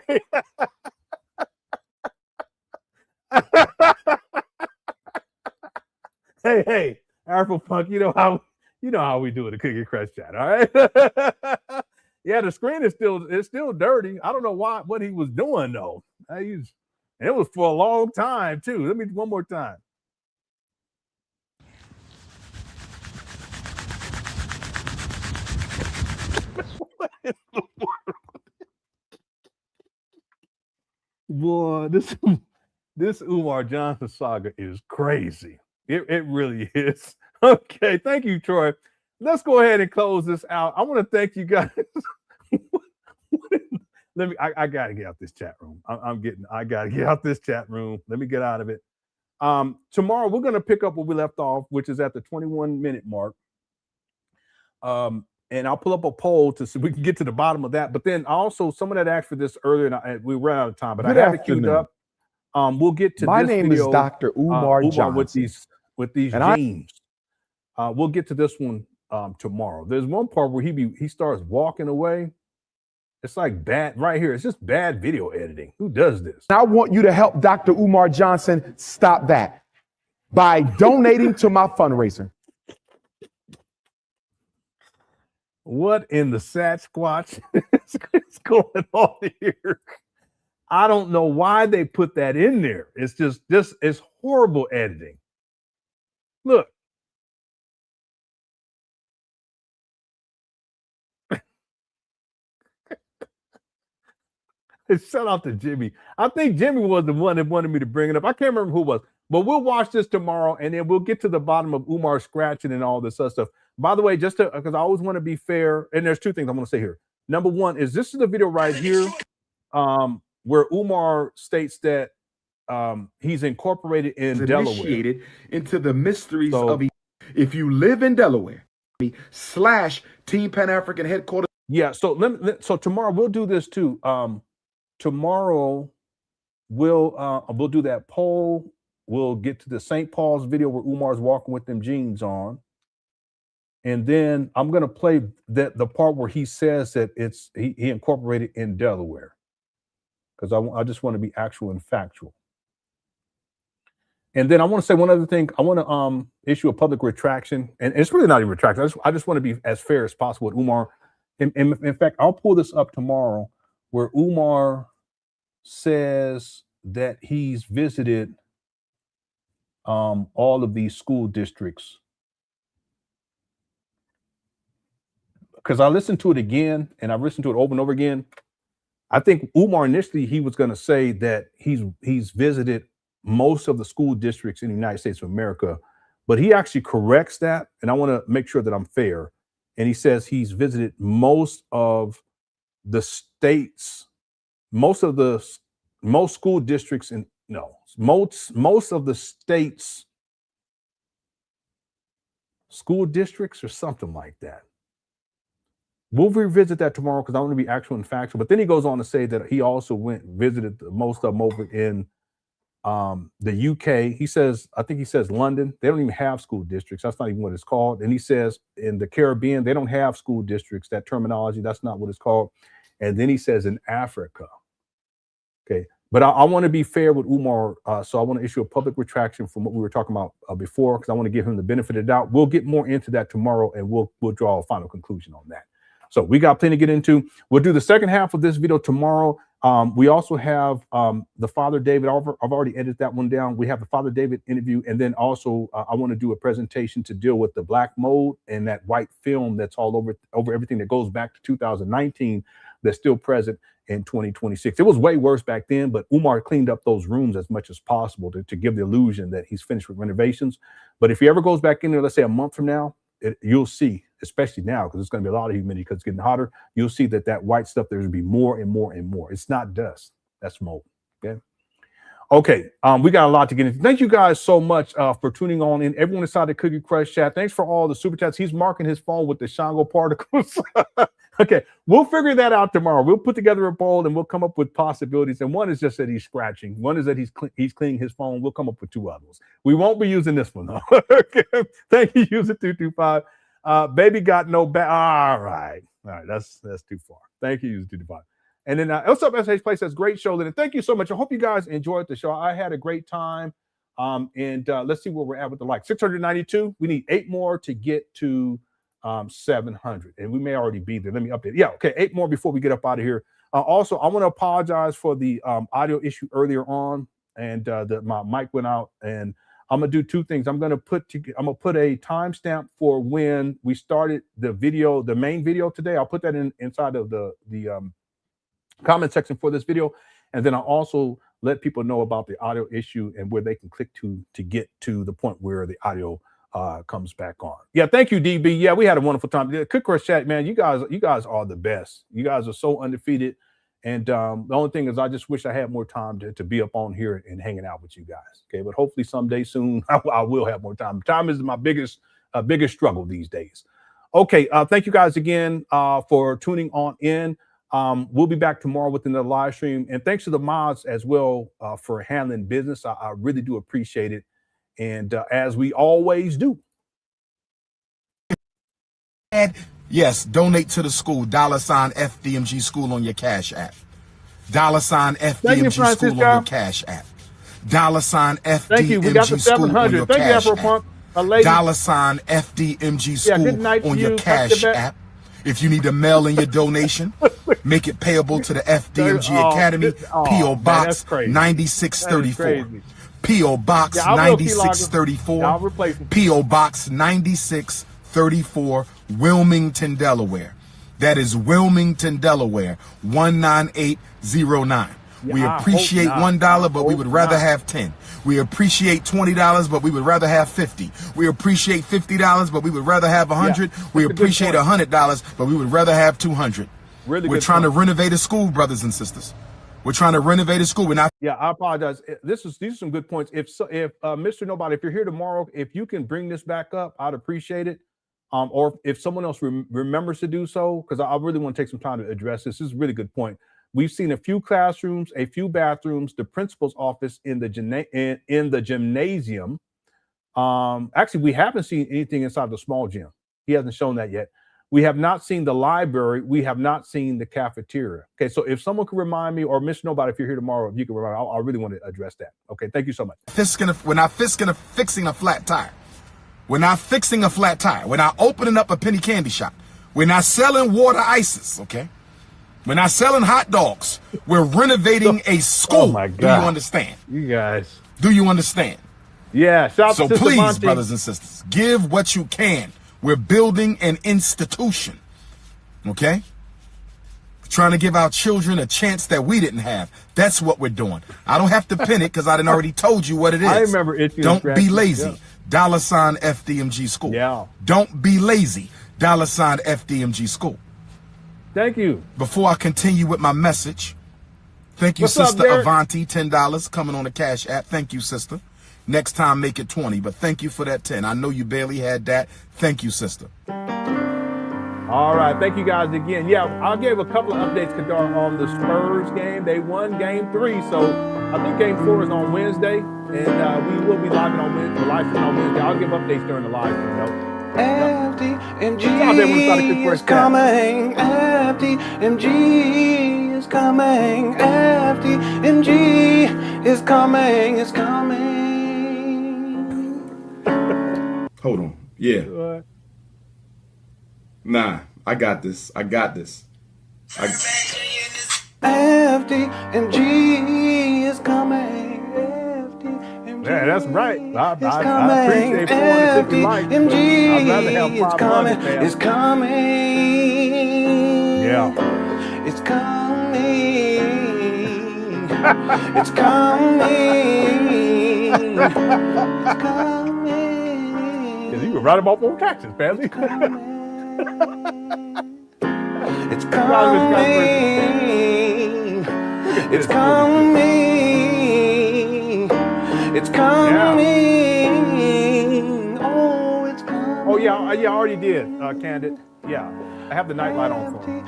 Hey, Afro Punk, you know how we do it at Cookie Crush Chat, all right? Yeah, the screen is still dirty. I don't know what he was doing though. It was for a long time too. Let me one more time. What in the world? Boy, this Umar Johnson saga is crazy. It really is. Okay, thank you, Troy. Let's go ahead and close this out. I want to thank you guys. I gotta get out this chat room. I gotta get out this chat room. Let me get out of it. Tomorrow we're gonna pick up where we left off, which is at the 21-minute mark. And I'll pull up a poll to see we can get to the bottom of that. But then also someone had asked for this earlier, and we ran out of time. But I have it queued up. We'll get to My this name video, is Dr. Umar Johnson. with these genes. We'll get to this one tomorrow. There's one part where he starts walking away. It's like bad right here. It's just bad video editing. Who does this? I want you to help Dr. Umar Johnson stop that by donating to my fundraiser. What in the Sasquatch is going on here? I don't know why they put that in there. It's just it's horrible editing. Look. Shout out to Jimmy. I think Jimmy was the one that wanted me to bring it up. I can't remember who it was, but we'll watch this tomorrow and then we'll get to the bottom of Umar scratching and all this other stuff. By the way, just because I always want to be fair, and there's two things I'm going to say here. Number one is this is the video right here where Umar states that he's incorporated in Delaware. Into the mysteries of if you live in Delaware, / Team Pan African headquarters. Yeah, so so tomorrow we'll do this too. Tomorrow we'll do that poll. We'll get to the St. Paul's video where Umar's walking with them jeans on. And then I'm gonna play the part where he says that he incorporated in Delaware. Because I just want to be actual and factual. And then I want to say one other thing. I want to issue a public retraction. And it's really not a retraction. I just want to be as fair as possible with Umar. In fact, I'll pull this up tomorrow where Umar says that he's visited all of these school districts. Because I listened to it again, and I've listened to it over and over again. I think Umar initially, he was going to say that he's visited most of the school districts in the United States of America, but he actually corrects that, and I want to make sure that I'm fair. And he says he's visited most of the states, most school districts most of the states, school districts or something like that. We'll revisit that tomorrow because I want to be actual and factual. But then he goes on to say that he also visited most of them over in the UK. I think he says London. They don't even have school districts. That's not even what it's called. And he says in the Caribbean, they don't have school districts. That terminology, that's not what it's called. And then he says in Africa. Okay. But I want to be fair with Umar. So I want to issue a public retraction from what we were talking about before, because I want to give him the benefit of the doubt. We'll get more into that tomorrow and we'll draw a final conclusion on that. So we got plenty to get into. We'll do the second half of this video tomorrow. We also have the Father David. I've already edited that one down. We have the Father David interview. And then also I want to do a presentation to deal with the black mold and that white film that's all over everything that goes back to 2019 that's still present in 2026. It was way worse back then, but Umar cleaned up those rooms as much as possible to give the illusion that he's finished with renovations. But if he ever goes back in there, let's say a month from now, you'll see, especially now, because it's going to be a lot of humidity because it's getting hotter, you'll see that white stuff, there's going to be more and more and more. It's not dust. That's mold. Okay. We got a lot to get into. Thank you guys so much for tuning on in. Everyone inside the Cookie Crush chat, thanks for all the super chats. He's marking his phone with the Shango particles. Okay. We'll figure that out tomorrow. We'll put together a poll and we'll come up with possibilities. And one is just that he's scratching. One is that he's cleaning his phone. We'll come up with two others. We won't be using this one, though. Okay. Thank you, User225. Baby got no back. All right. That's too far. Thank you, User225. And then what's up, SH Place? That's great show, Lenon. Thank you so much. I hope you guys enjoyed the show. I had a great time. And let's see where we're at with the likes. 692. We need 8 more to get to 700. And we may already be there. Let me update. Yeah, okay. 8 more before we get up out of here. Also, I want to apologize for the audio issue earlier on. And my mic went out. And I'm gonna do 2 things. I'm gonna put a timestamp for when we started the video, the main video today. I'll put that inside of the comment section for this video, and then I'll also let people know about the audio issue and where they can click to get to the point where the audio comes back on. Yeah, thank you, DB. Yeah, we had a wonderful time. The Cook Crush chat, man. You guys are the best. You guys are so undefeated. And the only thing is, I just wish I had more time to be up on here and hanging out with you guys. Okay, but hopefully someday soon I will have more time. Time is my biggest struggle these days. Okay, thank you guys again for tuning on in. We'll be back tomorrow with another live stream. And thanks to the mods as well for handling business. I really do appreciate it. And as we always do. Yes, donate to the school. $ FDMG school on your Cash App. $ FDMG school on your Cash App. $ FDMG school on your Cash App. $ FDMG school on your Cash App. If you need to mail in your donation, make it payable to the FDMG Academy, P.O. Box 9634. P.O. Box 9634. P.O. Box 9634, Wilmington, Delaware. That is Wilmington, Delaware, 19809. We appreciate $1, but we would rather have 10. We appreciate $20, but we would rather have 50. We appreciate $50, but we would rather have 100. We appreciate $100, but we would rather have 200. We're trying to renovate a school, brothers and sisters. We're trying to renovate a school. We're not. Yeah, I apologize. These are some good points. If Mr. Nobody, if you're here tomorrow, if you can bring this back up, I'd appreciate it. Or if someone else remembers to do so, because I really want to take some time to address this. This is a really good point. We've seen a few classrooms, a few bathrooms, the principal's office in the gymnasium. Actually, we haven't seen anything inside the small gym. He hasn't shown that yet. We have not seen the library. We have not seen the cafeteria. Okay, so if someone could remind me, or Mr. Nobody, if you're here tomorrow, if you can remind me, I really want to address that. Okay, thank you so much. We're not fixing a flat tire. We're not fixing a flat tire. We're not opening up a penny candy shop. We're not selling water ices, okay? We're not selling hot dogs. We're renovating a school. Oh my God. Do you understand? You guys. Do you understand? Yeah. So please, brothers and sisters, give what you can. We're building an institution, okay? Trying to give our children a chance that we didn't have. That's what we're doing. I don't have to pin it because I done already told you what it is. I remember it. Don't be lazy. Yeah. $ FDMG school. Yeah. Don't be lazy. $ FDMG school. Thank you. Before I continue with my message, thank you, Sister Avanti, $10 coming on the Cash App. Thank you, sister. Next time, make it 20, but thank you for that 10. I know you barely had that. Thank you, sister. All right. Thank you guys again. Yeah, I gave a couple of updates, Kadar, on the Spurs game. They won game 3, so I think game 4 is on Wednesday, and we will be live on Wednesday. I'll give updates during the live stream, FDMG is coming. FDMG is coming. FDMG is coming. It's coming. Hold on. Yeah. Nah, I got this. FDMG is coming. Yeah, that's right. I appreciate FDMG is coming. It's coming. Yeah. It's coming. It's coming. It's coming. Yeah, you can write them off on taxes, family. It's coming. It's coming. It's coming. Oh, it's coming. Oh, yeah, I already did, Candid. Yeah, I have the nightlight on for him.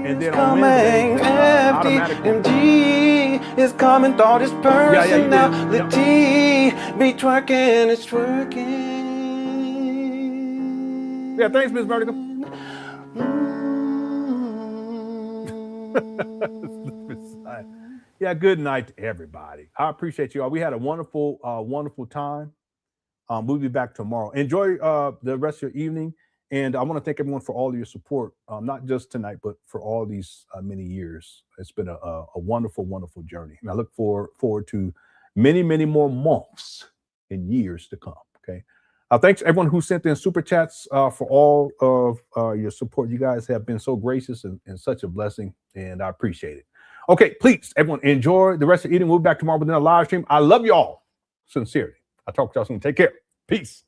And then on Wednesday, FDMG is coming. Thought it's personality. Be twerking, it's twerking. Yeah, thanks, Ms. Vertical. Yeah, good night to everybody. I appreciate you all. We had a wonderful, wonderful time. We'll be back tomorrow. Enjoy the rest of your evening. And I want to thank everyone for all of your support, not just tonight, but for all these many years. It's been a wonderful, wonderful journey. And I look forward to many, many more months and years to come. Okay. Thanks everyone who sent in super chats for all of your support. You guys have been so gracious and such a blessing, and I appreciate it. Okay, please, everyone, enjoy the rest of the evening. We'll be back tomorrow within a live stream. I love you all sincerely. I'll talk to y'all soon. Take care. Peace.